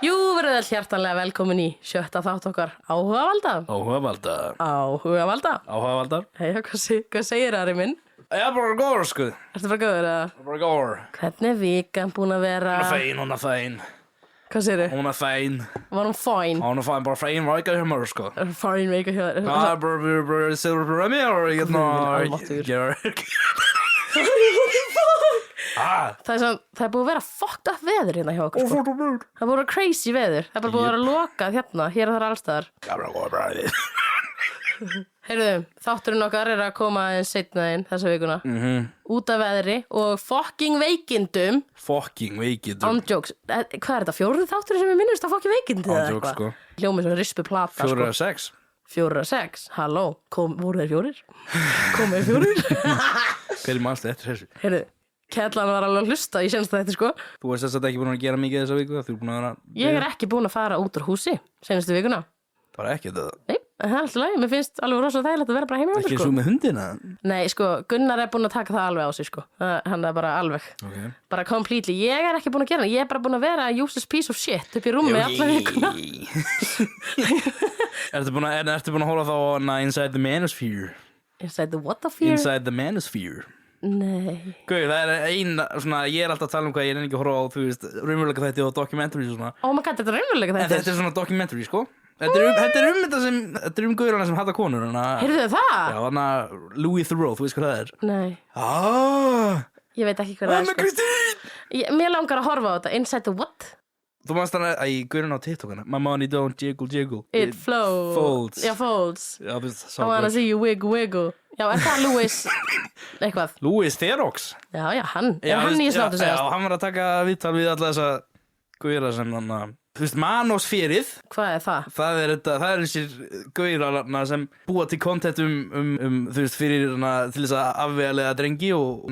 Jú, verið all hjartanlega velkomin í sjötta þátt okkar Áhugavalda. Hei, hvað segir Ari minn? Ég er bara góður, sko. Ertu bara góður, eða? Bara góður. Hvernig er vikan búin að vera? Hún er fæn. Hvað segirðu? Hún er fæn. Var hún fæn? Hún er fæn, bara fæn vika hjá mér, sko. Fæn vika hjá þér? Já, bara sigur bara mér og ég Það er búið að vera fucked up veður hérna hjá okkur, sko. Það er búið að vera crazy veður. Það er bara búið að vera lokað hérna, hér og þar allstaðar. Heyrðu, þátturinn okkar er að koma aðeins seinna inn þessa vikuna. Út af veðri og fucking veikindum. On jokes. Hvað er þetta? Fjórði þátturinn sem við minnumst að fucking veikindi eða jokes, sko. Hljómið sem rispu plata, sko. 4 og 6. 4 og 6. Halló, voru þeir 4? Komu þeir 4? Hverju mannstu eftir þessu? Heyrðu, Kellan var alveg að hlusta í senst þetta, sko. Þú veist þess að ekki búin að gera mikið þessa viku? Þú er búin að vera... Ég er ekki búin að fara út úr húsi senastu vikuna. Bara ekki þetta? Nei, það er alltaf lagi. Mér finnst alveg rosa þægilegt að vera bara heima hjá mér, sko. Ekki svo með hundina? Nei, sko, Gunnar er búin að taka það alveg á sig, sko. Hann er bara alveg. Okay. Bara completely. Ég er ekki búin að gera það. Ég er bara búin að vera useless piece of shit upp í rúmi alla vikuna. Ertu búin að hóla þá Inside the Manosphere? Inside the what the fear? Inside the Manosphere. Nei. Gauð, það er svona, ég er alltaf að tala um hvað ég er ekki að horfa á, þú veist, raunveruleika þætti og documentaries og svona. Oh my god, þetta er raunveruleika þætti? Þetta er svona documentary, sko. Þetta er gauðurana sem hata konur. Heyrðu það? Já, þannig að Louis Theroux, þú veist hvað það er? Nei. Ég veit ekki hvað það er, sko. Mér langar að horfa á þetta. Inside the what? Þú manst þannig að ég gauðurinn á TikTokana. My money don't jiggle. It folds. Já, folds. Já, þú veist, I wanna see you wiggle. Já, er það Louis eitthvað? Louis Theroux? Já, hann. Er hann í sláttu segast? Já, hann var að taka viðtal við alla þessa gauðra sem hann... Þú veist, Manospherið. Hvað er það? Það er þessir gauðra sem búa til content þú veist, fyrir til þess að afvegalega drengi og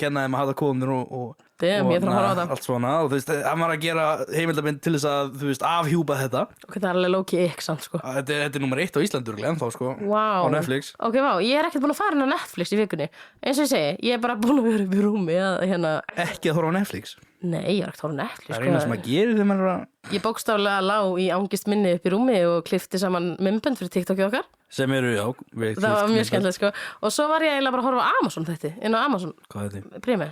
kenna þeim að hata konur og ég þarf að horfa á það. Allt svona, og þú veist, hann var að gera heimildamind til þess að, þú veist, afhjúpa þetta. Ok, það er alveg low-key samt, sko. Þetta er nummer 1 á Íslandur, ennþá, sko. Wow. Á Netflix. Ok, ég er ekkert búin að fara inn á Netflix í vikunni. Eins og ég segi, ég er bara búin að vera upp í rúmi Ekki að horfa á Netflix? Nei, ég er ekkert að horfa á Netflix, sko. Það er eina sem að gera þegar maður er að... Ég bókstaflega lá í angist minni upp í rúmi og klippti saman mymbönd fyrir TikTokið okkar. Sem eru, já. Það var mjög skemmtilegt, sko. Og svo var ég eiginlega bara að horfa á Amazon þetta, inn á Amazon. Hvað er þetta? Prime.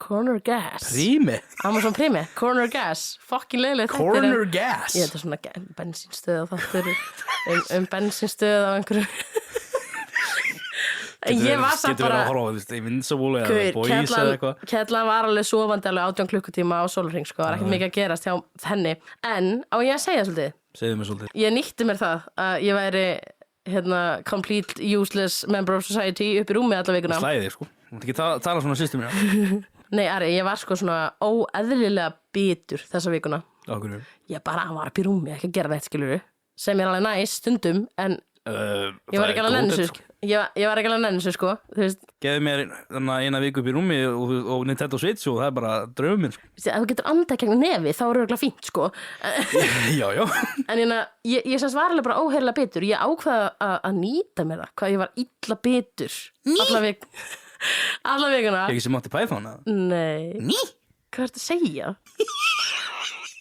Corner Gas. Prime? Amazon Prime. Corner Gas. Fucking leiðilegt. Corner Gas? Ég þetta er svona bensínstöð og þetta bensínstöð á einhverju. Ég var samt bara... Getur verið að horfa, Invincible eða Boys eða eitthvað. Kellan var alveg sofandi alveg 18 klukkutíma á sólhring, sko. Það var ekkert mikið að gerast hjá henni. En á ég að segja svolítið. Segðu mér svolítið. Ég nýtti mér það að ég væri complete useless member of society upp í rúmi alla vikuna. Slæði þig, sko. Þú mátt ekki tala svona systemina. Nei, Ari, ég var sko svona óeðlilega bitur þessa vikuna. Okkur. Ég bara var upp í rúmi, ekki að gera neitt, skilurðu. Sem er alveg næs stundum, en ég var ekki alveg nennisu, sko. Ég var ekki alveg nennisu, sko. Geðu mér eina viku upp í rúmi og Nintendo Switch og það er bara draumur, sko. Ef þú getur andað gegn nefi, þá er örugglega fínt, sko. Já. En ég semst var alveg bara óheyrlega bitur. Ég ákvaða að nýta mér það, hvað ég var illa bitur. Alla vikuna. Ekki sem Monty Python, eða? Nei. Ný? Hvað ertu að segja?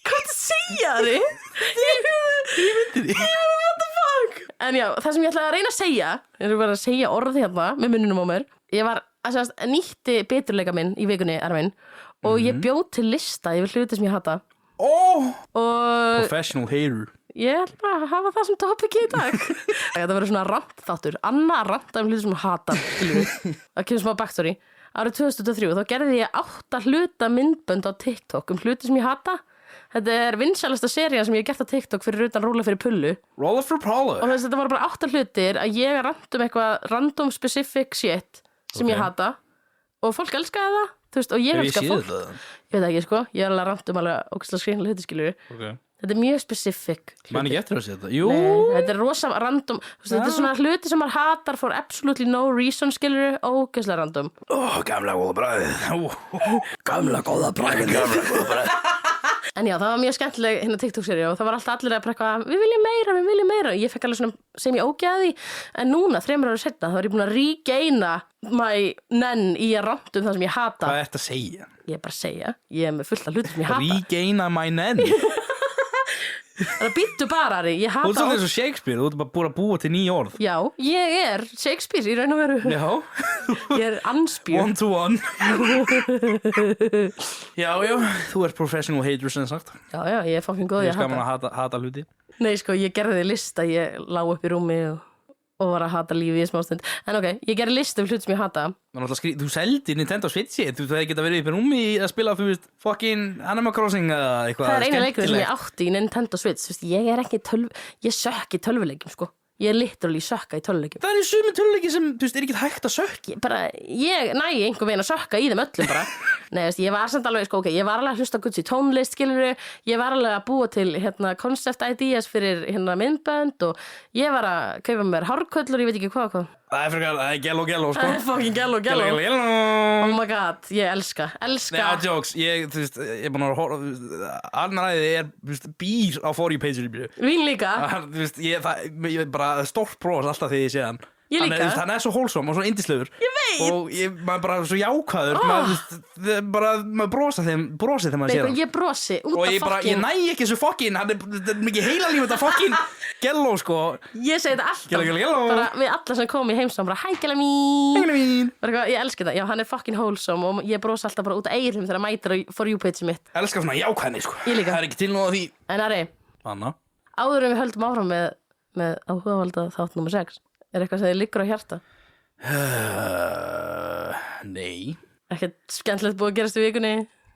Hvað ertu að segja, Ari? Ég myndi því. What the fuck? En já, það sem ég ætlaði að reyna að segja, ég er bara að segja orð hérna með munnunum á mér. Ég var að nýtti biturleika minn í vikunni, Armin, og ég bjóð til lista yfir hluti sem ég hata. Professional hater. Ég ætla bara að hafa það sem topiki í dag. Það verður svona rantþáttur. Anna ranta hluti sem hata. Það kemur smá backstory. Árið 2023 þá gerði ég 8 hluta myndbönd á TikTok hluti sem ég hata. Þetta er vinsælasta serían sem ég hef gert á TikTok fyrir utan Róla fyrir pullu. Róla fyrir pullu? Og þetta var bara 8 hlutir að ég rant eitthvað random specific shit sem ég hata. Og fólk elskaði það. Þú veist, og ég elska fólk. Ég veit ekki, sko. Ég er alveg rant alveg ógeðslega skrýtna hluti, skilurðu. Okay. Þetta er mjög specific hluti. Man ekki eftir að segja þetta? Jú. Nei, þetta er rosa random. Þetta er svona hluti sem maður hatar for absolutely no reason, skilurðu. Ógeðslega random. Gamla góða bragðið. Gamla góða bragðið. En já, það var mjög skemmtileg hérna TikTok-sería og það var alltaf allir að bara eitthvað, við viljum meira. Ég fekk alveg svona sem ég ógeði, en núna, 3 ára seinna, þá er ég búin að regaina my nenn í að ranta það sem ég hata. Hvað ertu að segja? Ég er bara að segja, ég er með fullt af hlutum sem ég hata. Regaina my nenn? Það býttu bara, Ari, ég hata... Þú ert svolítið eins og Shakespeare, þú ert bara að búa til ný orð. Já, ég er Shakespeare í raun og veru. Já. Ég er Ansbjörn. 1 to 1. Já, þú ert professional hater sem sagt. Já, ég er fucking góð í Ég að skal hata. manna hata hluti. Nei, sko, ég gerði lista, ég lá upp í rúmi og var að hata lífið í smástund. En ok, ég gerði lista um hlut sem ég hata. Þú seldi Nintendo Switch þú hefði geta verið upp í rúmi að spila þú veist, fucking Animal Crossing eða eitthvað Það er eina leikur sem skemmtilegt. ég átti í Nintendo Switch. Þú veist, ég er ekki ég sökk í tölvuleikjum, sko. Ég er literally sökka í tölvuleikjum. Það eru sumi töluleiki sem, þú veist, er ekki hægt að sökja. Ég nægi einhver veginn að sökka í þeim öllum bara. Nei, veist, ég var samt alveg, sko, ok, ég var alveg að hlusta guds í tónlist, skilurðu, ég var alveg að búa til, concept ideas fyrir, myndbönd og ég var að kaupa mér hárköllur, ég veit ekki hvað. Það er gello, sko. Fucking gello. Gello. Oh my god, ég elska. Nei, á jokes, þú veist, ég er búin að horfa, Arnar Æði þú veist, býr á For You page-inu. Vín líka. Þú veist, ég er bara stórt bros alltaf þegar ég sé hann. Ég líka. Hann er svo wholesome og svo yndislegur. Ég veit. Og maður bara svo jákvæður, maður brosir þegar maður sér hann. Ég brosi út Og af ég næ ekki þessu fucking, hann er mikið heilalíf þetta fucking gello, sko. Ég segi þetta alltaf. Gello. Bara við alla sem kom í heimsam, bara hæ gæla mín. Mín. Ég elska það, já, hann er fucking wholesome og ég brosi alltaf bara út af eyrum þegar hann mætir á For You page mitt. Elskar svona jákvæðni, sko. Ég líka. Það er ekki til nóg af því. En Ari, Anna. áður en við höldum áfram með áhugavalda þátt nummer 6, er eitthvað sem þið liggur á hjarta? Nei. Ekkert skemmtilegt búið að gerast í vikunni?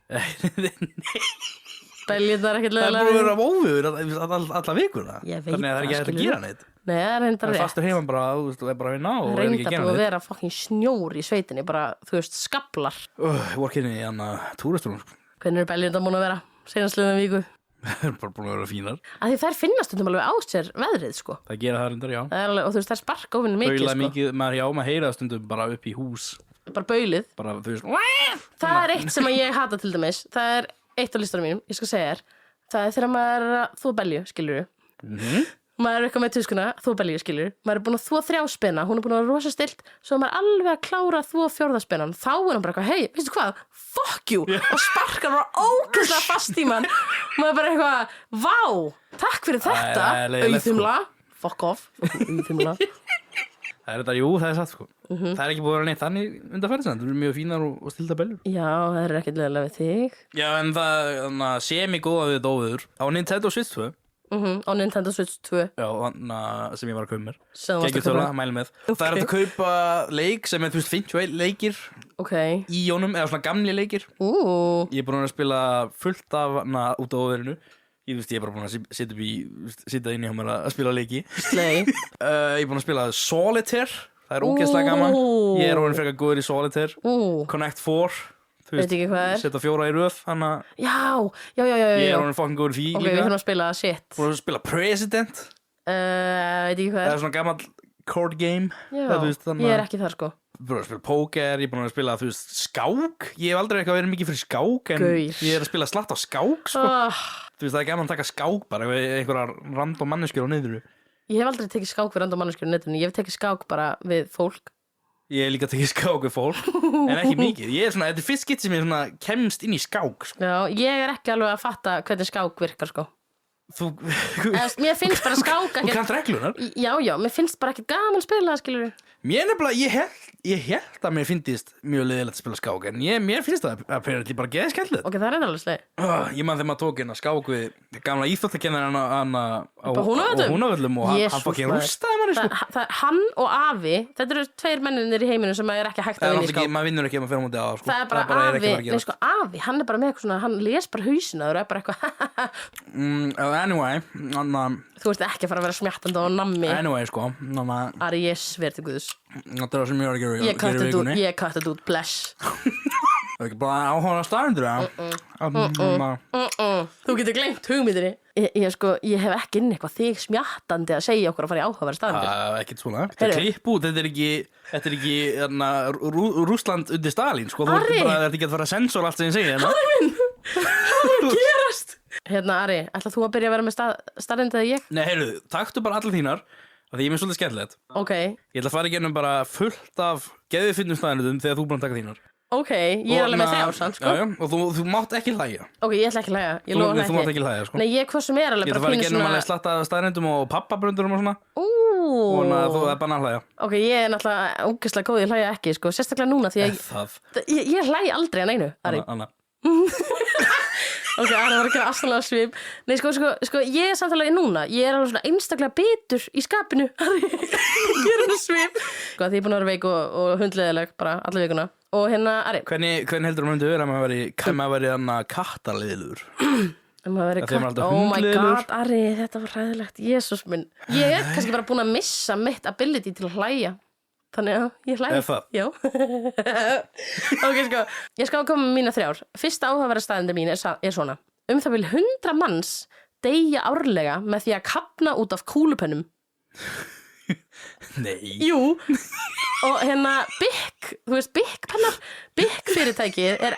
Nei. Beljurnar ekkert Það er lögulega? búin að vera óviður alla vikuna. Ég veit Þannig að það er ekki hægt að skilurðu. gera neitt. Nei, það er reyndar Það er rétt. fastur heima bara, þú veist, og er bara að vinna og er ekki Reyndar að gera búið að neitt. vera fucking snjór í sveitinni, bara, þú veist, skablar. Vorkinni í hann túristunum, sko. Hvernig eru beljurnar búin að vera? Seinastliðum viku. Það er bara búin að vera fínar. Að því þær finnast stundum alveg á sér veðrið, sko. Það gera það reyndar, já. Það er alveg, og þú veist, þær sparka ofinni mikið, Baula sko. mikið, maður heyra það stundum bara upp í hús. Bara baulið. Bara, þú veist, Það er eitt sem að ég hata til dæmis. Það er eitt á listanum mínum, ég skal segja þér. Það er þegar maður er að þvo belju, skilurðu. Maður er eitthvað með tuskuna, þvo belju, skilurðu. Maður er búin að þvo 3 spenna, hún er búin að vera rosa stilt, svo er maður alveg að klára að þvo 4. spennan. Þá er hann bara eitthvað, hei, veistu hvað? Fuck you! Og sparkar bara ógeðslega fast í mann. Maður er bara eitthvað, vá, takk fyrir þetta, Það er leiðilegt, sko. auðumla. Fuck off, auðumla. það er þetta, jú, það er satt, sko. Það er ekki búin að vera neitt þannig undanfærið, það eru mjög fínar og stilta beljur. Já, það er ekkert leiðilega við þig. Já, en það semi-góða við þetta óviður á Nintendo Switch 2. Á Nintendo Switch 2. Já, sem ég var að kaupa mér. Sem þú varst að Geggjutöfla, kaupa. mæli með. Það er hægt að kaupa leik sem er, þú veist, 51 leikir Ok. í honum, eða svona gamli leikir. Ég er búin að spila fullt af út á óverinu. Ég er bara búin að sitja inn í hjá mér að spila leiki. Slay. Ég er búin að spila Solitaire. Það er ógeðslega gaman. Ég er orðinn frekar góður í Solitaire. Connect 4. Þú Veit ekki hvað er. Setja 4 í röð, þannig að Já. ég er orðinn fucking góður í því Ok, við líka. þurfum að spila shit. Búin að spila President. Veit ekki hvað Það er. er svona gammal card game. Já, Það, þú veist, þannig ég að- er ekki þar, sko. Búin að spila póker, ég er búin að spila, þú veist, skák. Ég hef aldrei eitthvað verið mikið fyrir skák, en Gaur. ég er að spila slatt á skák, sko. Þú veist, það er gaman að taka skák bara, einhverjar random manneskjur á niðru. Ég hef aldrei tekið skák við random manneskjur á netinu. Ég hef tekið skák bara við fólk. Ég hef líka tekið skák við fólk, en ekki mikið. Ég er svona, þetta er fyrst skitt sem ég svona kemst inn í skák, sko. Já, ég er ekki alveg að fatta hvernig skák virkar, sko. Þú Mér finnst bara skák þú ekki... kannt reglunar. Já, mér finnst bara ekki gaman að spila það, skilur. Mér nefnilega, ég held að mér finnst mjög leiðilegt að spila skák, en mér finnst það apparently bara geða skemmtilegt. Ok, það er alveg sleið. Ég man þegar maður tók hérna skák við gamla íþróttakennarinn á Húnavöllum? og hann Jesús, fucking maður. rústaði manni, sko. Það er hann og afi, þetta eru 2 menninir í heiminum sem er ekki hægt Það að er vinna í náttúrulega ekki, skák. maður vinnur ekki ef maður fer á móti á, sko. Það er bara er ekki afi, að fara að nei gerast. sko afi, hann er bara með eitthvað svona, hann les bara hausina og er bara eitthvað Anyway, Þú ert ekki að fara að vera smjattandi á nammi sko, Ari, ég sver til Guðs þetta er það sem ég var að gera Ég gera í vikunni. cut it út, bless Það er ekki bara áhuga staðundur, Þú getur gleymt hugmyndinni Ég hef ekki inn eitthvað þig smjattandi að segja okkur að fara í áhugaverð staðandur Ekkert svona. Þetta er Heyrðu. klipp út, þetta er ekki Rússland undir Stalín, sko. Þú Ari. ert bara, þetta er ekki að fara að sensora allt sem ég segi, hérna. Hvað er að gerast? Ari, ætla þú að byrja að vera með staðreynd eða ég? Nei, heyrðu, taktu bara allar þínar af því ég er með svolítið skemmtilegt. Ok, Ég ætla að fara í gennum bara fullt af geðfinnum staðarindum þegar þú er búin að taka þínar. ok, ég er alveg með þrjár sann, sko. Já, og þú mátt ekki hlæja. Ok, ég ætla ekki að hlæja, ég Þú lofa mátt ekki hlæja, sko. Nei, ég hvað sem er alveg Ég ætla að bara fara í pínu gennum alveg slatta staðarindum og pappabröndurum og svona. Og þú er bara að hlæja. Ok, ég er náttúrulega ógeðslega góð, ég hlæja ekki, sko. Sérstaklega núna því að ég hlæja aldrei að neinu, Ari. Anna. Ok, Ari var að gera astanlega svip. Nei, sko, ég er samtalið núna. Ég er alveg svona einstaklega bitur í skapinu. Ari, ég er alveg svip. Sko, því ég er búin að vera veik og hundleðileg bara alla vikuna. Og Ari. Hvernig heldur þú myndi vera að maður væri kattaliður? Oh my god, Ari, þetta var hræðilegt. Jesús minn. Ég er kannski bara búin að missa mitt ability til að hlæja. Þannig að ég hlæði. Það? Já. Ok, sko. Ég skal koma með mína þrjár. Fyrsta áhugaverða staðreyndin mín er svona. Það vil 100 manns deyja árlega með því að kafna út af kúlupennum. Nei. Jú. Og Bic, þú veist Bic-pennar. Bic fyrirtækið er...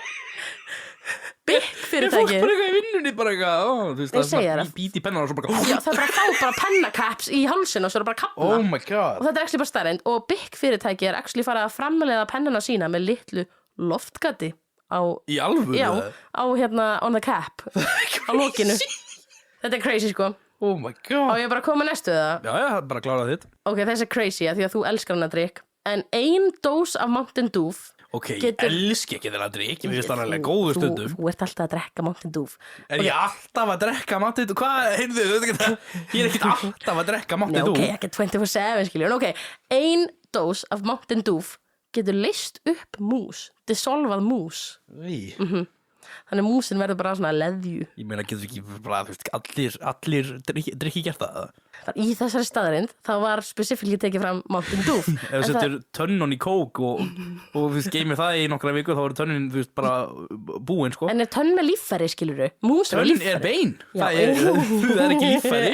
Bic fyrirtækið. Fólk bara eitthvað í vinnunni bara eitthvað. Þú veist, það er bara bít í pennar og svo bara... Já, það er bara að fá bara pennakaps í hálsinn og svo er bara að kapna. Oh my god. Og þetta er actually bara staðreynd. Og Bic fyrirtækið er actually farið að framleiða pennana sína með litlu loftgati á... Í alvöru? Já, á on the cap. Á lokinu. Þetta er crazy, sko. Oh my god. Og ég bara koma næstu það. Já, bara klára þitt. Ok, þessi er crazy að því að þú elskar hana drikk. En 1 dós af Mountain Dew Ok, elski ekki þeirra drikk, ég finnst það alveg góðu stundum. Þú ert alltaf að drekka Mountain Dew. Er ég alltaf að drekka Mountain Dew? Hvað, heyrðu, ég er ekkert alltaf að drekka Mountain Dew. Ok, ekki 24/7, skiljum. Ok, 1 dós af Mountain Dew getur leyst upp mús, dissolvað mús. Þannig músin verður bara svona leðju. Ég meina, getur ekki bara, þú veist, allir drikki gert það? Í þessari staðarind, þá var specifíkli tekið fram Mountain Dew. Ef þú setur tönnun í kók og þú veist, geymir það í nokkra vikur, þá er tönnin, þú veist, bara búin, sko. En er tönn með líffæri, skilurðu? Mús með líffæri? Tönn er bein. Það er ekki líffæri.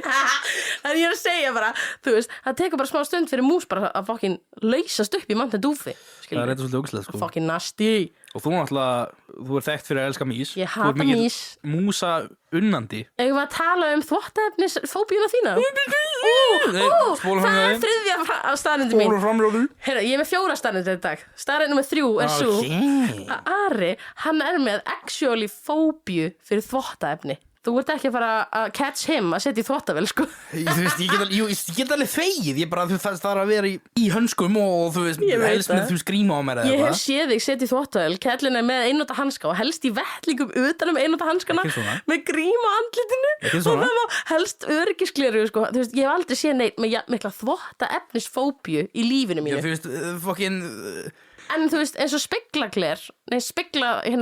En ég er að segja bara, þú veist, það tekur bara smá stund fyrir mús bara að fokkin laysast upp í Mountain Dew-fi. Það er svolítið ógeðslegt, sko. Fokkin nasty. Og þú náttúrulega, þú er þekkt fyrir að elska mís. Ég hata mís. Músa unnandi. Eigum við að tala þvottaefnisfóbíuna þína? Það er þriðja staðreyndin mín. Spóla framrjóðu. Heyrðu, ég er með 4 staðreyndin í dag. Staðreynd nummer 3 er svo að Ari, hann er með actually fóbíu fyrir þvottaefni. Þú ert ekki að fara að catch him að setja í þvottavél, sko. Þú veist, ég get alveg þvegið. Ég bara, það þarf að vera í hönskum og þú veist, helst með þú skrýma á mér eða eitthvað. Ég hef séð þig setja í þvottavél. Kællin er með einnota hanska og helst í vettlingum utan einnota hanskana með grím á andlitinu. Og það var helst öryggiskleru, sko. Þú veist, ég hef aldrei séð neitt með mikla þvottaefnisfóbíu í lífinu mínu. Þú veist, fokkin... En þú veist, eins og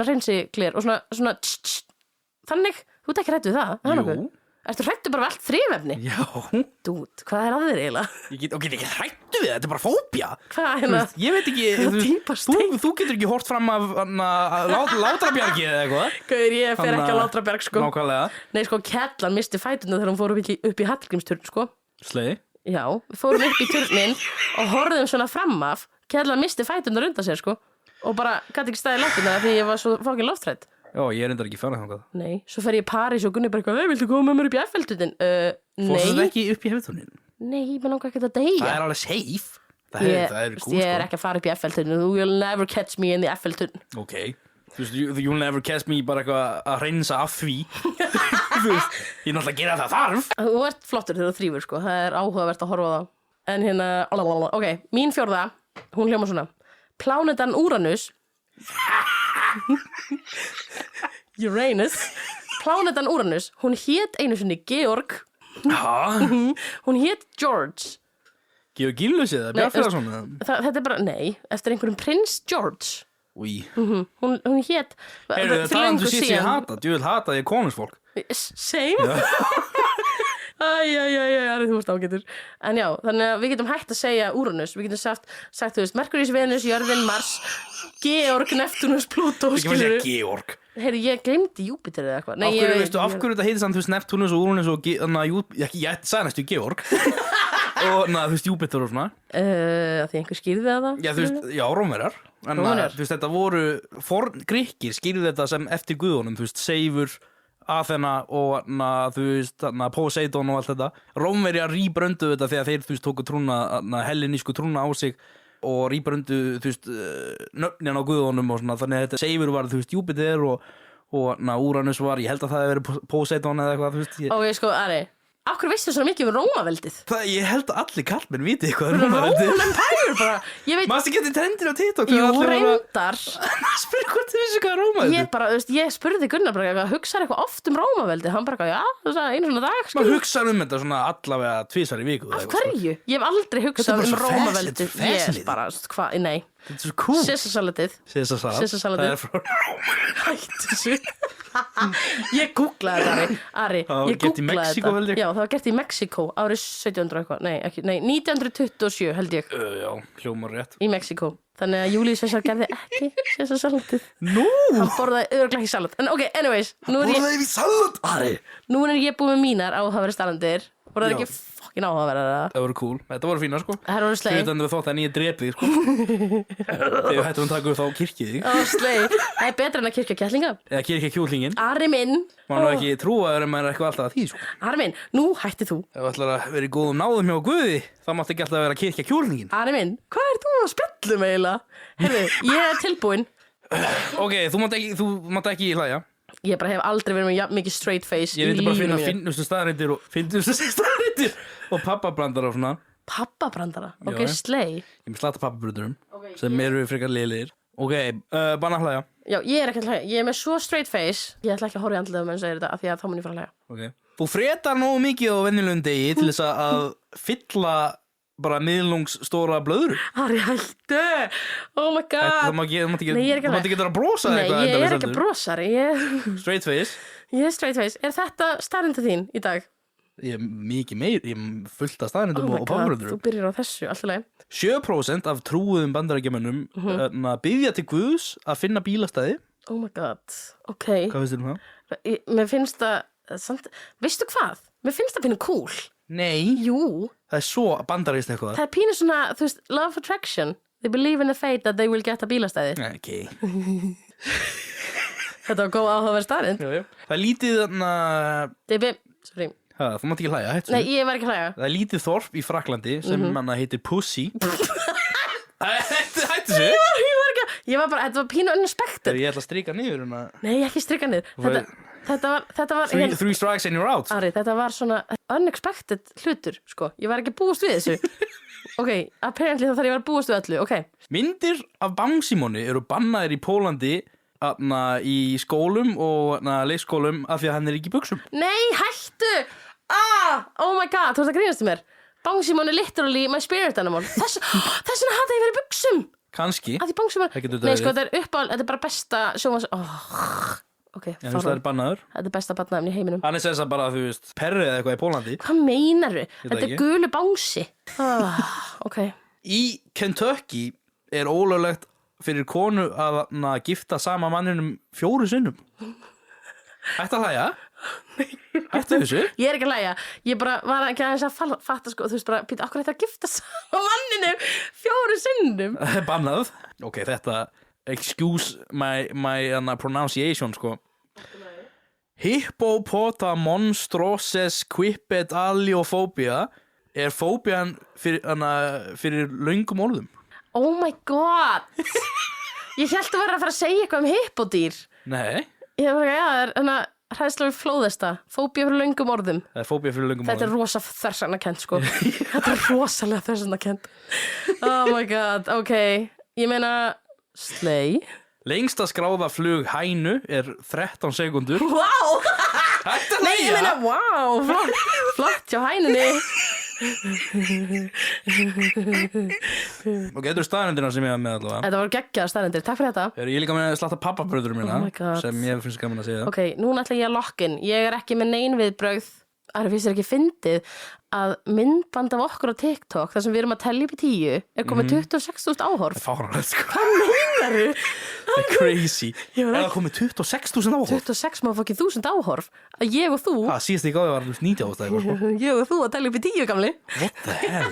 hreinsigler og svona þannig, þú ert ekki hræddur við það? Jú. Ertu hræddur bara við allt þrifefni? Já. Dút, hvað er að þér eiginlega? Ég get ekki hræddur við það, þetta er bara fóbía. Hvað ég veit ekki, þú getur ekki hort fram af Látrabjargi eða eitthvað. Gauður, ég fer ekki á Látrabjarg, sko. Nákvæmlega. Nei, sko, Kellan misti fæturna þegar hún fór upp í Hallgrímsturn, sko. Sleiði? Já, við fórum upp í turnin og horfðum svona fram af. Kellan misti fæturna undan sér, sko. Og bara gæti ekki staðið lappirnar því ég var svo fokkin lofthrædd. Já, ég er reyndar ekki farið þangað. Nei, svo fer ég í París og Gunni bara eitthvað, viltu koma með mér upp í Eiffelturnin? Nei. Fórstu þetta ekki upp í Eiffelturnin? Nei, ég langar ekki að deyja. Það er alveg safe. Það er cool, ég er ekki að fara upp í Eiffelturnin. You'll never catch me in the Eiffelturn. Ok. Þú veist, you'll never catch me bara eitthvað að hreinsa af því. Þú veist, ég náttúrulega gera það þarf. Þú ert flottur þegar þú þrífur, sko. Það er áhugavert að horfa á það. En ok, mín 4, hún hljómar svona. Plánetan Uranus Uranus Plánetan Uranus, hún hét einu sinni Georg. Hún hét George. Georg Gillusi eða Bjarnfjörðarsson? Þetta er bara, nei, eftir einhverjum prins George. Új. Hún hét Heyrðu, það er þú síðan ég hata. Þú vil hata ég konungsfólk. Same. Æ, þú veist ágætur. En já, þannig að við getum hægt að segja Uranus. Við getum sagt, þú veist, Merkúrís, Venus, Jörðin, Mars, Georg, Neptunus, Plútó. Ekki maður segja Georg. Heyrðu, ég gleymdi Júpiter eða eitthvað. Af hverju þetta heitir samt, þú veist, Neptunus og Uranus og ég sagði næstu Georg. Og þú veist, Júpiter og svona. Því einhver skýrði það? Já, þú veist, já, Rómverjar. Þú veist, þetta voru Grikkir skýrðu þetta sem eftir guðunum, þú veist, Seifur, Athena og þú veist Poseidon og allt þetta. Rómverjar rýbröndu þetta þegar þeir þú veist tóku trúna hellenísku trúna á sig og rýbröndu þú veist nöfnin á guðunum og svona, þannig að þetta Seifur var þú veist Júpiter og Úranus var, ég held að það hefði verið Poseidon eða eitthvað, þú veist Ok, sko, Ari, af hverju veistu svona mikið um Rómaveldið? Ég held að allir kallmenn viti eitthvað Rómaveldið. Roman Empire bara, ég veit Manstu ekki trendin á TikTok? Jú, reyndar Spyrir hvort þið vissu hvað er Rómaveldið? Ég bara, þú veist, ég spurði Gunnar bara hugsar eitthvað oft um Rómaveldið, hann bara, já, það er einu svona dag Maður hugsar þetta svona allavega 2 í viku. Af hverju? Ég hef aldrei hugsað um Rómaveldið Ég bara, hvað, nei Þetta er svo cool. Sissasalatið Það er frá Hættu þessu Ég googlaði Ari, ég gert í googlaði Mexíkó, held ég. Já, það var gert í Mexíkó árið 1700 eitthvað Nei, 1927 held ég Já, hljómar rétt. Í Mexíkó Þannig að Júlíus Cæsar gerði ekki Sissasalatið Nú, Hann borðaði örugglega ekki salat En ok, anyways Nú er við salat, Ari. ég búið með mínar áhugaverðar staðreyndir Voru það Já. ekki fokkin áhugaverðar Það voru cool. Þetta voru fínar, sko. Það voru sleið Fyrir þótt að nýja drepið, sko. Þegar hættum taka upp þá kirkið. Ó, sleið Það er betra en að kirkja kettlinga Eða kirkja kjúklingin. Ari minn Má nú ekki trúa að maður er eitthvað alltaf að því, sko. Ari minn, nú hætti þú Ef þú ætlar að vera í góðum náðum hjá Guði, þá mátti ekki alltaf vera að kirkja kjúklingin. Ari minn, hvað er þú að spjallum eiginlega? Herðu, ég er tilbúin Ok, þú mátt ekki hlæja. Ég bara hef aldrei verið með jafn mikið straight face Ég í vildi bara finna lífinu mínu. finnustu staðarindir og pappabrandar og svona. Pappabrandara, ok, Já, já. slay Ég með slata pappabrudurum sem eru frekar lélegir. Ok, banna hlæja. Já, ég er ekki að hlæja, ég er með svo straight face Ég ætla ekki að horfa í andlega menn segir þetta af því að þá mun ég fara að hlæja Ok. Þú fretar nógu mikið á venjulegum degi til þess að fylla bara miðlungsstóra blöðru. Ari, hættu Oh my Það god mátt ekki Nei, ég er ekki að vera að brosa Nei, eitthvað ég er endalaust ekki að heldur. brosa Ari Straight face. Ég er straight face Er þetta staðrindu þín í dag? Ég er mikið meir, ég er fullt af staðnindum Oh my og god, pappabrudurum. þú byrjar á þessu, alltaf leið 7% af trúuðum bandarækjamönnum biðja til Guðs að finna bílastæði. Oh my god, ok Hvað finnst þér um það? Mér finnst það samt, veistu hvað? Mér finnst það pínu cool Nei, Jú, það er svo bandarískt eitthvað. það er pínu svona, þú veist, love of attraction They believe in the fate that they will get a bílastæði Nei, ok. Þetta var góð áhugaverð staðrind Það er lítið Sorry þú mátt ekki hlæja, hættu. Nei, ég var ekki að hlæja Það er lítið þorp í Fraklandi sem heitir Pussy. Hættu þessu. Ég var bara, þetta var pínu unexpected Ég ætla að strika niður hérna. Nei, ekki strika niður Þetta var Three strikes and you're out. Ari, þetta var svona unexpected hlutur, sko Ég var ekki að búast við þessu Ok, apparently það þarf ég að búast við öllu, ok Myndir af Bangsimoni eru bannaðir í Pólandi í skólum og leikskólum af því að hann er ekki í buxum. Nei, hættu Oh my god, þú ert að grínast í mér Bangsimon er literally my spirit animal Þess vegna hata ég verið buxum Kanski. Að því Bangsimon Það getur Nei, sko, verið. þetta er bara besta sjómas Ok, En þú veist það er bannaður. Þetta er besta barnaefni í heiminum Hann er þess að bara, þú veist, perri eða eitthvað í Pólandi. Hvað meinarðu? Þetta er ekki. gulu bangsi Ok Í Kentucky er ólöglegt fyrir konu að gifta sama manninum 4 sinnum. Hættu að hlæja? Hættu þessu? Ég er ekki að hlæja Ég bara var ekki aðeins að fatta sko Þú veist bara, býta, okkur þetta að gifta saman manninu 4 sinnum Bannað. Ok, þetta, excuse my pronunciation, sko. Hippopotamonstroses quippet aliophobia er fóbian fyrir löngum orðum. Oh my god Ég hélt að vera að fara að segja eitthvað um hippodýr Nei, Ég var ekki, já, það er hræðsla við flóðesta Fóbía fyrir löngum orðum það er fóbia fyrir löngum Þetta er orðum. rosa þversannakent, sko Þetta er rosalega þversannakent Oh my god, ok Ég meina, slay Lengsta skráða flug hænu er 13 sekundur. Wow Hættu að Nei, ég meina, hlæja! wow Flott hjá hænunni Ok, þetta eru staðrindina sem ég hef með allavega. Þetta voru geggjaðar staðreyndir, takk fyrir þetta Ég er líka með slatta pappabröður mína Oh my God. sem ég finnst gaman að segja. Ok, núna ætla ég að lokkin Ég er ekki með nein viðbrögð Það finnst þér ekki fyndið að myndband af okkur á TikTok þar sem við erum að tellja upp í 10 er komið 26.000 áhorf Fáránlegt, sko. Hvað meinaru? Það er crazy. Ég var Er ekki- það komið 26.000 áhorf? 26.000 áhorf að ég og þú Síðast ég gáði var 90 ástæði, sko. Ég og þú að tellja upp í 10 gamli What the hell?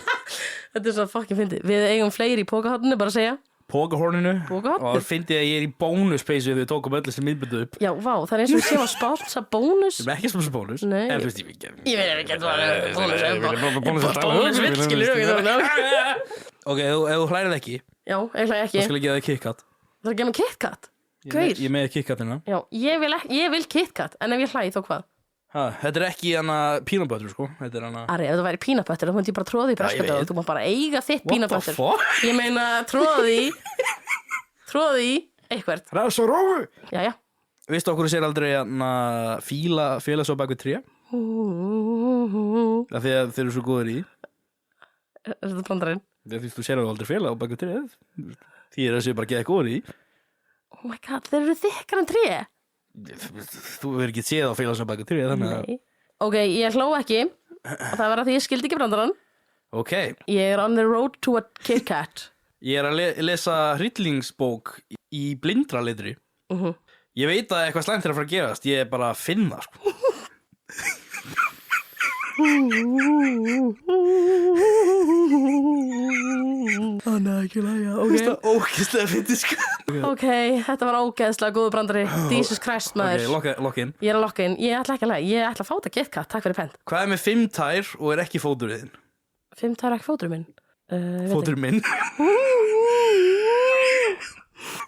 Þetta er svo fucking fyndið Við eigum fleiri í pókahotninu bara að segja Pókahorninu Pokahornið? og fyndi að ég er í bónuspeysu þegar við tókum öll þessi myndböndu upp. Já, vá, það er eins og við séum að spása bónus. Við erum ekki spása bónus. Nei. En þú veist, ég veit ekki. Ég veit ekki hvað Bónus skilur. Ok, ef þú hlærið ekki, Já, ég hlæ þá ekki. skal ég gefa þig KitKat. Það er að gefa mig KitKat. Gaur. Ég með KitKatina. Já, ég vil KitKat, en ef ég hlæ þá hvað? Þetta er ekki hana peanut butter, sko. Þetta er hana... Ari, ef það væri peanut butter, þá myndi ég bara tróða því ég breskata veit. og þú má bara eiga þitt peanut What the butter. fuck? Ég meina, tróða því eitthvert. Það er svo rófu! Jæja. Vistu okkur sér aldrei hana fíla svo bak við tré? Það því að þeir eru svo góður í. Er þetta brandarinn? Þegar þú sér aldrei fíla á bak við tré. Því er þessi bara geða góður í. Oh my god, þeir eru þykkar en tré. Þú verður ekki séð á fíla svo bak við tré, þannig að... Nei. Ok, ég hló ekki og það var að því ég skildi ekki brandarann. Ok, Ég er on the road to a KitKat. ég er að lesa hryllingsbók í blindra litri. Ég veit að eitthvað slæmt er að fara að gerast. Ég er bara að finna, sko. Nei, ekki lægja, Það er ógeðslega fyndið, sko. Ok, þetta var ógeðslega góðu brandari. Jesus Christ, maður. Ok, lokk inn. Ég er að lokka inn. Ég ætla ekki að lægja. Ég ætla að fá þetta KitKat. Takk fyrir pent. Hvað er með 5 tær og er ekki fóturinn? 5 tæra ekki fóturinn minn. Ég veit Fóturinn minn?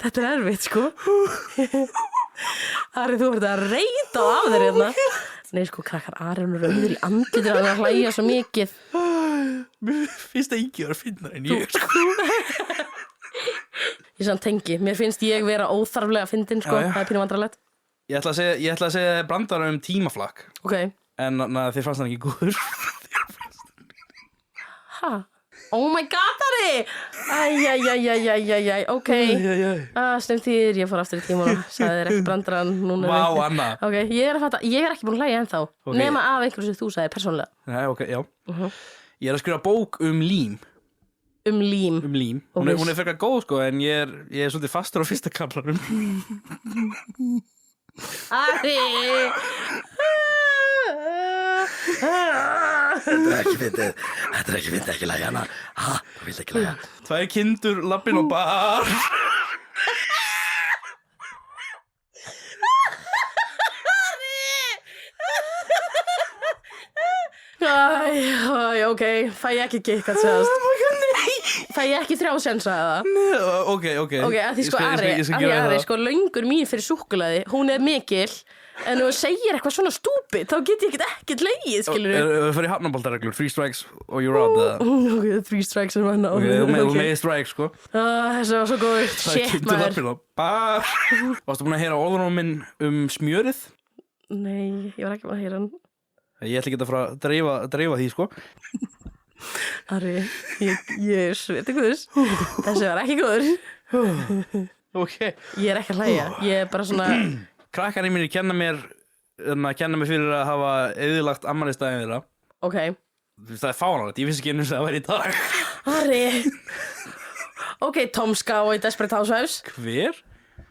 Þetta er erfitt, sko. Ari, þú verður að reyta á þér hérna. Nei, sko, krakkar, Ari er rauður í andlitið að hann hlæja svo mikið. Mér finnst það ekki að finna en ég, sko. Ég sann tengi. Mér finnst ég vera óþarflega fyndin, sko. Já, já. Það er pínum vandrarlegt. Ég ætla að segja brandara um tímaflakk. Ok. En þér fannst hann ekki góður. Ha? Oh my god, Ari! Æjæjæjæjæjæjæj, ok. Snem þýðir, ég fór aftur í tíma og sagði þér ekki brandarann. Vá, Anna. Ok, ég er að fatta, ég er ekki búin að hlæja ennþá. Ok. Nema af einhverju sem þú sagði persónulega. Nei, ok, já. Ég er að skrifa bók um lím. Um lím. Um lím. Og Hún er frekar góð, sko, en ég er svolítið fastur á fyrsta kaplanum. Ari! Þetta er ekki fyndið, ekki lægja hana. Þú vilt ekki lægja. 2 kindur, lappin og bar. Æ, ok, fæ ég ekki KitKat segast. Fæ ég ekki 3 sensa eða? Ok. Ok, að því sko Ég Ari, skal gera það. sko löngur mín fyrir súkkulaði, hún er mikil, en ef þú segir eitthvað svona stúpid, þá get ég ekkert legið, skilur við. Við fyrir hafnaboltareglur, 3 strikes og you're out the... Ok, 3 strikes and one out. Þú með strike, sko. Þessi var svo góður. Það Shit, kindur maður. lappin og bar. Varstu búin að heyra orðunum minn um smjörið? Nei, ég var ekki búin að heyra hann. Ég ætla ekki að fara að dreifa því, sko. Ari, ég sveit ekki þess. Þessi var ekki góður. Ok. Ég er ekki að hlæja. Ég er bara svona... Krakkarnir mínir kenna mér fyrir að hafa eyðilagt afmælistaginn þeirra. Ok. Það er fáránlegt, ég vissi ekki einu sem það væri í dag. Ari. Ok, Tom Skau í Desperate Housewives. Hver?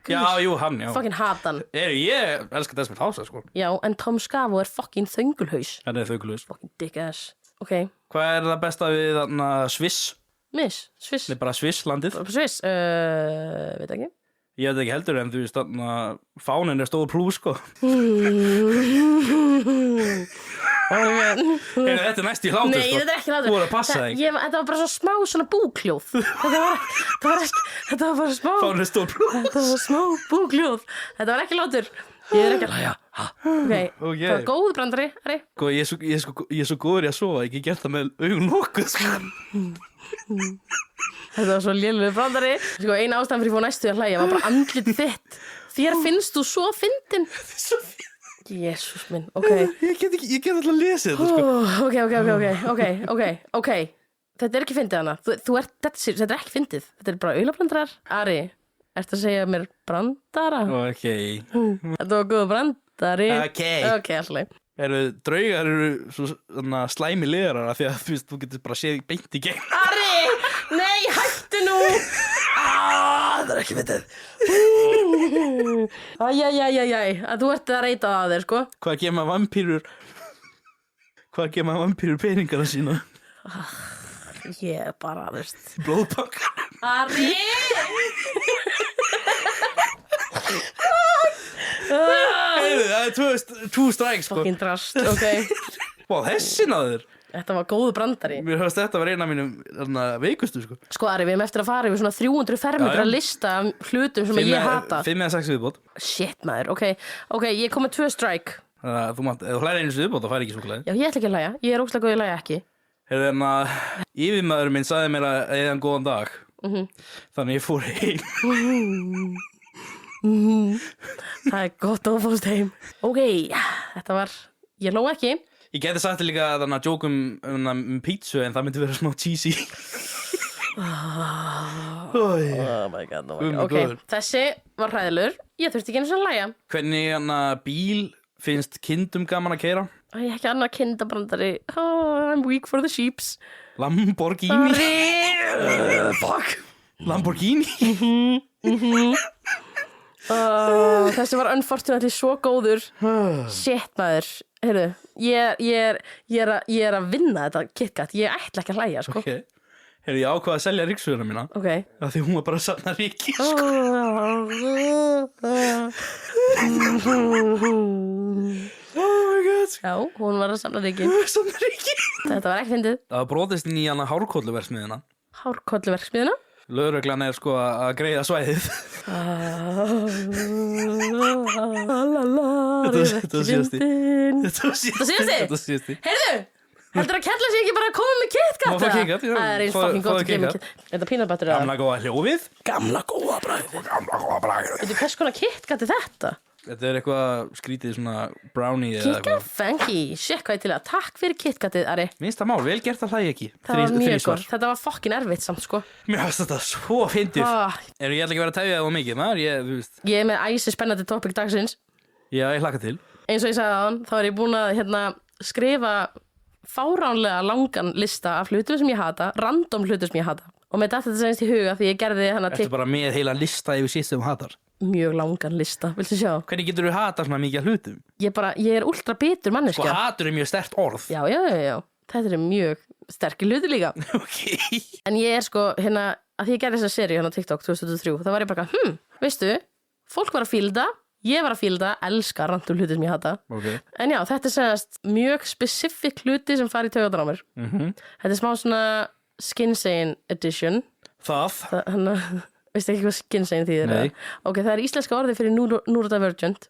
Já, jú, hann, já. Fucking hatan. Ég elska Desperate Housewives, sko. Já, en Tom Skau er fucking þöngulhaus. Hann er þaukulus. Fucking dick ass. Ok. Hvað er það besta við Sviss? Sviss. Þetta er bara Sviss landið. Sviss, veit ekki. Ég veit ekki heldur en þú veist fánin er stór plús, sko. Þetta er næst í hlátur, Nei, sko. þetta er ekki hlátur. Þú voru að passa þig. Þetta var bara svo smá svona búkljóð. Þetta var bara smá. Fánin er stór plús. Þetta var smá búkljóð. Þetta var ekki hlátur. Ég er ekki að hlæja. Ok, það var góð brandari, Ari. Sko, ég er svo góður í að sofa. Ég get gert það með augun nokkuð, sko. Þetta var svo lélugur brandari. Sko, eina ástæðan fyrir ég fór næstu að hlæja var bara andlitið þitt. Þér finnst þú svo fyndin. Þetta er svo fínt. Jesús minn, ok. Ég get alltaf að lesa þetta, sko. Ok. Þetta er ekki fyndið hana. Þetta er ekki fyndið. Þetta er bara aulabrandarar. Ari, ertu að segja mér brandara? Ok. Þetta var góð brandari. Ok. Ok, alltaf. Draugar eru svo slæmi liðarar af því að þú getur bara séð beint í gegn. Ari, nei, hættu nú. Það er ekki fyndið. Að þú ert að reyta það að þér, sko. Hvað gema vampýrur peningana sína? Ég bara, þú veist. Blóðbankan. Ari! Heyrðu, það er two strikes sko. Fucking drast, ok. Vá, þessi náður. Þetta var góðu brandari. Mér höfðast þetta var eina af mínum veikustu sko. Sko Ari, við erum eftir að fara yfir svona 300 fermetra lista af hlutum sem ég hata. 5 eða 6 viðbót. Shit maður, ok, ég kom með 2 strike. Þannig að þú mátt, ef þú hlæðir einu viðbót þá fær ekki súkkulaði. Já, ég ætla ekki að hlæja, ég er ógeðslega góð í að hlæja ekki. Heyrðu, en að yfirmaður minn sagði mér að eiga hann góðan dag. Þannig ég fór heim. Það er gott að fórst heim. Ok, þetta var, ég hló ekki. Ég geti sagt þér líka þannig að joke um pítsu en það myndi vera smá cheesy. Oh my god, ok, þessi var hræðilegur. Ég þurfti ekki einu svona að hlæja. Hvernig hann að bíl finnst kindum gaman að keyra? Æ, ekki annað kindabrandari. Oh, I'm weak for the sheeps. Lamborghini. Fuck. Lamborghini. Þessi var unfortunately svo góður. Shit maður. Heyrðu, ég er að vinna þetta KitKat. Ég ætla ekki að hlæja, sko. Ok. Heyrðu, ég ákvað að selja ríksuguna mína. Ok. Af því hún var bara að safna ríki, sko. Oh my god. Já, hún var að samla ríki. Safna ríki. Þetta var ekki fyndið. Það var brotist inn í hana hárkolluverksmiðina. Hárkolluverksmiðina. Lögreglan er sko að greiða svæðið. Þetta var síðasti. Þetta var síðasti. Heyrðu, heldur að Kella sé ekki bara að koma með KitKat? Má fá KitKat, já. Það er eins fucking gott að gefa mig KitKat. Þetta peanut butter eða? Gamla góða hljófið. Gamla góða bragðið. Veitu, hvers konar KitKat er þetta? Þetta er eitthvað skrítið svona brownie eða KitKat eitthvað. funky, shit hvað ég til að. Takk fyrir KitKatið, Ari. Minnst það mál, vel gert að hlæja ekki. Það var mjög gott, þetta var fucking erfitt samt sko. Mér finnst þetta svo fyndið. Ég ætla ekki að vera að tefja það mikið, maður, þú veist. Ég er með æsi spennandi topic dagsins. Já, ég hlakka til. Eins og ég sagði áðan, þá er ég búin að skrifa fáránlega langan lista af hlutum sem ég hata, random hlutum sem ég hata. Og með þetta senst í huga því ég gerði Ertu bara með heila lista yfir síst sem þú hatar? Mjög langan lista, viltu sjá? Hvernig getur þú hatað svona mikið af hlutum? Ég er ultra bitur manneskja. Sko hatur er mjög sterkt orð. Já. Þetta er mjög sterkir hluti líka. Ok. En ég er sko, að því ég gerði þessa seríu á TikTok 2023, þá var ég bara, veistu, fólk var að fíla það, ég var að fíla það, elska random hluti sem ég hata. Okay. En já, þetta er senast mjög specific hluti sem fari í taugarnar á mér. Þetta er smá svona skinsane edition. Veistu ekki hvað skinsane þýðir? Nei. Ok, það er íslenska orðið fyrir neurodivergent.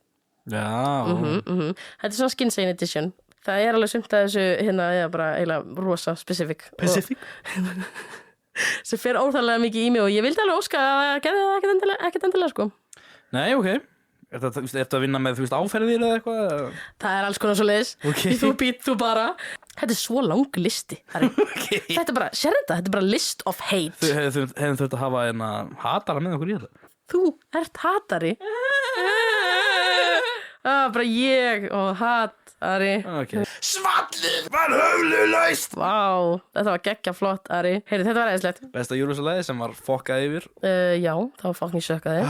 Já. Þetta er svona skinsane edition. Það er alveg sumt að þessu bara eiginlega rosa specific. Specific? Sem fer óþarlega mikið í mig og ég vildi alveg óska að gerði það ekkert endilega sko. Nei, ok. Ertu að vinna með, áferðir eða eitthvað? Það er alls konar svo leiðis. Okay. Þú bara. Þetta er svo lang listi. Okay. Þetta er bara, sér þetta er bara list of hate. Þú hefðum þurft að hafa hatara með okkur í þetta. Þú ert hatari. Bara ég og hatari. Okay. Svallið var höflulaust. Vá, þetta var geggja flott, Ari. Heyri, þetta var æðislegt. Besta júlusalæði sem var fokkað yfir. Já, það var fucking sökkaði.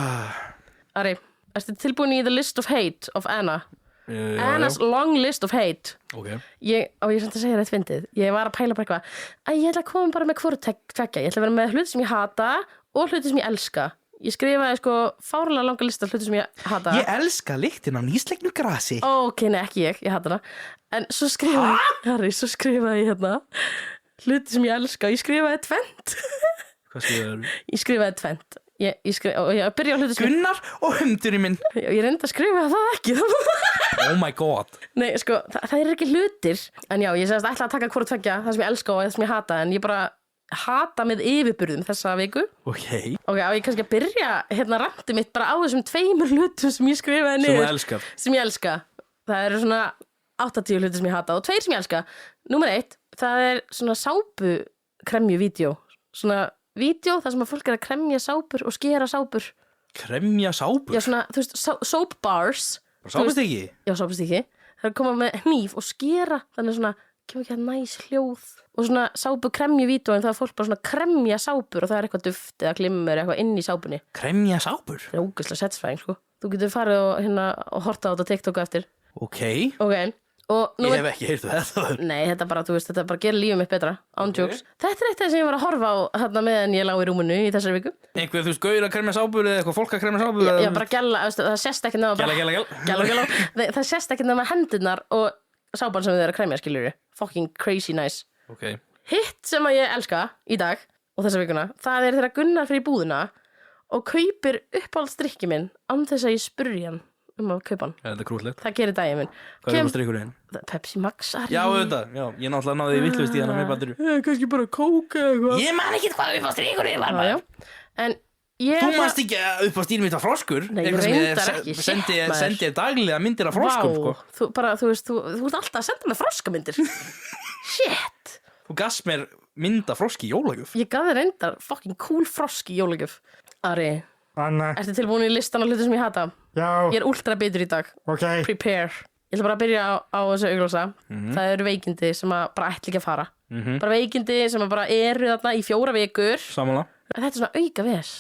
Ari, ertu tilbúin í the list of hate of Anna? Anna's long list of hate. Okay. Ég samt að segja þetta fyndið. Ég var að pæla bara eitthvað ég ætla að koma bara með hvoru tveggja. Ég ætla að vera með hluti sem ég hata og hluti sem ég elska. Ég skrifaði fárlega langa lista hluti sem ég hata. Ég elska lyktin af nýslegnu grasi. Ok, nei, ekki ég hata það. En svo skrifaði ég hluti sem ég elska. Ég skrifaði tvennt. Hvað skrifaði? Ég skrifaði tvennt. Ég byrja á hluti sem Gunnar og hundurinn minn. Ég reyndi að skrifa það ekki. Oh my god. Nei, sko, það er ekki hlutir. En já, ég segast ætla að taka hvort tveggja, það sem ég elska og það sem ég hata. En ég bara hata með yfirburðum þessa viku. Ok, á ég kannski að byrja rantið mitt bara á þessum 2 hlutum sem ég skrifaði niður. Sem þú elskar. Sem ég elska. Það eru svona 80 hlutir sem ég hata og 2 sem ég elska. Númer 1, það er svona sápukremju-vídeó. Svona vídeó þar sem að fólk er að kremja sápur og skera sápur. Kremja sápur? Já, svona, þú veist, soap bars. Sápustykki? Já, sápustykki. Það er að koma með hníf og skera, þannig svona, kemur ekki að næs hljóð. Og svona sápukremju vídeó en það er fólk bara svona kremja sápur og það er eitthvað duft eða glimmer eitthvað inn í sápunni. Kremja sápur? Það er ógeðslega satisfying, sko. Þú getur farið og horta á þetta TikTok eftir. Ok. Ok, Og Ég hef ekki heyrt þetta. Nei, þetta bara, þú veist, þetta bara gerir lífið mitt betra Ándjóks Þetta eitt af það sem ég var að horfa á þarna meðan ég lá í rúminu í þessari viku Einhver, þú veist, gauður að kremja sápur eða eitthvað fólk að kremja sápur Já, bara gæla, það sést ekki nema Gæla. Það sést ekki nema hendurnar og sápan sem þið eru að kremja, skiljur Fucking crazy nice Ok. Hitt sem að ég elska í dag og þessa vikuna, það er þegar Gunnar fyrir búðina og kaupir uppáhaldsdrykki minn án þess að ég spurði hann að kaupa hann. Þetta er krúllegt. Það gerir daginn minn. Hvað er drykkurinn? Pepsi Max Ari. Já, auðvitað. Já, ég náttúrulega náði því vitlaust í hana með batteríu. Kannski bara kóka eða eitthvað. Ég man ekki hvað uppáhaldsdrykkurinn var Já, já. En ég Þú manst ekki upp á stýrum mitt af froskur? Nei, ég Eitthvað sem reyndar ekki. Shit, maður. Sendi ég daglega myndir af froskum, sko. Þú veist, þú ert alltaf að senda mig froskamyndir. Shit. Þú gafst mér mynd af froski í jólagjöf. Ég gaf þér reyndar fucking cool frosk í jólagjöf. Ari, Anna, ertu tilbúin í listan á hluti sem ég hata? já, Ég er ultra bitur í dag. ok. Prepare. Ég ætla bara að byrja á þessu auglósa. Það eru veikindi sem að bara ætla ekki að fara. Bara veikindi sem að bara eru þarna í 4 vikur. Samanlega. Þetta er svona auka ves.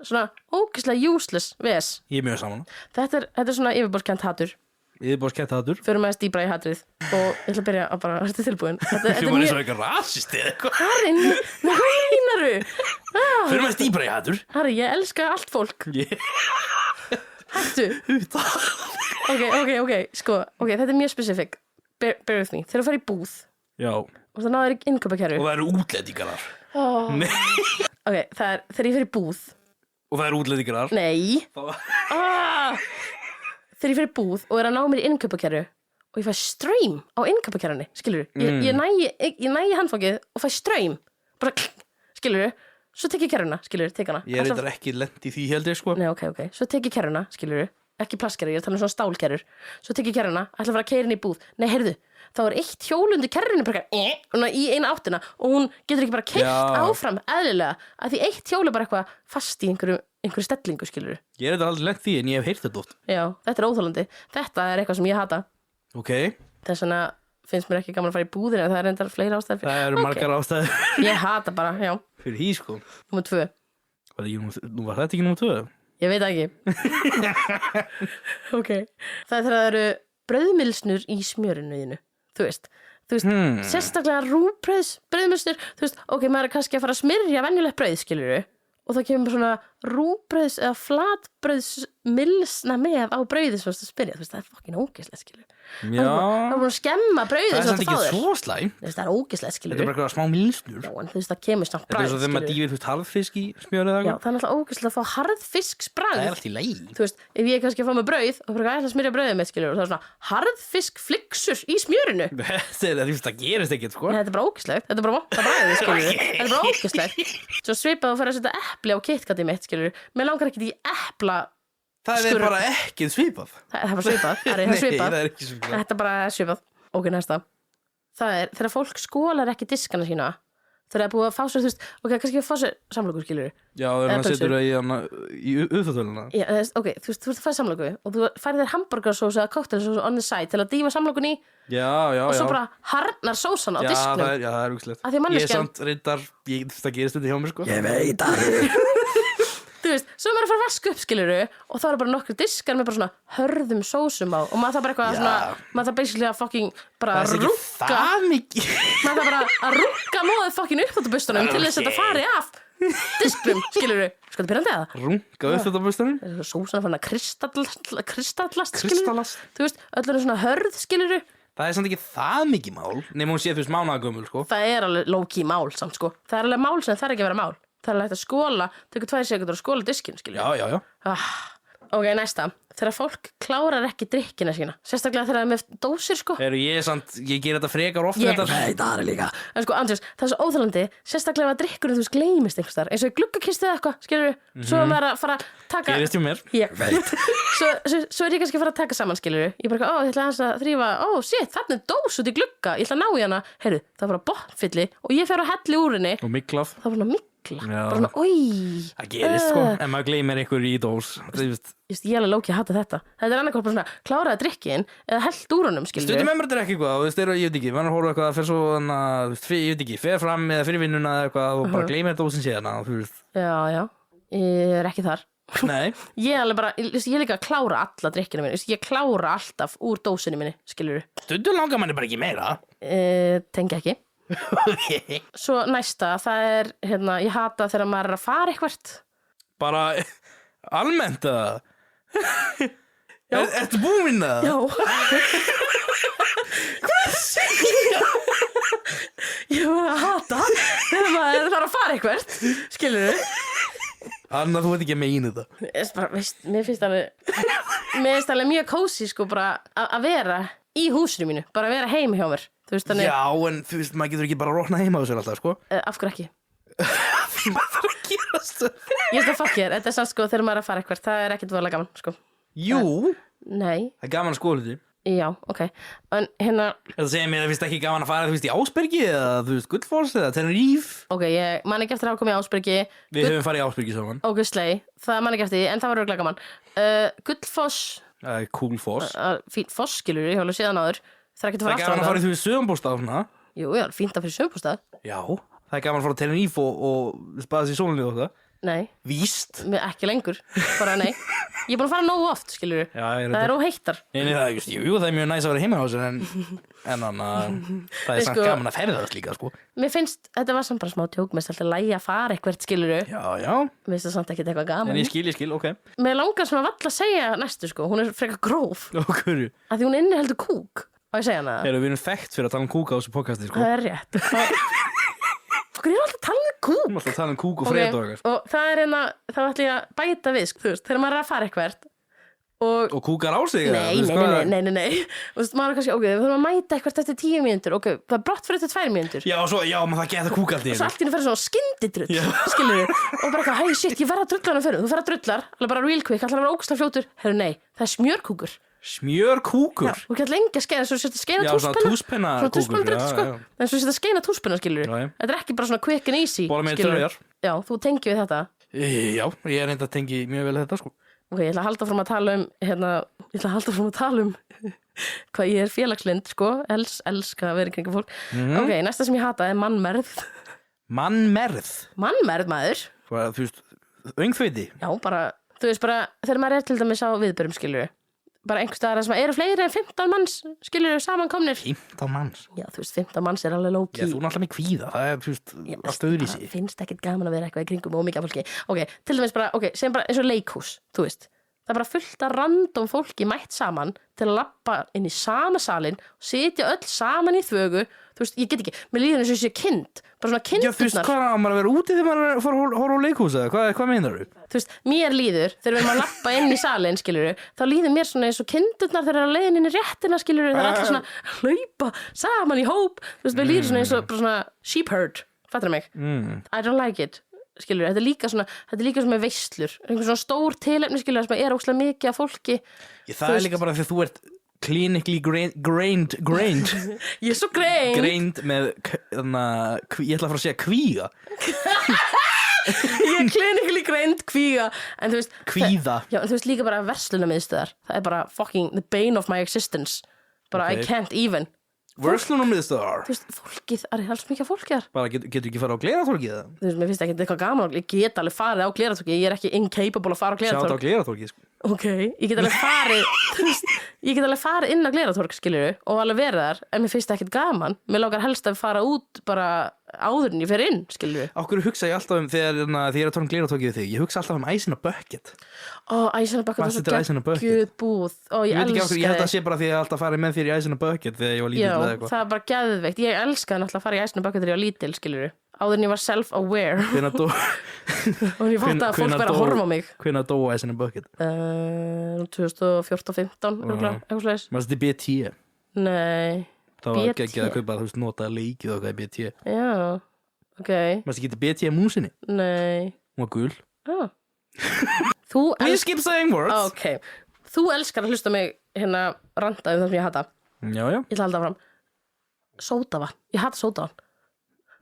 Svona ógeðslega useless ves. Ég er mjög samanlega. Þetta er svona yfirborðskent hatur. Ég er bara skemmt aður. Förum aðeins dýbra í hatrið. Og ég ætla að byrja að bara, þetta er tilbúin. Þetta Þú er var eins mjög... og eitthvað rasist eða eitthvað. Harry, hvað meinaru? Fyrir maður dýbra í aður. Harry, ég elska allt fólk. Hættu. Ok, sko. Ok, þetta er mjög specific. Bear with me. Þegar þú fer í búð Já. og það náður í innkaupakerru. Og það eru útlendingar. Nei. Ok, það er þegar ég fer í búð. Og það eru útlendingar. Nei. Þegar ég fer í búð og er að ná mér í innkaupakerru og ég fæ ströym á innkaupakerrunni, skilur ég nægi handfangið og fæ ströym bara, skilur svo tek ég kerruna, skilur, tek hana Ég er eitthvað ekki lent í því heldur, sko. Nei, ok, svo tek ég kerruna, skilur ekki plastkerru, ég er að tala um svona stálkerrur svo tek ég kerruna, ætla að fara að keyra inn í búð nei, heyrðu, þá er eitt hjólundi kerrunni bara í eina áttina og hún getur ekki bara keyrt áfram eðlilega, að því eitt hjól er bara eitthvað fast í einhverju stellingu, skilur Ég er þetta aldrei lent því en ég hef heyrt þetta oft. Já, þetta er óþolandi. Þetta er eitthvað sem ég hata. Ok. Þess vegna finnst mér ekki gaman að fara í búðina, það er reyndar fleiri ástæður fyrir. Það eru margar ástæður. Ég hata bara, já. Fyrir því, sko. Númer 2. Nú var þetta ekki númer 2? Ég veit ekki. Ok. Það er þegar það eru brauðmylsnur í smjörunuðinu. Þú veist, sérstaklega rúgbrauðs, brauðmylsnur. Þú veist, ok, maður er kannski að fara að smyrja venjulegt brauð, skilurðu. Og það kemur svona rúgbrauðs eða flatbrauðs milsna með á brauði sem þú spyrja, þú veist, það er fokkin ógeðslegt, skilur Já. Það er búin að skemma brauðið Það er sem samt þú ekki fáðir svo slæm. Það er ógeðslegt, skilur Þetta er bara eitthvað smá milsnur. Já, en þú veist, það kemur snart Þetta er bragð, svo þegar maður skilurðu. dýfir, þú veist, harðfisk í smjörið eða Já, eitthvað. það er náttúrulega ógeðslega að fá harðfisksbragð. Það er allt í leið. Þú veist, ef ég er kannski að fá með brauð og bara ætla að smyrja brauðið mitt, skilur, og það er svona harðfiskflixur í smjörinu. Það gerist ekkert, sko. Nei, þetta er bara ógeðslegt. Þetta er bara vont að bragðið, skilur. Þetta er bara ógeðslegt. Svo svipað að fara að setja epli á KitKatið mitt, skilur. Mér langar ekkert í epla. Það er bara ekkert svipað. Það er bara svipað. Það er svipað. Nei, það er ekki svipað. Þetta er bara svipað. Ok, næsta. Það er þegar fólk skólar ekki diskana sína. Þegar það er búið að fá sér, þú veist, ok, kannski að fá sér samlokur, skilur. Já, þegar maður setur það í auðvitað. Já, ok, þú veist, þú ert að fæða samloku og þú færið þér hamburgersósu eða cocktailsósu on the side til að dýfa samlokun í Já. og svo bara harnar sósan á disknum. Já, það er úrslegt. Af því að Ég er manneskjan- samt reyndar, það gerist þetta hjá mér, sko. Ég veit að Þú veist, svo er maður að fara að vaska upp, skiluru og þá eru bara nokkru diskar með bara svona hörðum sósum á og maður það bara eitthvað svona maður það basically að fucking bara Það er ekki rúkka það mikið. maður það bara að rúkka móðið fucking upp á bustunum til þess að þetta fari af disknum, skiluru sko þetta pyrrandi eða Runga upp þetta bustanum. sósan fann að kristallast, skiluru Kristallast. þú veist, öll er svona hörð, skiluru Það er samt ekki það mikið mál. Nefnum hún sé þú veist mánaðagömmul, sko. það er alveg low-key mál samt, sko það er alveg mál sem það er ekki að vera mál það er alveg hægt að skóla, tekur 2 sekundur að skóla diskinn, skiluru Já. Ok, næsta. Þegar fólk klárar ekki drykkina sína. Sérstaklega þegar það er með dósir, sko. Ég ger þetta frekar oft Ég þetta. veit að líka En sko, Andrés, það er svo óþolandi. Sérstaklega ef að drykkurinn, þú veist, gleymist einhvers þar. Eins og í gluggakistu eða eitthvað, skilur Svo er maður að fara að taka... Gerist hjá mér. Ég veit. Svo er ég kannski að fara að taka saman, skilur Ég bara, ég ætla aðeins að þrífa, shit, þarna er dós út í glugga. Ég ætla að ná í hana. Heyrðu, það var bara botnfylli og ég fer að helli úr henni. Og miklaf. Það var svona mikla. Já. Bara svona, oi. Það gerist, sko. En maður gleymir einhver í dós. Ég er alveg lókið að hata þetta. Þetta er annarkvæmt bara svona, kláraði drykkin eða hellt úr honum, skilur Stundum með mér þetta er ekki eitthvað. Þú veist, ég veit ekki. Maður horfa eitthvað að fer svo, ég veit ekki, fer fram eða fyrir vinnuna eða eitthvað og bara gleymir dósin síðan. Þú veist. Já, ég er ekki þar Nei, Ég er alveg bara, ég er líka að klára alla drikkina minni, ég klára alltaf úr dósinni minni, skilurðu. stundum langar manni bara ekki meira. Tengi ekki. Svo næsta, það er, ég hata þegar maður er að fara eitthvert. Bara almennt að Ertu búinn það? Já. Ég var að hata þegar maður þarf að fara eitthvert, skilurðu. Anna, þú veit ekki að meina þetta. Mér finnst alveg mjög kósí sko bara að vera í húsinu mínu, bara að vera heima hjá mér. Þú veist, þannig, Já, en þú veist, maður getur ekki bara að rotna heima á sér alltaf, sko. af hverju ekki? Maður þarf að gera stöð. Ég veist að fuck ég, þetta er samt sko þegar maður er að fara eitthvert, það er ekkert voðalega gaman sko. Jú, Nei, það er gaman að skoða hluti. já, ok. En Þetta segir mér að finnst ekki gaman að fara, þú veist, í Ásbergi eða, þú veist, Gullfoss eða Tenerife. ok, ég man ekki eftir að hafa komið í Ásbyrgi. Við höfum farið í Ásbergi saman. Ok, slay, það man ekki eftir því, en það var örugglega gaman. Gullfoss, Cool Foss. fínt foss skilur ég hjóla síðan áður. Það er ekkert að Það er fara gaman að aftur fara í því sögumbústað svona. Jú, já, fínt að fyrir sömbústað. Já. Það er gaman að fara á Tenerife og spaða sér í sólunni og það. Nei, Víst. ekki lengur, bara nei. Ég er búin að fara nógu oft, skilur Já, ég er það er óheittar. Nei, það er just, jú, það er mjög næs að vera heima á sér en það er samt sko- gaman að ferðast líka, sko. Mér finnst, þetta var samt bara smá tjók, mér finnst alltaf lægi að fara eitthvert, skilur Já, já. Mér finnst það samt ekkert eitthvað En gaman. ég skil, ok. Mér langar svona vall að segja næstu, sko, hún er frekar gróf, Og hverju? að því hún inniheldur kúk. Og ég segja hana það. Við erum þekkt fyrir að tala um kúka á þessu podcasti, sko. Það er rétt. Hvað er alltaf að tala um kúk? Við erum alltaf að tala um kúk og Ok, fredagar. og það er þá ætla ég að bæta við, sko, þú veist, þegar maður er að fara eitthvert og Og kúkar á sig? eða? Þú veist hvað- nei. Þú veist, maður er kannski, ok, við þurfum að mæta eitthvað eftir 10 mínútur, ok, það er brott fyrir eftir 2 mínútur. Já, maður það geta kúka allt í Svo einu. allt í henni fyrir svona skyndidrull, skilur við, og bara eitthvað, hey shit, ég verð að drulla hana fyrir, þú ferð að drullar, alveg bara real quick, allar að vera ógustlega fljótur, herru nei, það er smjörkúkur. Smjörkúkur? Þú getur lengi að skeina, svo setja skeina Já, svona túspenna, túspennakúkur, túspenna, sko, já. en svo setja skeina túspenna, skilur Já, já. Þetta er ekki bara svona quick and easy, Bara með skilurðu. traujar. Já, þú tengir við þetta. Já, ég er reynd að tengi mjög vel þetta, sko. Ok, ég ætla að halda fram að tala um hvað ég er félagslynd, sko, elska að vera í kringum fólk. Ok, næsta sem ég hata er mannmerð. Mannmerð. Mannmerð, maður. Þú veist, öngþveiti. Já, bara, þú veist bara, þegar maður er til dæmis á viðbörum, skilur bara einhvers staðar sem eru fleiri en 15 manns, skilur samankomnir. 15 manns. Já, þú veist, 15 manns er alveg Já, low-key. þú er náttúrulega með kvíða. Það er, þú veist, allt öðru í sig. Það finnst ekkert gaman að vera eitthvað í kringum og mikið af fólki. Ok, til dæmis bara, ok, segjum bara eins og leikhús, þú veist. Það er bara fullt af random fólki mætt saman til að labba inn í sama salinn og sitja öll saman í þvögu. Þú veist, ég get ekki, mér líður eins og ég sé kind, bara svona Já, þú veist, kindurnar. hvað á maður að vera úti þegar maður er að fara að horfa á leikhús eða? Hvað meinar þú? Þú veist, mér líður, þegar við erum að lappa inn í salinn, skilur þá líður mér svona eins og kindurnar þegar það er að leiðin inn í réttina, skilur það er alltaf svona hlaupa saman í hóp. Þú veist, mér líður svona eins og bara svona sheep herd, fattar mig? I don't like it, skilur þetta er líka svona með veislur, einhver svona stór tilefni, skilur sem er óslega mikið af fólki. Það er líka bara þegar þú ert clinically grained Ég er svo grein. Grained með, ég ætla að fara að segja kvíga. Ég er clinically greint kvíga. En þú veist Kvíða. Já, en þú veist líka bara verslunarmiðstöðar. Það er bara fucking the bane of my existence. Bara Ok. I can't even. Verslunum miðstöðar. Þú veist, fólkið, það er alls mikið af fólki þar. Bara getur ekki fara á Gleratorgið eða? Þú veist, mér finnst ekki eitthvað gaman. Ég get alveg farið á Gleratorgi. Ég er ekki incapable að fara á Sjátt á Gleratorg. Gleratorgið, sko. Ok, ég get alveg farið þú veist, ég get alveg farið inn á Gleratorg, skilur og alveg verið þar, en mér finnst ekkert gaman. Mér langar helst að fara út bara áður en ég fer inn, skilur. Á hverju hugsa ég alltaf þegar ég er að tala um Gleratorgið við þig? Ég hugsa alltaf Ice in a Bucket. Ó, Ice in a Bucket var Manstu svo þetta Ice in a Bucket? geggjuð búð. Ó, Ég ég veit ekki á hverju, ég held að elska það sé bara því að ég alltaf farið með þér í Ice in a Bucket þegar ég var lítill Já, eða eitthvað. það er bara geðveikt. Ég elskaði náttúrulega að fara í Ice in a Bucket þegar ég var lítil, skilur. Áður en ég var self-aware Hvenær dó og ég fatt að fólk verið að horfa á mig. Hvenær dó Ice in a Bucket? 2014-15, eitthvað slags. Maður þetta BT. Nei, Það var BT? geggjað að kaupa, þú veist, notaða leikið og eitthvað í BT. já, ok, Maður þetta BT músinni. nei. Hún var gul. Ah. Þú Please skip saying words. Ok, þú elskar að hlusta mig hérna ranta um það sem ég hata. Já, já. Ég ætla að halda áfram. Sódavatn, ég hata sódavatn.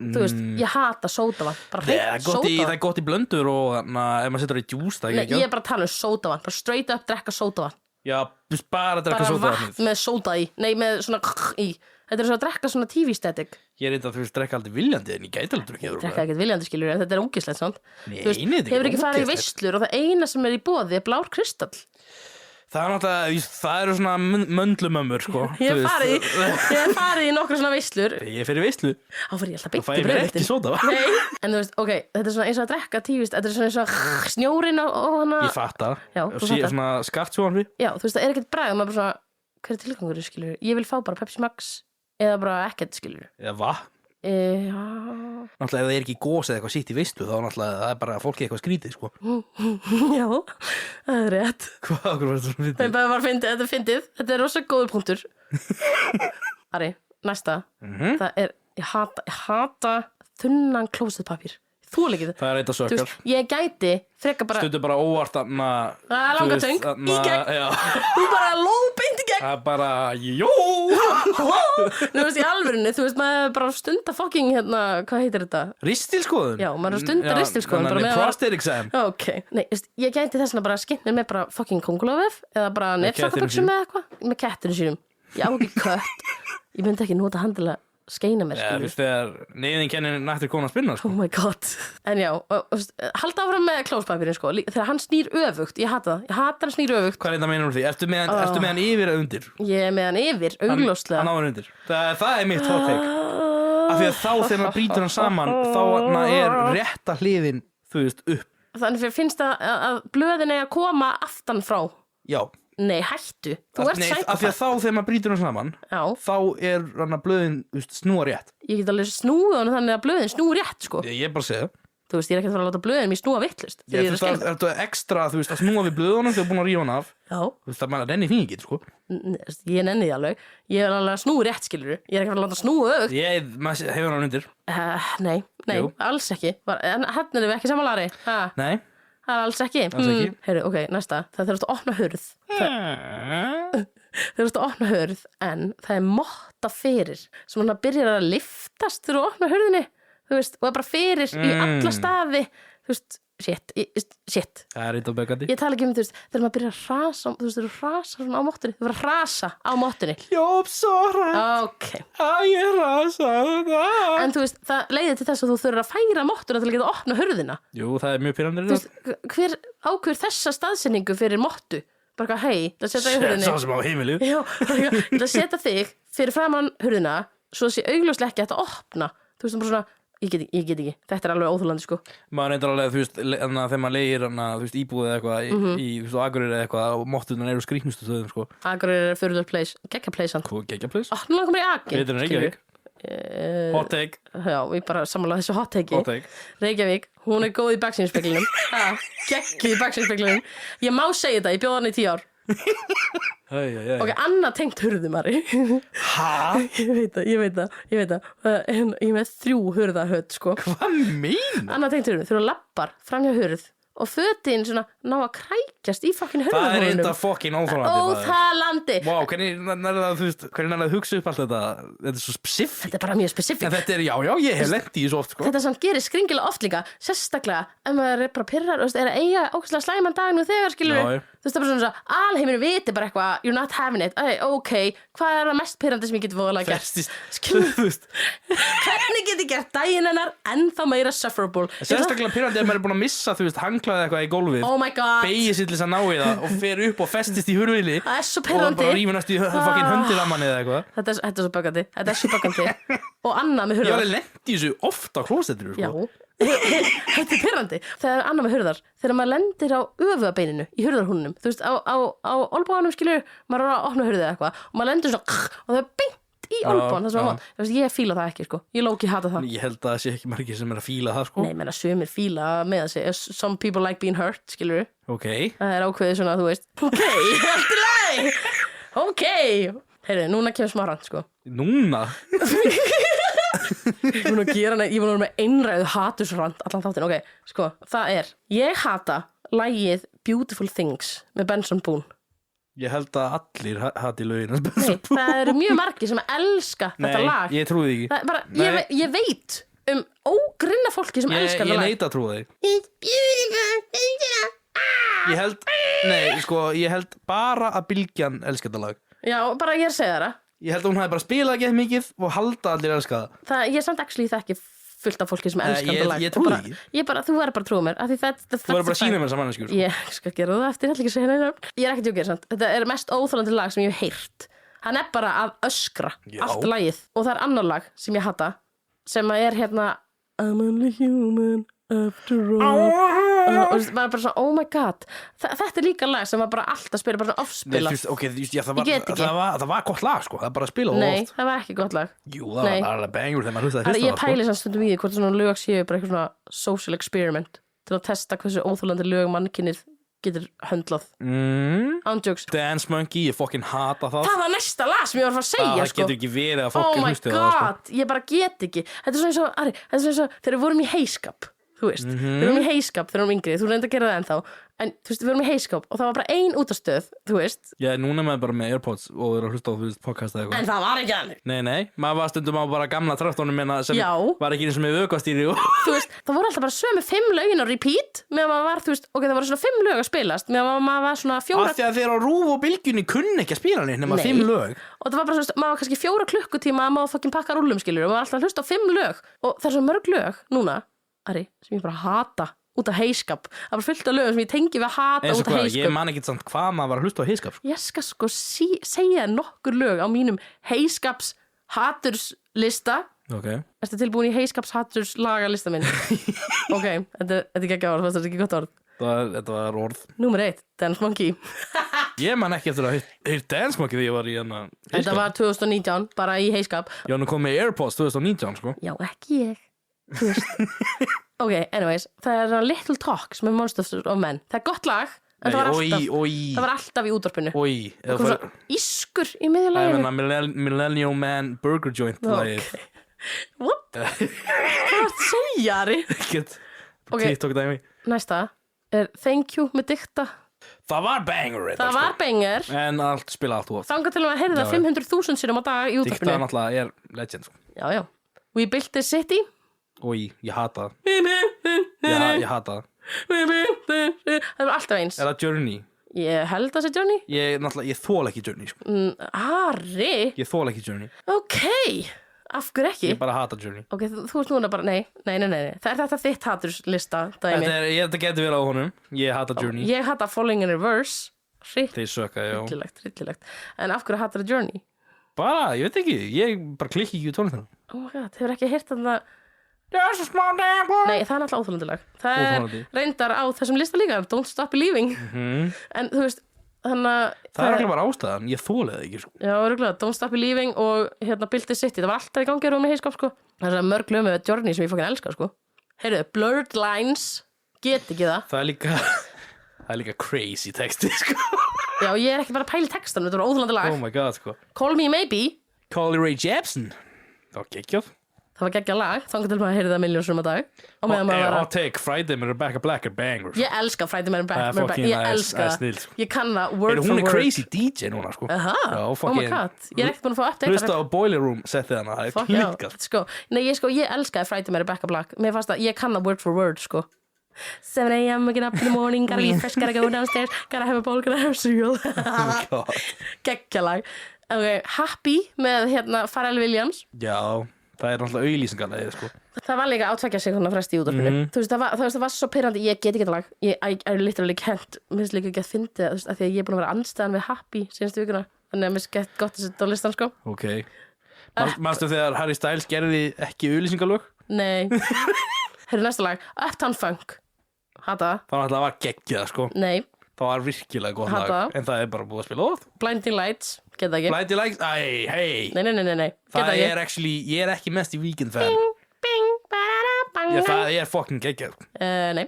Þú veist, ég hata sódavatn. Bara Það er hreint gott í, það sódavatn. er gott í blöndur og ef maður setur það í djús, það er Nei, ekki ég er bara að tala um sódavatn. Bara straight up drekka sódavatn. Já, bara að drekka bara sóda vatn með sóda í, nei með svona í, þetta er svo að drekka svona TV-static. Ég er eitthvað að þú veist drekka aldrei viljandi en ég gæti aldrei ekki Drekka ekkert viljandi skilur, en þetta er ógislegt sant? Nei, Þú veist, nei, þetta er hefur ekki ekki farið í ógeðslegt. veislur og það eina sem er í boði er blár kristall. Það er náttúrulega, það eru svona möndlumömmur sko Ég þú hef veist. farið í nokkra svona veislur. Ég fer í veislu, Þá fyrir ég alltaf það beint fæ í ég mér ekki brauðréttin. sóda Nei, en þú veist, ok, þetta er svona eins og að drekka tífist, þetta er svona eins og snjórinn og hana. Ég fatta, Já, og þú sé fattar. svona skartsjónri. Já, þú veist, það er ekkert bragð, maður bara svona, hver er tilgangur, skilur? Ég vil fá bara Pepsi Max eða bara ekkert, skilur. Eða vatn. Já, Náttúrulega ef það er ekki gos eða eitthvað sitt í veislu þá náttúrulega það er bara fólki eitthvað skrítið sko. já, það er rétt. Hvað okkur var þetta svona Það er fyndið? bara fyndið, þetta er fyndið, þetta er rosa góður punktur. Ari, næsta, það er, ég hata þunnan klósettpapír. Þú er ekki Það er eitthvað Þú sökkar. veist, ég gæti frekar bara, Stundur bara óvart þarna. Það er þú langa veist, töng, þarna- í gegn. Já, þú bara lóðbeint í gegn. það er bara, jó. Þú veist, í alvörunni, þú veist, maður er bara að stunda fucking, hérna, hvað heitir þetta? Ristilskoðun? Já, maður er að stunda ristilskoðun, bara Bara með að- prostate exam. Ok, nei, veist, ég gæti þessna bara skinnir með bara fucking kongulóvef eða bara nefnsokkaböksum kettinum eða eitthvað með kettinu sínum. Ég á ekki kött, ég myndi ekki nota hann til að skeina mér, Já, þú skilur. veist þegar neyðin kennir nættir kona að spinna sko. Oh my god. En já, halda áfram með klóspapirinn, sko, þegar hann snýr öfugt, ég hata það, ég hata hann snýr öfugt. Hvað er þetta meinar úr því? Ertu með hann yfir eða undir? Ég er með hann yfir, augljóslega. Hann áður undir. Það er mitt hot take. Af því að þá þegar maður brýtur hann saman þá er rétta hliðin, þú veist, upp. Þannig finnst það að blöðin er að koma aftan frá. Já. Nei, hættu, þú ert Nei, af því að sækópat. þá þegar maður brýtur hann saman Já, þá er hann að blöðin, þú veist, snúa rétt. ég get alveg snúið hann þannig að blöðin snúi rétt, sko. Ég er bara að segja. Þú veist, ég er ekki að fara að láta blöðin mér snúa vittlust. Þú veist, það er ekstra, þú veist, að snúa við blöðunum þegar þú er búin að rífa hann af. Já, Þú veist, það maður renni fingið, sko. ég nenni því alveg. Ég er alveg að snúi rétt, skilur. Ég er ekki að fara að láta snúa öfugt. Maður hefur hann undir. Nei, Jú. alls ekki. En hérna erum við ekki samanlari. Nei. Það er alls ekki. Alls ekki. Heyrðu, ok, næsta. Það þurft að opna hurð. Það þurft að opna hurð, en það er motta fyrir sem hann byrjar að liftast þegar þú opna hurðinni. Þú veist, og er bara fyrir í alla staði. Þú veist, shit. Það er eitthvað begandi. Ég tala ekki um, þú veist, þegar maður byrjar að rasa, þú veist, þegar þú rasa svona á mottunni. Þú verður að rasa á mottunni. Jóp, svo rætt Ok. að ég rasa það. En þú veist, það leiðir til þess að þú þurfir að færa mottuna til að geta opna hurðina. Jú, það er mjög pyrrandir. Þú veist, hver ákveður þessa staðsendingu fyrir mottu? Bara hvað, hei, það setja í hurðinni. Sá sem á heimilu. Já, ég ætla að setja þig fyrir framan hurðina svo sé augljóslega ekki hægt að opna. Þú veist, bara svona, ég get ekki. Þetta er alveg óþolandi, sko. Maður reyndar alveg, þú veist, þegar maður leigir þú veist, íbúið eða eitthvað í, þú veist, Akureyri eða eitthvað og mottunar eru skrýtnustu stöðum, sko. Akureyri er fyrirlega place, geggja place hann. Hvað geggja place? Nú langar mér í Akin. Heitir hann Reykjavík? Hot take. Já, við bara samanlega þessu hot take. Hot take. Reykjavík, hún er góð í baksýnspeglinum. Geggjuð í baksýnspeglinum. Ég má segja þetta, ég bjóð hann í 10 ár. Ok, annað tengt hurðumari. Hæ? Ég veit það. Ég er með 3 hurðahödd, sko. Hvað meina? Annað tengt hurðum, þú eru lappar framhjá hurð og fötin svona ná að krækjast í fucking Það er hurðahólunum. eitthvað fokkin óþólandi. Óþalandi. Vá, hvernig nærða þú veist, hvernig nærða að hugsa upp allt þetta? Þetta er svo specific. Þetta er bara mjög specific. En þetta er, já, ég hef lent í þessu oft, sko. Þetta samt gerir skringilega oft líka, sérstaklega ef maður er bara pirrar, þú veist, er að eiga ógeðslega slæman dag nú þegar, skilur Já, já. þú veist, það er bara svona alheiminu viti bara eitthvað, you're not having it, ok, hvað er það mest pirrandi sem ég geti fóðalega gert? Festist, Skilur. þú veist. Hvernig get ég gert daginn hennar ennþá meira sufferable? Sérstaklega pyrrandi ef maður er búin að missa, þú veist, hanglaði eitthvað í gólfið. Oh my god, Beygir sér til þess að ná í það og fer upp og festist í hurðinni það er svo og pirrandi. bara rífur næst í fucking höndilamanni eða eitthvað. Þetta er svo böggandi, og annað með Ég hurðar. var alveg lent í þessu oft á klósettinu, Já, sko. þetta er pirrandi. Það er annað með hurðar. Þegar maður lendir á öfugabeininu í hurðarhúnum, þú veist, á olbúanum, skilur, maður er að opna hurðið eða eitthvað og maður lendir svona og það er beint í olbúan. Ég fíla það ekki, sko. Ég lóki hata það. Ég held að það sé ekki margir sem er að fíla það, sko. Nei, menna, sumir fíla með þessi. Some people like being hurt, skilur. Ok. Það er ákveðið svona, þú veist, ok, allt í lagi. Ok. Heyrðu, núna kemur smá rand, sko. Núna? Ég er búin að gera ég var með einræðu hatusrand allan þáttinn, ok, sko, það er ég hata lagið Beautiful Things með Benson Boone. Ég held að allir hati lögin hans Nei, Benson Boone. það eru mjög margir sem elska þetta lag. Nei, ég trúi því ekki. Það er bara, Nei. ég veit ógrynna fólki sem elskar Ég þetta lag. neita að trúa því. It's beautiful, Ég held bara að Bylgjan elska þetta lag. Já, bara ég er að segja það. Ég held að hún hafi bara spilað ekki mikið og halda allir elska það. Ég er samt actually þekki fullt af fólki sem elskar þetta lag. Ég trúi ekki. Þú verður bara að trúa mér. Þú verður bara að sína mér þessa manneskju. Ég skal gera það eftir, ég ætla ekki að segja neina. Ég er ekki að djóka samt. Þetta er mest óþolandi lag sem ég hef heyrt. Hann er bara að öskra allt lagið. Og það er annar lag sem ég hata, sem er hérna I'm only human after all. Og það var bara svona, oh my god. Þetta er líka lag sem var bara alltaf spila, bara svona ofspila. Það var gott lag, sko. Það er bara að spila Nei, það var ekki gott lag. Jú, það var alveg bangur þegar maður hlustaði fyrst á það. Ég pæli samt stundum í því hvort svona lög séu bara eitthvað svona social experiment til að testa hversu óþolandi lög mannkynnið getur höndlað. Ándjóks. Dance Monkey, ég fokkin hata það. Það var næsta lag sem ég var að fara að segja, það getur ekki verið að fokkin hlustu það. Oh my god, ég bara get ekki. Þetta er svona eins og þegar við vorum í heiskap, þú veist. Við vorum í heiskap þegar við vorum yngri, þú reyndi að gera það ennþá. En þú veist, við vorum í heiskap og það var bara ein útastöð, þú veist. Já, núna maður bara með Airpods og er að hlusta á, þú veist, podcast eða eitthvað. En það var ekki alveg. Nei, maður var stundum á bara gamla traktornum minna sem var ekki eins og með vökvastýri og... Þú veist, það voru alltaf bara sömu 5 lögin á repeat meðan maður var, þú veist, ok, það voru svona 5 lög að spilast meðan maður var svona 4... Af því að þeir á Rúv og Bylgjunni kunni ekki að spila neitt nema 5 lög. Og það var bara svona, maður var kannski 4 klukkutíma að maður fucking pakka rúllum, skilur, og maður alltaf að hlusta á 5 lög. Og það er svo mörg lög núna, Ari, sem ég bara hata út af heiskap. Það var fullt af lögum sem ég tengi við að hata út af heiskap. Ég man ekki samt hvað maður var að hlusta á heiskap. Ég skal sko segja nokkur lög á mínum heiskaps haturslista. Ok. Ertu tilbúin í heiskaps haturs lagalista minn? Ok, þetta er ekki orð, þetta er ekki gott orð. Þetta var orð. Númer 1, Dance Monkey. Ég man ekki eftir að heyrt Dance Monkey þegar ég var í hana heiskap. Þetta var 2019, bara í heiskap. Já, nú kom með Airpods 2019, sko. Já, ekki ég. Þú veist. Ok, anyways, það er Little Talks með Monsters of Men. Það er gott lag, en það var alltaf í útvarpinu. Það kom svo ískur í miðjulaginu. Millennial Man Burger Joint lagið. What? Hvað var það að segja, Ari? Ekkert. TikTok dæmi. Næsta er Thank You með Dikta. Það var banger. Það var banger. En allt spila allt of. Þangað til að heyrði það 500.000 sinnum á dag í útvarpinu. Dikta náttúrulega er legend. Já. We Built This City. Ég hata það. Ég hata það. Það var alltaf eins. Er það Journey? Ég held að það sé Journey. Ég þól ekki Journey, sko. Ari. Ég þól ekki Journey. Ok, af hverju ekki? Ég bara hata Journey. Ok, þú ert núna bara, nei. Það er þetta þitt haturslista dæmi. Þetta getur verið á honum. Ég hata Journey. Ég hata Falling in Reverse. Þeir sökka, já. Hryllilegt. En af hverju hatar það Journey? Bara, ég veit ekki. Ég bara klikki ekki í tónlistina. Oh my god, hefur ekki heyrt þarna. Nei, það er náttúrulega óþolandilag. Það er reyndar á þessum lista líka, Don't Stop Believing. En þú veist, þannig að það er ekki bara ástæðan, ég þólið það ekki, sko. Já, örugglega, Don't Stop Believing og hérna Built This City, það var alltaf í gangi að með heiskap, sko. Það er mörg lög með Journey sem ég fokkin elska, sko. Heyrðu, Blurred Lines, get ekki það. Það er líka crazy texti, sko. Já, ég er ekki bara að pæla í textan, þetta var óþolandilag. Oh my god, sko. Call Me Maybe. Carly Rae Jepsen. Það var geggjað. Það var geggjað lag, þannig til maður að heyri það miljónsum á dag. Hot take, Friday með Rebecca Black er banger. Ég elska Friday með Rebecca Black. Ég elska það. Ég kann það word for word. Hún er crazy DJ núna, sko. Oh my god. Ég er ekkert búin að fá update. Hlusta á Boiler Room settið hana, það er klikkað. Sko, ég elskaði Friday með Rebecca Black. Mér fannst að ég kann það word for word, sko. 7 a.m. waking up in the morning, gotta eat fresh, gotta go downstairs, gotta have a bowl, gotta have cereal. Geggjað lag. Happy með hérna Pharrell Williams. Já. Það er náttúrulega auglýsingarlega, sko. Það var líka á 2 sekúndna fresti í útvarpinu. Þú veist, það var svo pirrandi, ég get ekki þetta lag. I literally can't. Mér finnst líka ekki að fyndi það, þú veist, af því að ég er búin að vera andstæðan við Happy síðustu vikuna. Þannig að mér finnst gett gott að setja á listan, sko. Ok. Manstu þegar Harry Styles gerði ekki auglýsingarlög? Nei. Heyrðu næsta lag, Uptown Funk. Hata. Það var geggjað, sko. Nei. Það var virkilega gott lag, en það er bara búið að spila of. Blinding Lights, geta ekki. Blinding Lights, hey. Nei. Það er actually, ég er ekki mest í Weekend fan. Bing, ba-da-da-bang. Það er fucking geggjað. Nei.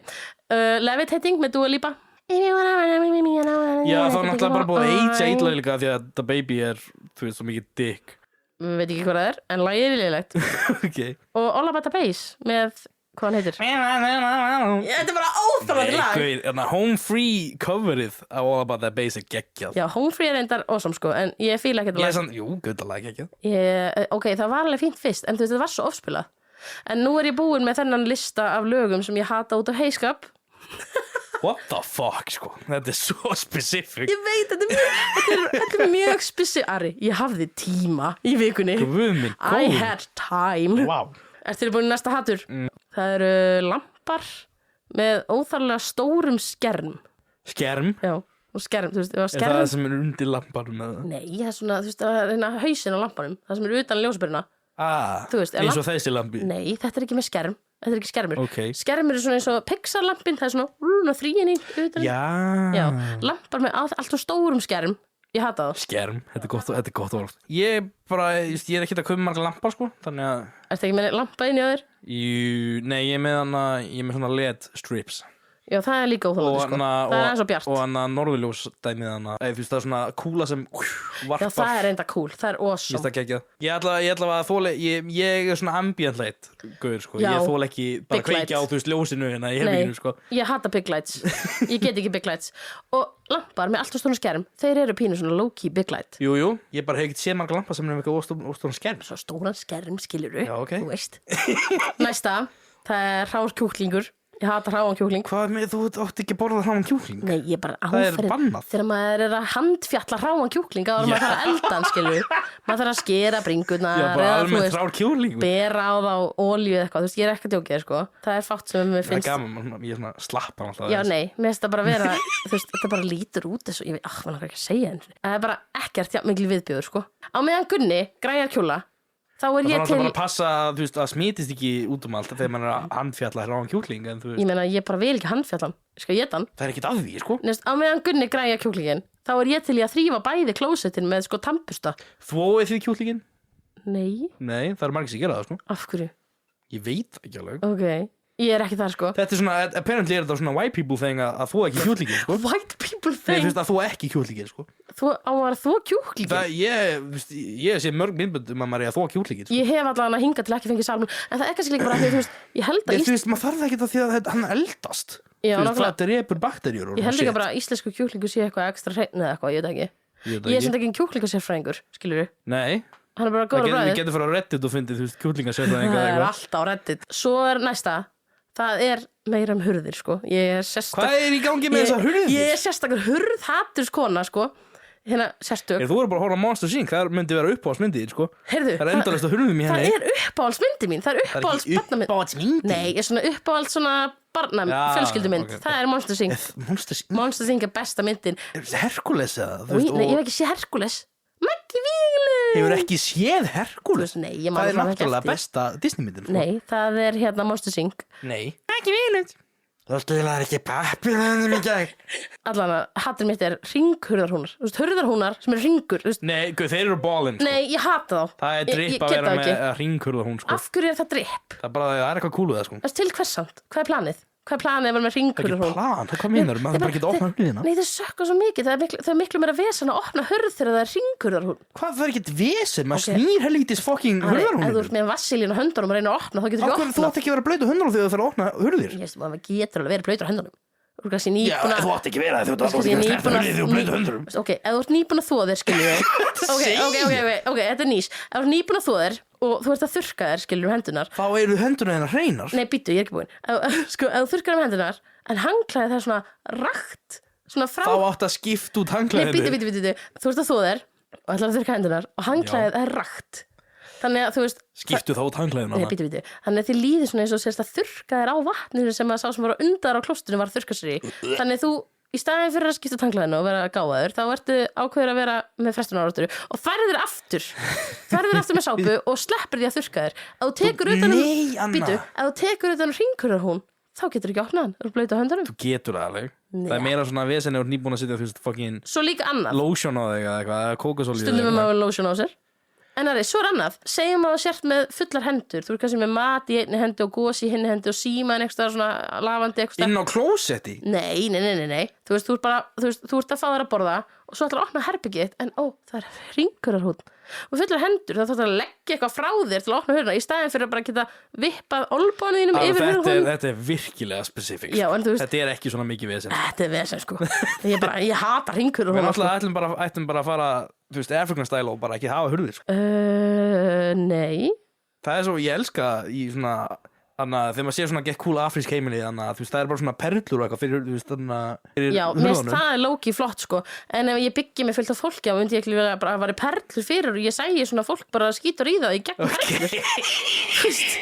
Levitating með Dua Lipa. Já, það er náttúrulega bara búið að eitja illa líka því að The Baby er, þú veist, svo mikið dick. Veit ekki hvað það er, en lagið er lélegt. Ok. Og All About the Bass með... Hvað hann heitir? Þetta er bara óþolandi lag. Home Free coverið á All About That Bass er geggjað. Já, Home Free er reyndar awesome, sko. En ég fíla ekki þetta lag. Jú, gutta lag geggjað. Ok, það var alveg fínt fyrst. En þú veist, þetta var svo ofspilað. En nú er ég búin með þennan lista af lögum sem ég hata út af heiskap. What the fuck, sko? Þetta er svo specific. Ég veit, þetta er mjög specific. Ari, ég hafði tíma í vikunni. Guð minn I góður. had time. Wow. Ertu tilbúin í næsta hattur? Það eru lampar með óþarlega stórum skerm. Skerm? Já, og skerm, þú veist, Er skerm. það sem er undir lampanum eða? Nei, það er svona, þú veist, það er hérna hausinn á lampanum. Það sem er utan ljósbyrna. Þú veist, eins og þessi lampi. Nei, þetta er ekki með skerm. Þetta er ekki skermur. Ok. Skermur er svona eins og Pixar-lampin, það er svona þríinni utan. Já. Lampar með allt svo stórum skerm. Ég hata það. Skerm, þetta er gott orð. Ég er ekkert að kaupa marga lampar, sko, þannig að Ertu ekki með lampa inn í þér? Nei, ég er með svona LED strips. Já, það er líka óþólandi, sko. Það er eins og bjart. Og hann að norðurljós dæmið hann að þú veist, það er svona kúla sem varpar. Já, það er reynda cool, það er awesome. Ég ætla að þóla ég er svona ambient light gaur, sko. Já, ég þóla ekki bara big kveikja á light. þú veist ljósinu hérna í herbygginu, sko. Ég hata big lights. Ég get ekki big lights. Og lampar með allt og stóran skerm, þeir eru pínu svona low-key big light. Jú, ég bara hef ekkert séð marga lampar sem er eitthvað óstóran skerm. Svo stóran skerm, skilurðu. Já, ok. Þú veist. Næsta, það er hrár kjúklingur. Ég hata hráan kjúkling. Hvað með, þú átt ekki að borða hráan kjúkling? Nei, ég bara Það er áferð bannað. þegar maður er að handfjalla hráan kjúkling áður en maður þarf að elda hann, skilur. Maður þarf að skera bringurnar Já, bara eða, þú almennt veist, hrár kjúkling. bera á þá olíu eða eitthvað, þú veist, ég er ekki að djóka þér, sko. Það er fátt sem mér Það er finnst. gaman, ég er svona slappar alltaf. Já, nei, mér finnst það bara vera, þú veist, þetta bara lítur út þessu, ég veit, maður langar ekki að segja henni. Það er bara ekkert mikil viðbjóður, sko. Á meðan Gunni græjar kjóla, þá er Það ég þarf til, bara að passa, þú veist, að smitist ekki út allt þegar maður er að handfjalla hráan kjúkling, en þú veist, ég meina, ég bara vil ekki handfjallan, ég skal geta hann. það er ekkert að því, sko. Á meðan Gunni græjar kjúklingin, þá er ég til í að þrífa bæði klósettin með, sko, tannbursta. Þvóið þið kjúklingin? Nei, Nei, það er margir sem gera það, sko. af hverju? Ég veit ekki alveg. Ok, ég er ekki þar, sko. Þetta er svona, apparently er þetta svona white people thing að þvó ekki kjúklingin, sko. White people Nei, þú thing. veist, að þvó ekki kjúklingin, sko. Þú á að þvó kjúklingin. Það, ég sé mörg myndbönd að maður er að þvó kjúklingin, sko. Ég hef allavega að hinga til ekki fengið salmum, en það er kannski líka bara því, þú veist, ég held að Þú veist, maður þarf það ekki það því að hann eldast. Já, Þú veist, nákvæmlega. það drepur bakteríur og Ég held shit. líka bara að íslensku kjúklingu sé eitthvað ekstra hreinn eða eitthvað, ég veit ekki. Ég er sem ekki kjúklingasérfræðingur, skilur við. Nei, Hann er bara góður á við bræðið. getum fyrir á Reddit og fundið, þú veist, kjúklingasérfræðinga Það eða er eitthvað. alltaf á Reddit. Svo er næsta, það er meira hurðir, sko. Ég er Hvað er í gangi með þessar hurðir? Ég er sérstakar hurðhaturskona, sko. Hérna, sérstök. Þú eru bara að horfa á Monsters Inc. Það myndi vera uppáhaldsmyndið, sko. Heyrðu, Það er endalaust að hurðum í henni. það er uppáhaldsmyndi mín. Það er uppáhaldsbarnamynd. Uppáhaldsmyndi? Nei, ég er svona uppáhalds svona fjölskyldumynd. ok. Það er Monsters Inc. Monsters Inc. Monsters Inc. er besta myndin. Herkules eða? Þú Nei, veist, ég hef og ekki séð Herkules. Maggi Vílu. hefur ekki séð Þú Herkules? veist, nei, ég man Það er svona ekki náttúrulega eftir. besta Disney-myndin, sko. Nei, það er hérna Monsters Inc. Nei. Ekki viljum. Það stilaði ekki pappirunum í gegn. Allan að hattur mitt er ringhurðarhúnar. Þú veist, hurðarhúnar sem er ringur. Þú veist, Nei, guð, þeir eru ballin, sko. nei, ég hata þá. Það er Ég dripp get að vera það með ekki. ringhurða hún, sko. Af hverju er það dripp? Það er bara, það er eitthvað kúluð það, sko. Þú veist, til hvers samt? Hvað er planið? Hvað er planið að vera með Það er ekki ringhurðarhún? plan, hvað meinar, maður bara geta opnað hurðina. Nei, það sökkar svo mikið. Það er miklu meira vesen að opna hurð þegar það er ringhurðarhún. Hvað, það er ekkert vesen, maður Ok. snýr helvítis fucking Ef þú hurðarhúnum. ert með vassilín á höndunum og reynir að opna, þá getur Af ekki hverju þú opnað. átt ekki að vera blöyt á höndunum þegar þú þarf að opna hurðir? Ég veist, maður getur alveg verið blöytur á höndunum. Þú ert kannski Já, nýbúin þú átt ekki að vera það, þú átt Kannski ekki að snerta nýbúin hurðir þegar þú blöyt á höndunum. Ok, ef þú ert nýbúin að þvo þér, skilur við Ok, þetta er nýs Ef þú ert nýbúin að þvo þér og þú ert að þurrka þér, skilur hendunar Þá eru hendurna hennar hreinar. Nei, býttu, ég er ekki búin Sko, ef þú þurrkar hendunar en handklæði það er svona rakt svona frá Þá átt að skipta út Nei, handklæðinu. býttu Þú ert að þvo þér og ætlar að þurrka hendunar og handklæðið er rakt Þannig að, þú veist Skiptu þá út handklæðinu. Nei, býtu Þannig að þið líður svona eins og sérst að þurrka þér á vatninu sem að sá sem var á undar á klóstinu var að þurrka sér í Þannig þú í staðin fyrir að skipta tanglaðinu og vera gáðaður þá ertu ákveður að vera með frestunarátturu og færið þér aftur með sápu og sleppir því að þurrka þér ef þú tekur utan Nei, Anna. býtu, ef þú tekur utan hringurarhún þá getur ekki opnað hann, þú ert blöyt á höndunum Þú getur það alveg. Það er meira svona vesen ef þú ert nýbúin að setja, þú veist, fucking Svo líka annað, lotion á þig eða eitthvað, eða kókosolíu. stundum við maður lotion á sér En svo er annað, segjum að þú sért með fullar hendur, þú ert kannski með mat í einni hendi og gos í hinni hendi og símaðan eitthvað svona lafandi eitthvað Inn á klósetti? Nei. Þú veist, þú ert að fá þér að borða og svo ætlar að opna herbyggið en það er hringurarhún og fullar hendur þá þarf að leggja eitthvað frá þér til að opna hurðina í staðin fyrir að bara geta vippað olbónu þínum yfir hurðarhún Þetta er virkilega specific. Já, en þú veist- Þetta er ekki svona mikið vesen. Þetta er vesen sko Ég hata Við hringurarhún náttúrulega ætlum bara að fara, þú veist, African style og bara ekki hafa hurðir, sko. Nei Það er svo, ég elska í svona Þannig að þegar maður sér svona get cool afrísk heimili þannig að þú veist það er bara svona perlur og eitthvað fyrir þú veist þannig að fyrir Já, mér finnst það er lóki flott sko. En ef ég byggi mig fullt af fólki þá myndi ég ekki vera bara að vera perlur fyrir og ég sæi svona fólk bara skítur í það í gegn perlur Þú veist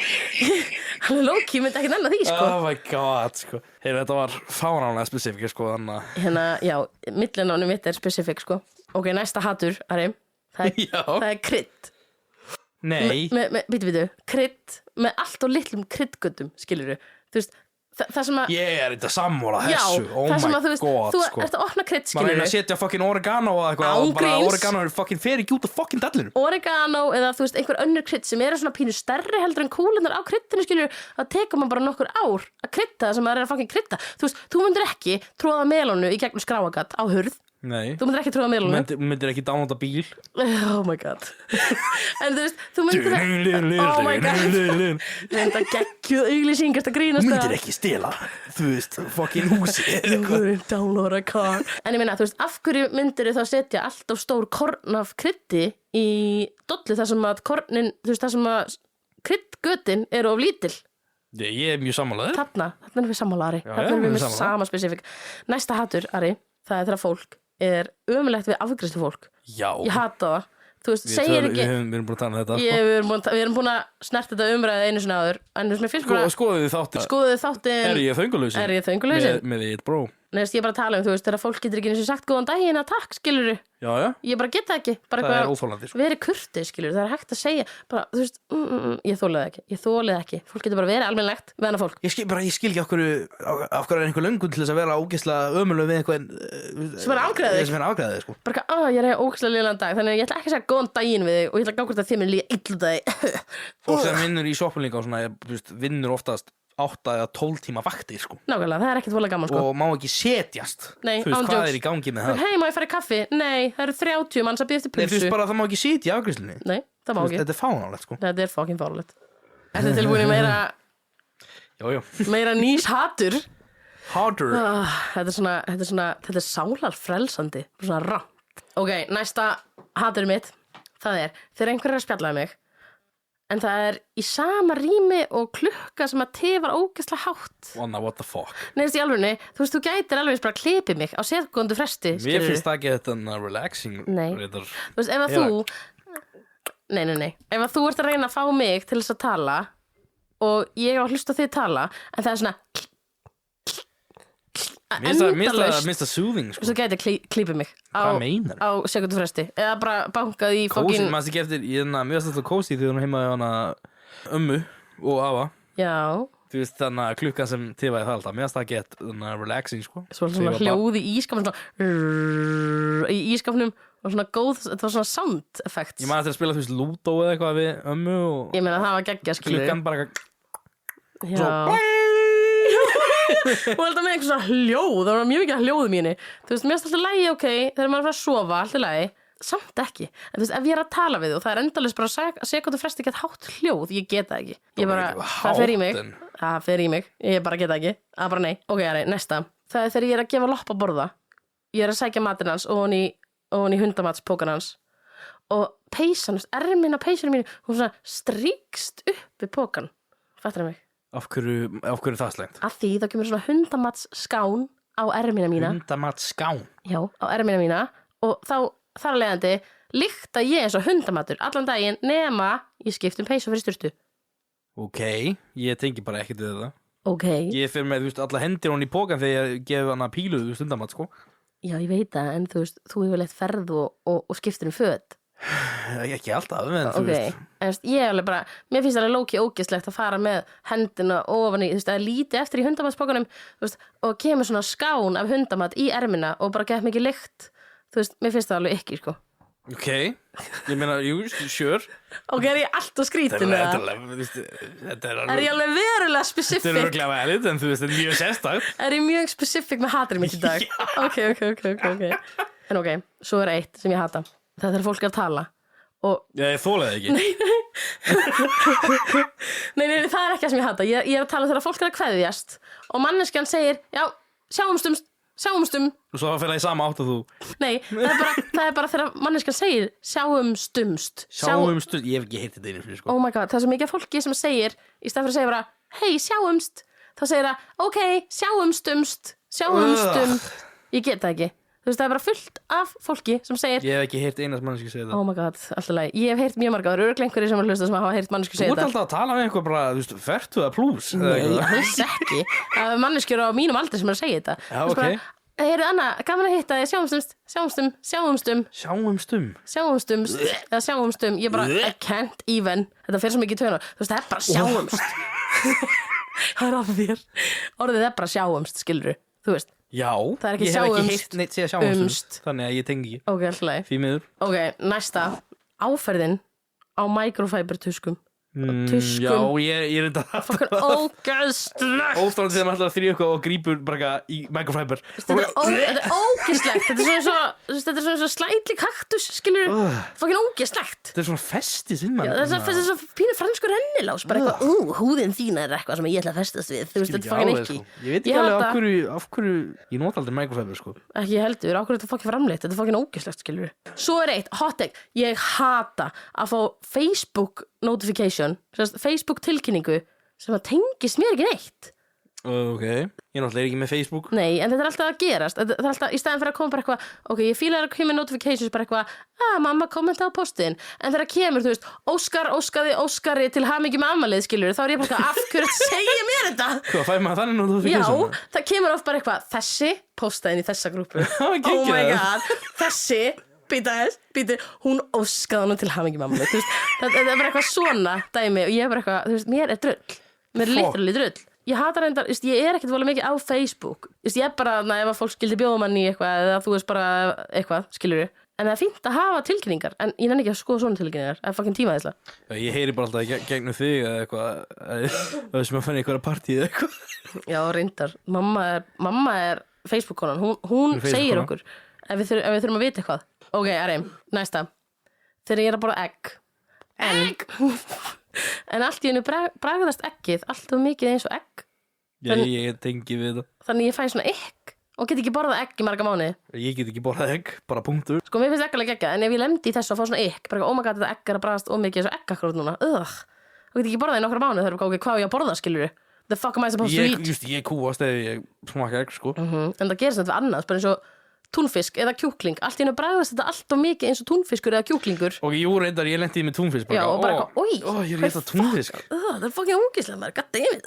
Hann lóki myndi ekki nennan því sko. Oh my god sko. Þetta var fáránlega spesifik sko þannig að Hérna, já, millinafni mitt er specific sko. Ok, næsta hatur, Ari Það er krydd Nei Býtu, krydd með allt og litlum kryddgötum, skilurðu Þú veist, það sem að Ég er þetta sammála Já, þessu Oh það sem my að þú veist, god þú sko. ert að opna krydd, Maður reyna skilurðu að setja fucking oregano og eitthvað og bara Ángríns. oregano er fucking fer ekki út af fucking dallinu Oregano eða þú veist, einhver önnur krydd sem eru svona pínu stærri heldur en kúlunar á kryddinu, skilurðu Það tekur maður bara nokkur ár að krydda það sem maður er að fucking krydda Þú veist, þú myndir ekki tróða melónu í gegnum skráagat á hurð Nei Þú myndir ekki tróða melónu Myndir ekki downloada bíl Oh my god En þú veist, þú myndir Oh my god Þetta geggjuð auglýsing, þetta grínast Myndir ekki stela þú veist fucking húsi You wouldn't download a car En ég meina, þú veist, af hverju myndir þá setja allt of stór korn af kryddi í dollu þar sem að kornin, þú veist, þar sem að kryddgötin eru of lítil Ég er mjög sammálaður Þarna erum við sammála, Ari Þarna já, erum við við erum með sammála. sama spesifik Næsta hatur, Ari, það er þegar fólk er ömulegt við afgreiðslu fólk Já Ég hata það Þú veist, segir ekki Við erum búin að tala um þetta Við erum búin að snerta þetta umræði einu sinni áður En þú veist, mér finnst bara Skoðuðu þáttir Skoðuðu þáttin Er ég þöngulausin? Er ég þöngulausin? Með eitt bró Nei, þú veist, ég er bara að tala um, þú veist, þegar fólk getur ekki eins og sagt góðan daginn að takk, skilurðu Já, já Ég bara get það ekki bara Það er óþolandi sko. Verið kurteis, skilurðu, það er hægt að segja bara, þú veist, ég þolið ekki Fólk getur bara verið almennilegt við hana fólk Ég skil ekki af hverju er einhver löngun til þess að vera ógeðslega ömurleg við einhvern Sem er að afgreiða þig. Sem er að afgreiða þig sko. Bara, ég er ógeðslega lélegan dag Þannig að ég ætla ekki að segja góðan daginn við þig og ég ætla að gá hvort að þið mun líða illa dag Fólk sem vinnur í shopping líka og svona þú veist, vinnur oftast 8 eða 12 tíma vaktir sko. Nákvæmlega, það er ekkert voðalega gaman, sko og má ekki setjast Nei, Þú veist, án hvað jokes. er í gangi með það? Hei, má ég fara í kaffi? Nei, það eru 30 manns að býða eftir Nei, þú pulsu veist bara að það má ekki sitja í afgreiðslunni Nei, það má ekki Þetta er fánálegt sko. Þetta er fucking fárlegt Ertu tilbúin í meira nýs hatur? Harder Þetta er sálarfrelsandi Svona ramt Ok, næsta hatur mitt Það er, þegar einhver er að spjalla mig En það er í sama rými og klukka sem að tifar ógeðslega hátt Wanna, what the fuck Nei, í alvörunni, þú veist, þú gætir alveg eins bara að klipið mig á sekúndu fresti Mér skilurðu. finnst það ekki þetta relaxing Nei. reyndar. Þú veist, ef að þú Nei Ef að þú ert að reyna að fá mig til þess að tala og ég á að hlusta á þig tala en það er svona Mér finnst það soothing sko. Svo gæti klipið mig Hvað meinar? á sekundu fresti eða bara bankað í Kósi, fokkin maður ekki eftir Mér finnst þetta kósi þegar hún heima á hana ömmu og afa Já, Þú veist þannig að klukkan sem tifaði það alltaf Mér finnst það gett relaxing sko. svo svona hljóð í ískapnum svona í ískapnum og svona góð, þetta var svona sound effects Ég maður eftir að spila þú veist Ludo eða eitthvað við ömmu og Ég meina það var geggja skilur klukkan bara Já og alltaf með einhvern svona hljóð það var mjög mikið hljóð mínu þú veist, mér finnst alltaf lægi ok þegar maður er að sofa, alltaf lægi samt ekki, en þú veist, ef ég er að tala við þú og það er endalaust bara sekundu fresti gett hátt hljóð ég get það ekki, ég bara það fer í mig, ég bara get það ekki það er bara nei, ok, næsta það er þegar ég er að gefa lopp að borða ég er að sækja matinn hans og hún í hundamatspókan hans og peysan, ermin á peysunum mínu hún svona strýkst upp við pókan fattar það mig Af hverju það slengt? Að því þá kemur svona hundamatskán á ermina mína Hundamatskán? Já, á ermina mína og þá þar að leiðandi lykta ég eins og hundamatur allan daginn nema ég skipt peysu fyrir sturtu Ok, ég tengi bara ekkert við það Ok, Ég fyrir með, þú veist, alla hendir hún í pókan þegar ég gef hana pílu, þú veist, hundamat, sko já ég veit það en þú veist, þú hefur leitt ferð og skiptir föt Ekki alltaf, en þú Ok, veist en þú veist, ég er alveg bara mér finnst alveg lóki ógeðslegt að fara með hendina ofan í, þú veist, að líti eftir í hundamatspókanum þú veist, og kemur svona skán af hundamat í ermina og bara gett mikið lykt þú veist, mér finnst það alveg ekki, sko Ok, ég meina, jú, sure Ok, er ég alltaf skrítin Þetta er Er ég alveg verulega Þetta er specific örglega valid, en þú veist, þetta er mjög sérstakt Er ég mjög specific með hatrið mitt í dag Ok En ok, svo er eitt sem ég hata það er þegar fólk er að tala og Ég þólaði ekki nei, það er ekki það sem ég hata ég er að tala þegar fólk er að kveðjast og manneskjan segir, já, sjáumstum Og svo að fæla í sama átt og þú Nei, það er bara þegar manneskjan segir sjáumstumst Sjáumstund, ég hef ekki heyrt þetta einu fyrir sko Oh my god, það er svo mikið af fólki sem segir í stað fyrir að segja bara hei, sjáumst, þá segir það, ok, sjáumst. Ég get það ekki. Þú veist, það er bara fullt af fólki sem segir Ég hef ekki heyrt einast manneski segja það oh my god, alltaf leið. Ég hef heyrt mjög marga, það eru örugglega einhverjir sem að hlusta sem hafa heyrt mannesku Þú segja ert þetta. alltaf að tala við einhver bara, þú veist, fertuða plús Nei, alls ekki. Það er manneskjur á mínum aldri sem er að segja þetta. Já, Þú veist ok. bara, heyrðu Anna, gaman að hitta þig, sjáumstum. Ég bara, I can't even. Þetta fer svo mikið í taugarnar. Þú veist, það er bara sjáumst. Það er af þér. Orðið er bara sjáumst, skilurðu. Þú veist. Já, Það er ekki ég hef ekki sjáumst, heyrt neitt segja sjáumst umst. Þannig að ég tengi ekki Ok, alltaf leið. Því miður Ok, næsta. Áferðin á microfiber-tuskum. Tuskum. Já, ég er þetta Fucking ógeðslegt. Óþáðan þegar maður alltaf að þrýja eitthvað og grípur bara í microfiber Þetta er ógeðslegt. Þetta er svona svo slætli kaktus, skilur. Fucking ógeðslegt. Þetta er svona festis inn mann Það er svo pínu franskur rennilás. Bara eitthvað, húðin þín er eitthvað sem ég ætla að festast við. Þú veist, þetta er fucking ekki. Ég veit ekki alveg af hverju ég nota aldrei microfiber sko Ekki heldur, á hverju þetta fucking framleitt. Þetta er fucking ógeðslegt, skilur. Svo er eitt, hot take. Ég hata að fá Facebook notification, Facebook tilkynningu sem að tengist mér ekki neitt. Ok, ég náttúrulega ekki með Facebook Nei, en þetta er alltaf að gerast. Þetta er alltaf, í staðin fyrir að koma bara eitthvað, ok, ég fílar að koma notifications bara eitthvað, mamma kommenta á postin. En þegar kemur, þú veist, Óskari til hamingju með afmælið, skilur, þá er ég bara eitthvað, af hverju að segja mér þetta? Hvað fæði maður þannig notification? Já, það kemur oft bara eitthvað, þessi postaði inn í þessa grúpu. Oh geggjað. my god, þessi býta, hún óskaði honum til hamingju með afmælið. Þú veist, þetta er bara eitthvað svona dæmi og ég er bara eitthvað, þú veist, mér er drull. Mér er literally drull. Ég hata reyndar, ég er ekkert volið mikið á Facebook. Ég er bara, ef að fólk skildi bjóða manni í eitthvað eða þú veist bara eitthvað, skilurðu. En það er fínt að hafa tilkynningar, en ég nenni ekki að skoða svona tilkynningar. Það er fucking tímaðislega. Ég heyri bara alltaf gegnum þig eða eitthvað sem að fann einhverja partí eða eitthvað. Já, reyndar. Mamma er Facebook-konan. Hún segir okkur ef við þurfum að vita eitthvað. Ok, Ari, næsta. Þegar ég er að borða egg. En allt í einu bragðast eggið alltaf mikið eins og egg. Já, ég tengi við þetta. Þannig ég fæ svona egg og get ekki borðað egg í marga mánuði. Ég get ekki borðað egg, bara punktur. Sko, mér finnst egg alveg geggjað, en ef ég lendi í þessu að fá svona egg, bara oh my god, þetta egg er að bragðast ómikið eins og egg akkurat núna. Og get ekki borðað í nokkra mánuði, það er hvað ég að borða, skilurðu. The fuck am I supposed to eat? Ég kúast ef ég smaka egg, sko. En það gerist þetta við annars, bara eins og túnfisk eða kjúkling. Allt í einu bragðast þetta allt of mikið eins og túnfiskur eða kjúklingur. Og jú, reyndar, ég lendi með túnfisk. Já, og bara eitthvað, ég er eitthvað túnfisk. Það er fucking ógeðslega, maður, goddammit.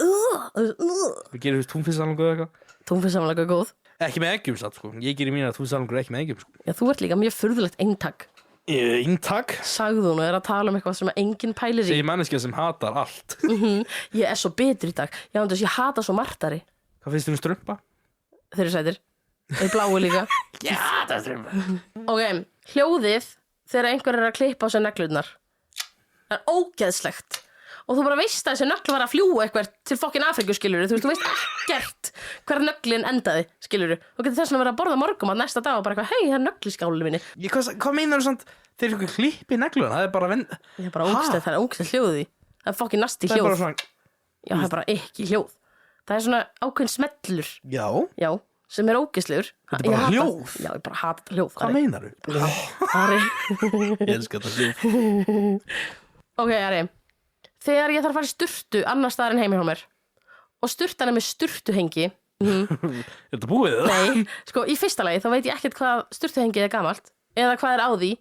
Við gerum túnfisksalungu eða eitthvað. Túnfisksalungu er góð. Ekki með eggjum, satt, sko. Ég gerir mína túnfisksalungu ekki með eggjum, sko. Já, þú ert líka mjög furðulegt eintak. Inntak? Sagði hún og er að tala eitthvað sem enginn pælir í. Segir manneskja sem hatar allt. Ég er svo betri í dag. Ég hata svo martari. Hvað finnst þér strumpa? Þeir eru sætir. Þeir bláu líka. Já, það er strumpa. Ok, hljóðið þegar einhver er að klippa á sér neglurnar. Það er ógeðslegt. Og þú bara veist að þessi nögl var að fljúa eitthvað til fokkin Afríku, skilurðu. Þú veist ekkert hver nöglin endaði, skilurðu. Þú getur þess að vera að borða morgumat næsta dag og bara eitthvað, hei, það er nögl í skálinu minni. Hvað meinar þú samt þeir eru klippi negluna? Það er bara Ég er bara ógeðslegt, það er ógeðslegt hljóð í. Það er fokkin nasti Það er hljóð. bara svona Já, það er bara ekki hljóð. Það er svona ákveðin smellur. Já, Sem er ógeðslegur. Þetta er bara hljóð? Já, ég bara hata þetta hljóð. Hvað meinar þú? Ari. Ég elska þetta hljóð. Ok, Ari. Þegar ég þarf að fara í sturtu annars staðar en heima hjá mér og sturtan er með sturtuhengi. Er þetta búið það? Nei, sko, í fyrsta lagi þá veit ég ekkert hvað sturtuhengið er gamalt eða hvað er á því.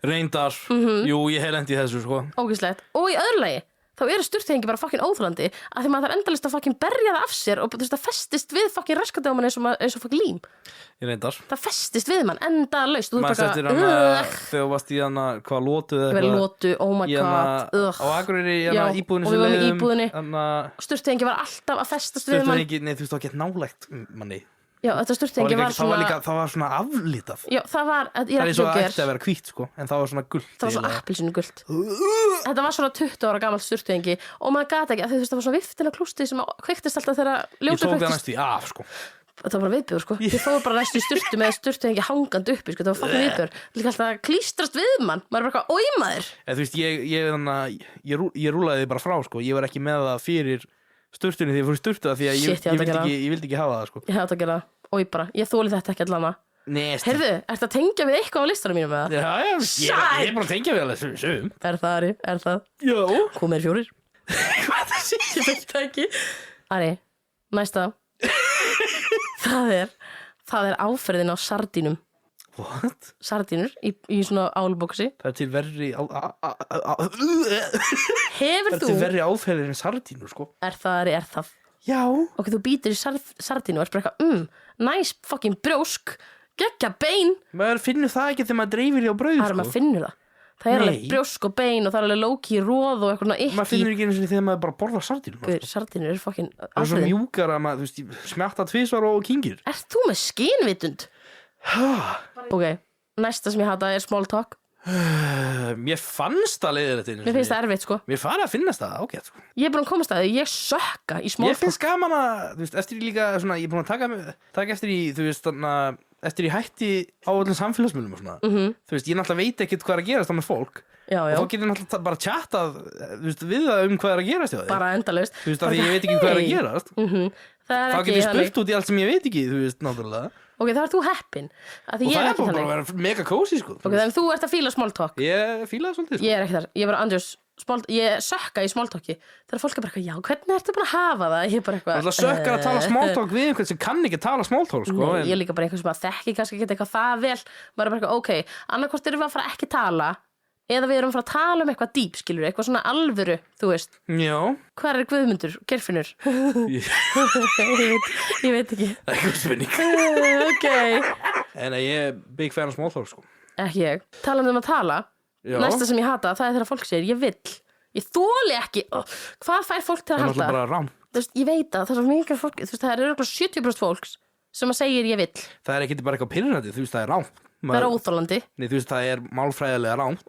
Reyndar, jú, ég hef lent í þessu, sko. Ógeðslegt. Og í öðru lagi þá eru sturtuhengi bara fokkin óþolandi að því maður þarf endalaust að fokkin berja það af sér og þú veist það festist við fokkin raskadóman eins og fokkin lím. Ég reyndar. Það festist við mann endalaust. Maður settir hana þegar þú varst í hana hvað lotu eða eitthvað. Lotu, oh my god. Á Akureyri í hana íbúðinni og við varum í íbúðinni. Sturtuhengi var alltaf að festast við mann. Nei, þú veist það gett nálægt manni. Já, þetta sturtuhengi var svona það var svona aflitað. Já, það var Það er svo ætti að vera hvítt, sko, en það var svona gult. Það var svona appelsínu gult. Þetta var svona 20 ára gamalt sturtuhengi og maður gat ekki að þú veist það var svona viftin á klústi sem kveiktist alltaf þegar ljósið Ég tók það næst í af, sko. Það var bara viðbjör, sko. Ég fór bara næstu í sturtu með sturtuhengi hangandi uppi, sko. Það var fucking viðbjör. Líka alltaf að klístrast við mann. Maður er bara eitthvað, oj maður. Þú veist, ég rúlaði þið bara frá, sko. Ég var ekki með það fyrir sturtunni þegar ég fór í sturtu því að ég vildi ekki hafa það, sko. Ég hefði að gera, oj bara. Ég þóli þetta ekki allan að. Heyrðu, ertu að tengja við eitthvað á listanum mínum með það? Já, ég er bara að tengja við alveg sum. Er það, Ari? Er það? Já. Komið 4. Hvað það sé? Ég veit það ekki. Ari, næsta. Það er áferðin á sardínum. What? Sardínur í svona álboksi. Það er til verri Hefur Það er þú? til verri áferðir en sardínur, sko. Er það, Ari, er það? Já. Ok, þú býtir í sardínu og er bara eitthvað, nice fucking brjósk, geggja bein. Maður finnur það ekki þegar maður dreifir því á brauð, Það er maður finnur það. Það er Nei. alveg brjósk og bein og það er alveg lóki róð og eitthvað svona Maður ykki. finnur ekki einu sinni þegar maður bara borðar sardínur. Guður, sardínur eru fucking Það er svo áferðin. mjúkar að maður, þú veist, smjatta tvisvar og kingir. Ert þú með skynvitund? Ok, næsta sem ég hata er small talk. Mér fannst það leiðilegt einu Mér finnst það erfitt, sko. Mér farið að finnast það ágætt, sko. Ég er búin að komast að því, ég sökka í small Ég talk. finnst gaman að, þú veist, eftir í líka svona, ég er búin að taka eftir í, þú veist, þannig að eftir í hætti á öllum samfélagsmiðlum og svona. Þú veist, ég náttúrulega veit ekkert hvað er að gerast á með fólk. Já, já, Og þá getur ég náttúrulega bara tjattað, þú veist, við það hvað er að gerast hjá þig. bara endalaust. Þú veist, af því ég veit ekki hvað er að gerast. Það er Þá ekki getur ég þannig. spurt út í allt sem ég veit ekki, þú veist, náttúrulega. Ok, þá ert þú heppin. Af því Og ég það er er ekki bara þannig. að vera mega cozy, sko. Ok, þannig að þú ert að fíla small talk. Ég fílaði svolítið, sko. Ég er ekki þar. Ég er bara Andrews, ég sökka í small talki. Þegar fólk er bara eitthvað, já, hvernig ertu búin að hafa það? Ég er bara eitthvað. Það sökkar að tala small talk við einhvern sem kann ekki tala small talk, sko. Nei, en- ég er líka bara einhvern sem að þekki kannski ekki eitthvað það vel. Maður er bara eitthvað, ok, annarkvort erum við að fara ekki tala eða við erum að fara að tala um eitthvað dýp, skilur, eitthvað svona alvöru, þú veist. Já. Hvar er Guðmundur, Geirfinnur? Ég- ég veit ekki. Það er eitthvað spurning. Ok. En ég er big fan of small talk, sko. Ekki ég. Talandi um að tala, Já. næsta sem ég hata, það er þegar fólk segir, ég vill. Ég þoli ekki. Hvað fær fólk til Það að er halda? náttúrulega bara rám. Þú veist, ég veit að það er svo mikið fólk, þú veist, það er örugglega 70% fólks sem að segir ég vill. Það er ekki bara eitthvað pirrandi, þú veist, það er rám. Það er óþólandi. Nei, þú veist, það er málfræðilega rám.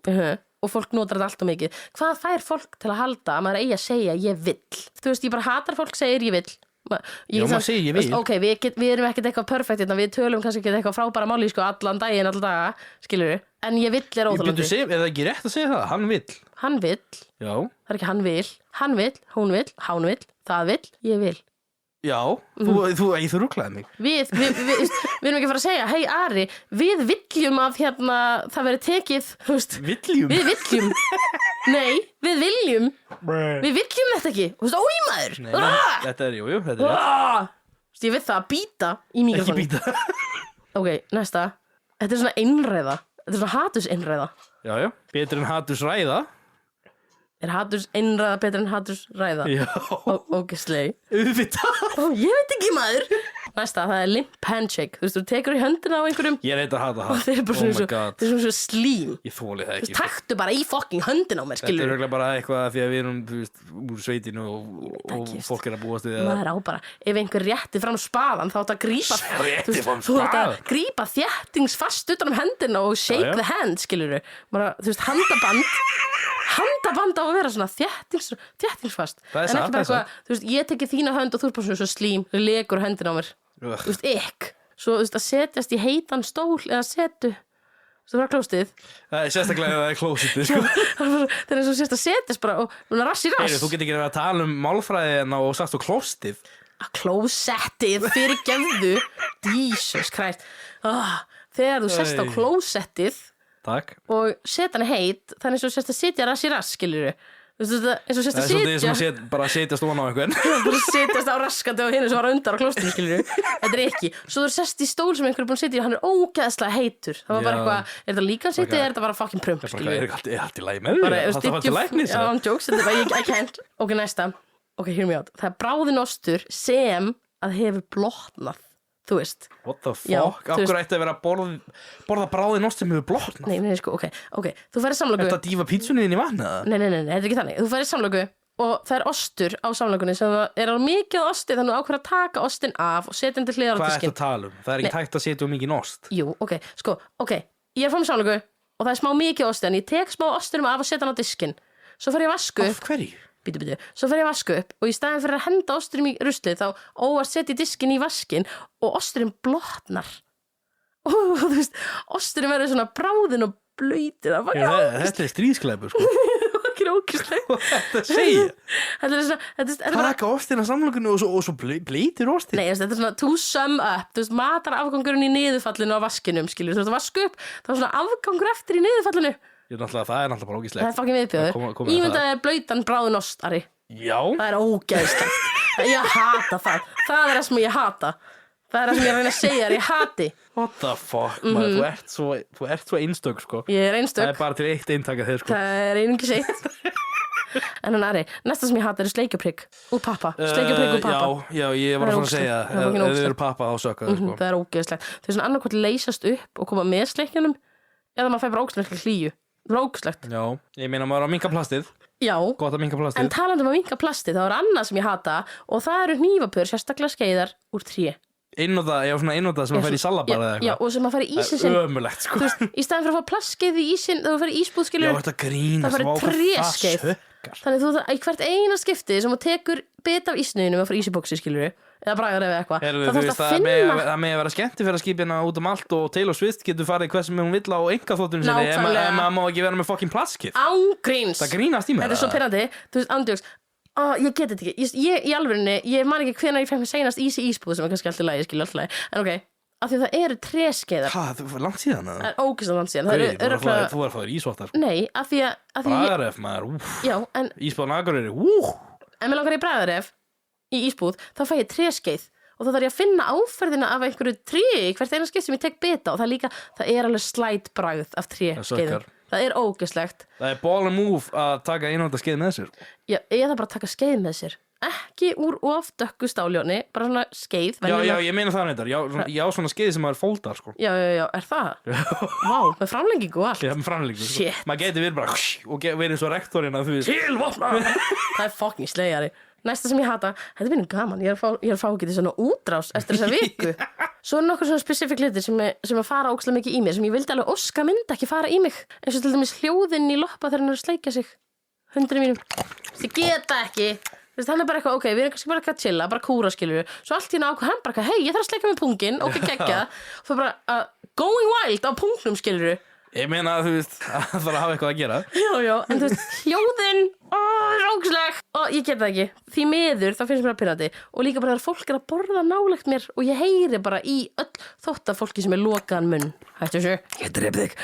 Og fólk notar þetta allt og mikið. Hvað fær fólk til að halda að maður eigi að segja ég vill? Þú veist, ég bara hatar fólk segir ég vill. Já, maður segir ég vill. Ok, við erum ekkert eitthvað perfekt hérna, við tölum kannski ekki eitthvað frábæra máli sko, allan daginn, alla daga, skilur við. En ég vill er Ég óþólandi. byrju segja, er það ekki rétt að segja það? Hann vill. Hann vill, Já. það er ekki hann vill, hún vill, hán vill, það vill, ég vil. Já, þú rugglaði mig. Við erum ekki að fara að segja, hei Ari, við viljum að hérna það veri tekið, þú veist, Villjum. við viljum. Nei, við viljum þetta ekki. Þú veist, óímaður. Nei, þetta er, jú, þetta er rétt. Þú veist, ég veit það að býta í Ekki mikrofónu. býta. Ok, næsta. Þetta er svona einræða. Þetta er svona hatuseinræða. Já, já, betur en haturs ræða. Er hatuseinræða betur en hatusræða? Já. Ógeðsleg. Auðvitað. Ég veit ekki maður. Næsta, það er limp handshake. Þú veist, þú tekur í höndina á einhverjum Ég reyndi að hata og það. þeir eru bara Oh svona, my god. þeir eru svona slím. Ég þóli það Þú ekki. veist, taktu bara í fucking höndina á mér, Þetta er skilur. auðvitað bara eitthvað því að við erum, þú veist, úr sveitinu og Ekki, fólk er að búast við að... Maður á bara, ef einhver rétti fram spaðan þá átt að grípa Rétti fram þú átt að spaðann? grípa þéttingsfast utan um hendina og shake Já, já. the hand, skilur þú veist, handaband á að vera svona þéttingsfast Það er en satt, ekki bara það er eitthvað, þú veist, ég teki þína hönd og þú er bara svona slím, þú legur hendina á mér Ugh. þú veist, svo þú veist, að setjast í heitan stól eða setu þú var klóstið Það er sérstaklega ef það er klósitið, sko. það er eins og sérst að setjast bara og rass í rass Heyri, þú getur ekki verið að tala um málfræðina og sagt þú klóstið. klósettið fyrir gefðu Jesus Christ þegar þú sest á Æ. klósettið Takk. og set hann heit þannig eins og sérst að setja rass í rass skilur eins og sérst Það að er svolítið sem setja að bara setja stofan á einhvern. bara setjast á raskandi og hinn sem var undar á klóstinu skilur þetta er ekki, svo þú sest í stól sem einhver er búin að setja í hann er ógeðslega heitur það var bara Já. eitthvað, er þetta líka setið eða er þetta bara fucking prump Bara, skilur er allt í lagi með því? Það var til læknis. já, on jokes, þetta er bara, I can't ok, næsta, ok, hear me out það er bráðin ostur sem að hefur blotnað, þú veist What the Já, fuck? þú Akkur ætti að vera að borða bráðin ost sem hefur blotnað? nei, sko, ok, þú færir samlöku Þetta að dýfa pítsunni inn í vatna? nei, þetta er ekki þannig, þú færir samlöku og það er ostur á samlökunni sem er á mikið osti þannig að ákveður að taka ostin af og setja hann til hliðar á Hvað ertu diskinn að tala um? Það er ekki hægt að setja um mikið ost. jú, ok, ég er frá með samlöku og það er smá mikið osti en ég tek smá ostinum af og setja hann á diskinn svo fer ég að vasku upp Af hverju? Bítu. Svo fer ég að vasku upp og í staðin fyrir að henda osturinn í ruslið þá óvart setja diskinn í vaskin og osturinn blotnar og þú veist, osturinn verður svona bráðinn og blöytir það Þetta er stríðsklæpur, sko. var ókýrslega Þetta segja. Þetta er svona, þetta er bara Taka ostin á samlokunni og svo bleitir ostin. Nei, þetta er svona to sum up, þú veist, matarafgangurinn í niðurfallinu á vaskinum, skilur, þú veist, að vasku upp þá er svona afgangur eftir í niðurfallinu Það er náttúrulega bara ógíslegt. Það er fucking Það viðbjóður kom- komið að Ímyndaði er blautan bráðin ost, Ari Já. Það ógeðslegt. Ég hata það. Það það sem ég hata. Það það sem ég reyna að segja ég hati. What the fuck, maður, þú ert svo einstök, sko. Ég einstök. Það bara til eitt eintaka þér, sko. Það einungis eitt. En hann Ari, næsta sem ég hata sleikjuprygg úr pappa. Sleikjuprygg úr pappa. Já, ég var svona að segja ef þið eru pappa á sökka, sko. Það ógeðslegt. Þau svona annarkvæmt leysast upp og koma með sleikjunum eða maður fær bara ógeðslegt hlýju. Það ógeðslegt. Já, ég meina maður að minnka plastið. Já, gott að minnka plastið. En talandi að minnka plastið, þá annað sem ég hata og það eru hnífapör, sérstaklega skeiðar úr tré. Einnóta sem að færi í salabara eða eitthvað. Já, og sem að færi í ísinn sinn. Það er ömurlegt, sko. Þú veist, í staðin fyrir að fá plastskeið í ísinn, þá færi ísbúð, skilur. Já, þetta grínast. Það færi tréskeið. Þannig þú í hvert eina skipti sem þú tekur bit af ísnuðinu og fyrir ísibóksi, skilur. Eða bragar eða eitthvað. Það þarf að finna. Það með að vera skemmtifferðaskipina út allt og Taylor Swift getur farið hvað sem hún vill á einkaþóttunum sinni ef maður má ekki vera með fucking plastskið. Ángríns. Það grínast í mér. Þetta er svo pirrandi. Þú veist, ándjóks. Ég get þetta ekki. Ég í alvörinni, ég man ekki hvenær ég fekk mér seinast ísbúð sem er kannski alltaf lagi, skilja alltaf lagi. En ok, af því það eru tréskeiðar. Það var langt síðan. Það er ógeðslega langt síðan. Það eru Þú var að fá þér ísvottar. Nei, af því að Bragaref, maður. Já, en Ísbúðan Akureyri. En mér langar í Bragaref í ísbúð, þá fæ ég tréskeið og þá þarf ég að finna áferðina af einhverju tré hvert eina skeið sem ég tek bita og það er alveg slæt bragð af tréskeiðum. Það er ógeðslegt. Það er ball and move að taka einnóta skeið með sér. Já, eða bara taka skeið með sér. Ekki úr of dökku stáljóni, bara svona skeið. Já, ég meina það neitt. Já, svona skeið sem maður fóldar, sko. Já, er það? Vá, með framlengingu og allt. Já, með framlengingu. Shit. Maður geti verið bara og verið eins og rektorinn að þú veist. Tilvopna! Það er fucking slegjari. Næsta sem ég hata, þetta er minn gaman, ég er að fá ekki til svona útrás eftir þessa viku. Svo er nokkur svona spesifik hlutir sem að fara ógeðslega mikið í mig, sem ég vildi alveg óska myndi ekki fara í mig. Eins og til dæmis hljóðinn í Loppa þegar hann er að sleikja sig. Hundurinn mínum. Ég geta ekki. Þú veist, hann er bara eitthvað, ok, við erum kannski bara eitthvað að chilla, bara kúra, skilur við. Svo allt í hérna ákvað hann bara eitthvað, hei, ég þarf að sleika með punginn, ok, geggja. Og það bara going wild á pungnum, skilur við. Ég meina að þú veist, það þarf að hafa eitthvað að gera. Já, en þú veist, hljóðinn, róksleg. Og ég ger það ekki. Því miður, þá finnst mér að pirrandi. Og líka bara þegar fólk er að borða nálægt mér og ég heyri bara í öll þóttafólki sem er lokaðan munn. Hættu þessu, ég drep þig.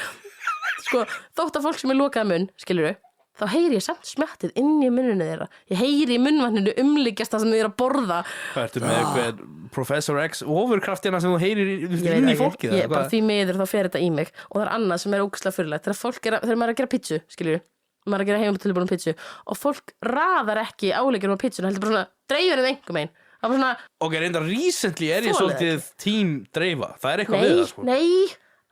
Sko, þóttafólk sem er lokaðan munn, skilur við, þá heyri ég samt smjattið inn í munninu þeirra. Ég heyri í munnvatninu umlíkjast það sem þið er að borða. Hvað ertu með eitthvað Professor X ofurkraftina sem þú heyrir inn í fólkið? Ég bara því miður þá fer þetta í mig. Og það er annað sem er ógeðslega fyrirlegt. Þegar maður er að gera pizzu, skilur við, maður er að gera heimatilbúna pizzu og fólk raðar ekki áleikjum á pizzuna, heldur bara svona dreifur einhvern veginn. Það var svona ok, reyndar recently er ég svolítið tím dreifa. Það er eitthvað við það, sko.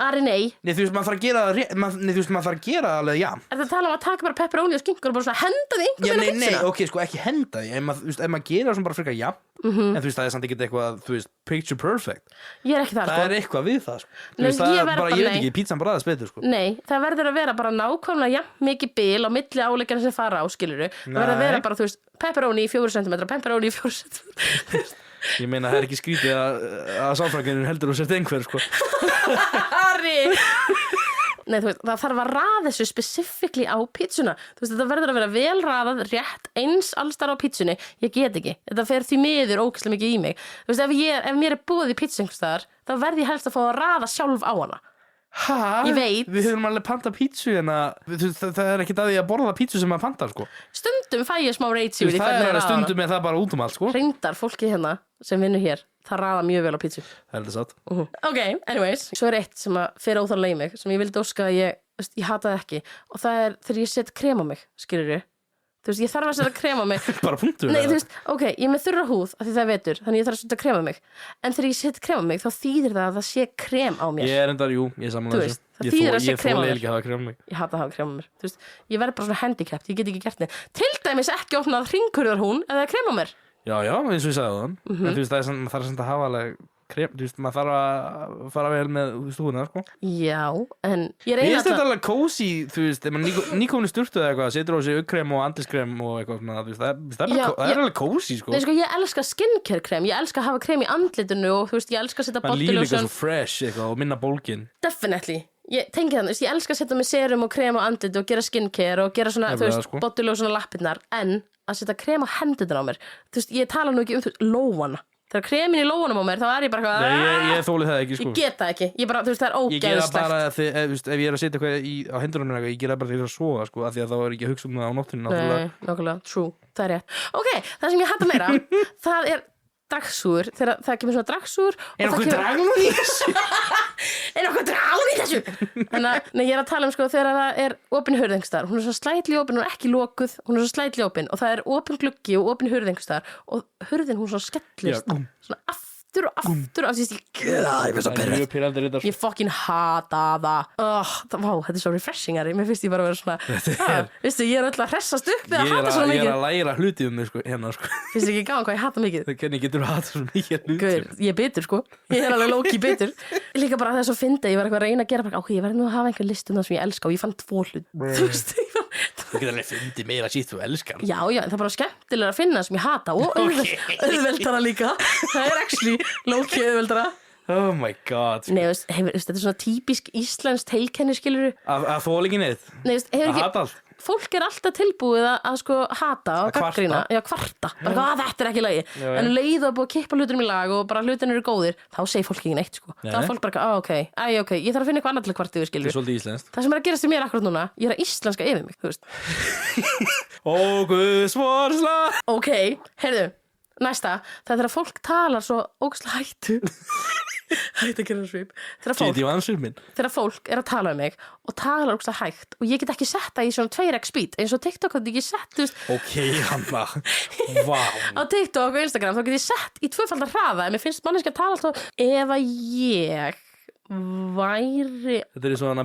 Ari, nei. Nei, þú veist, maður þarf að gera alveg, já. Er það að tala um að taka bara pepperoni og skinkur og bara svona henda því einhvern veginn á pizzuna? Nei, ok, sko, ekki henda því. Ef maður gera það svona bara frekar, já. En þú veist, það er samt ekki eitthvað, þú veist, picture perfect. Ég er ekki það, sko. Það er eitthvað við það, sko. Nei, það er bara, ég veit nei. ekki, pizzan bara aðeins betur, sko. Nei, það verður að vera bara nákvæmlega mikið bil á milli áleikana sem fara á, skilurðu. Það verður að vera bara, þú veist, pepperoni í 4 cm, pepperoni í 4 cm. Ég meina, það er ekki skrítið að sáfrækinin heldur og sért einhver, sko. Harry! Nei, þú veist, það þarf að raða þessu specifíkli á pizzuna. Þú veist, þetta verður að vera vel raðað, rétt, eins allstar á pizzunni. Ég get ekki. Þetta fer því miður ógeðslega mikið í mig. Þú veist, ef mér er búið í pizza einhvers staðar, þá verð ég helst að fá að raða sjálf á hana. Hæ? Ég veit. Við höfum alveg panta pítsu en það er ekkert að því að borða pítsu sem maður pantar, sko. Stundum fæ ég smá ratio í það er stundum með það bara út um allt, sko. Reyndar fólki hérna sem vinnur hér, það raða mjög vel á pítsu. Það er þetta satt. Ok, anyways. Svo er eitt sem að fer óþarlega í mig, sem ég vildi óska að ég hata það ekki. Og það er þegar ég set krem á mig, skilurðu. Þú veist, ég þarf að setja krem á mig. Bara punktur. Nei, þú veist, ok, ég er með þurra húð af því það er vetur, þannig ég þarf að setja krem á mig. En þegar ég set krem á mig, þá þýðir það að það sé krem á mér. Ég er endar, jú, ég samanlega þessu. Það þýðir að sé krem á mér. Ég þóla mig. Ég hata að hafa krem á mér. Þú veist, ég verð bara svona handicapped, ég get ekki gert neitt. Til dæmis ekki opnað hringkurðarhún eða krem á mér. Já, eins og ég sagði það. En þú veist, það er að hafa alveg krem, þú veist, maður þarf að fara vel með stúðuna, sko. Já, en ég reyna Mér finnst þetta alveg cozy, þú veist, ef maður nýkomin í sturtu eða eitthvað, setur á sig augkrem og andliskrem og eitthvað svona, þú veist, það er alveg cozy, sko. Nei, sko, ég elska skincare krem, ég elska að hafa krem í andlitinu og þú veist, ég elska að setja bodylotion. Man líður líka svo fresh eitthvað og minna bólgin. Definitely. Ég tengi þannig, ég elska að setja með serum og krem á andlit og gera skincare og gera svona, þú veist, bodylotion á lappirnar, en að setja krem á hendurnar á mér, þú veist, ég tala nú ekki um lófana. Þegar kremin í lóunum á mér, þá er ég bara Nei, ég þóli það ekki, sko. Ég get það ekki, ég bara, þú veist, það er Ég gera ógeðslegt bara, ef ég er að setja eitthvað á hendurinn mér ég gera bara þegar ég er að sofa, sko, af því að þá er ekki að hugsa um það á nóttunni, náttúrulega. Nei, nákvæmlega, true, það er rétt Ok, það sem ég hata meira, það er dragsúr, þegar það kemur svona dragsúr Er okkur draglun í þessu? Er okkur draglun í þessu? Þannig að, nei, ég er að tala um, sko, þegar það er opin hurð einhversstaðar, hún er svo slætli opin, hún er ekki lokuð, hún er svo slætli opin og það er opin gluggi og opin hurð einhverstaðar og hurðin hún svo skellist, svona aftur og aftur af því að ég pirrandi ég fucking hata það vá, þetta er svo refreshing mér finnst ég bara að vera svona veistu, ég er öll að hressast upp við að hata svo mikið Ég er að læra hluti um mig, sko, hérna, sko finnst ekki gaman hvað ég hata mikið Hvernig getur þú hata svo mikið hluti? Guður, ég er bitur, sko ég er alveg lóki bitur líka bara það er svo fyndið, ég var eitthvað að reyna að gera bara, ok, ég verði nú að hafa einhver list um það sem ég elska og ég fann 2 hlut þú veist, Þú getur alveg fundið meira sítt þú elskar Já, það er bara skemmtilega að finna sem ég hata og auðveldara líka það er actually lóki auðveldara Oh my god Nei, veist, þetta er svona típisk íslenskt heilkenni skilur Að þóla ekki neitt Nei, veist, hefur Að ekki hata allt Fólk er alltaf tilbúið að sko hata og gagnrýna, já kvarta bara þetta er ekki lagi, en leið og búið að kippa hlutunum í lag og bara hlutunum eru góðir þá segir fólk ekki neitt, sko, þá er fólk bara ok, ég þarf að finna eitthvað annað til að kvarta yfir, skilur Þetta er svolítið íslenskt Það sem er að gerast í mér akkurat núna, ég er að íslenska yfir mig, þú veist Ó, guðs forsla Ok, heyrðu, næsta það er þegar fólk talar svo ógeðslega hættu hættu að gera svip þegar fólk er að tala um mig og talar ógeðslega hægt og ég get ekki setta í svona 2x speed eins og TikTok þá get ég sett Ok, Hanna Vá á TikTok og Instagram þá get ég sett í 2-faldar hraða en mér finnst manneski að tala alltaf ef að ég væri Þetta er svona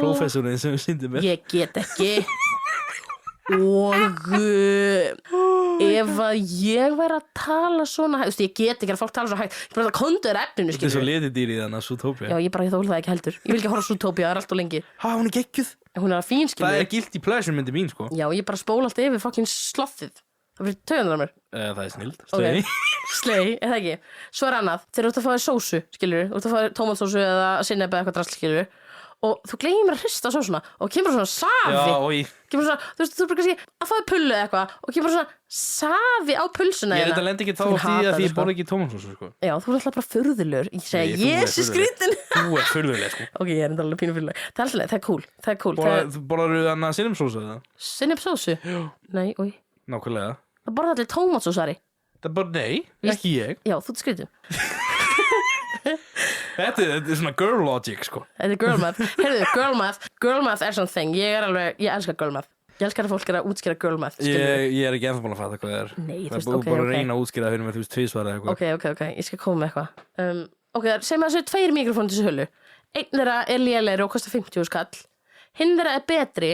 prófessorinn sem við sýndum mér ég get ekki og ef að ég væri að tala svona hægt, ég get ekki að fólk tala svona hægt ég bara kondur efninu, Þetta er svo letidýr í þannig að Zootopia Já, ég þól það ekki heldur ég vil ekki horfa á Zootopia, það er allt og lengi Hún er geggjuð hún er að fín, skilur Það er guilty pleasure myndi mín, sko Já, ég bara spóla alltaf yfir fucking sloffið það fyrir taugunar á mér Það er snild okay. Slei, eða ekki Svo er annað, þegar þú ert að fá þér sósu, skilur þú ert að fá þér tómatsósu eða sinneb eða eitthvað drasl, skilur og þú gleymir að hrista sósuna og kemur svona safi kemur svona, þú veist, þú er bara kannski að fá þér pullu eða eitthvað og kemur svona safi á pulsuna Ég lendi ekki þá á því að ég borði ekki tómatsósu, sko Já, þú er alltaf bara furðulegur Ég segi, jésu skrítin Þú er furðuleg, sko Ok, ég er enda alveg pínu furðuleg Það er alltaf, það er cool Borðarðu þannig að sinnumsósu, eða? Sinnumsósu? Nei, oi Nákvæmlega Það borða allir tómatsósari Nei, ekki ég Já, þú ert skrítin Þetta er svona girl logic, sko Þetta er girl math Heyrðu, girl math er svona thing Ég elska girl math Ég elskar að fólk er að útskýra girl math Ég er ekki ennþá búin að fatta hvað það er Nei, þú veist, Það er ok bara að reyna að útskýra fyrir mig, þú veist, tvísvara eitthvað Ok, ég skal koma með eitthvað Ok, segjum að það séu 2 mikrofónir til þessu hölu Einn þeirra er lélegri og kostar 50 skall Hinn þeirra er betri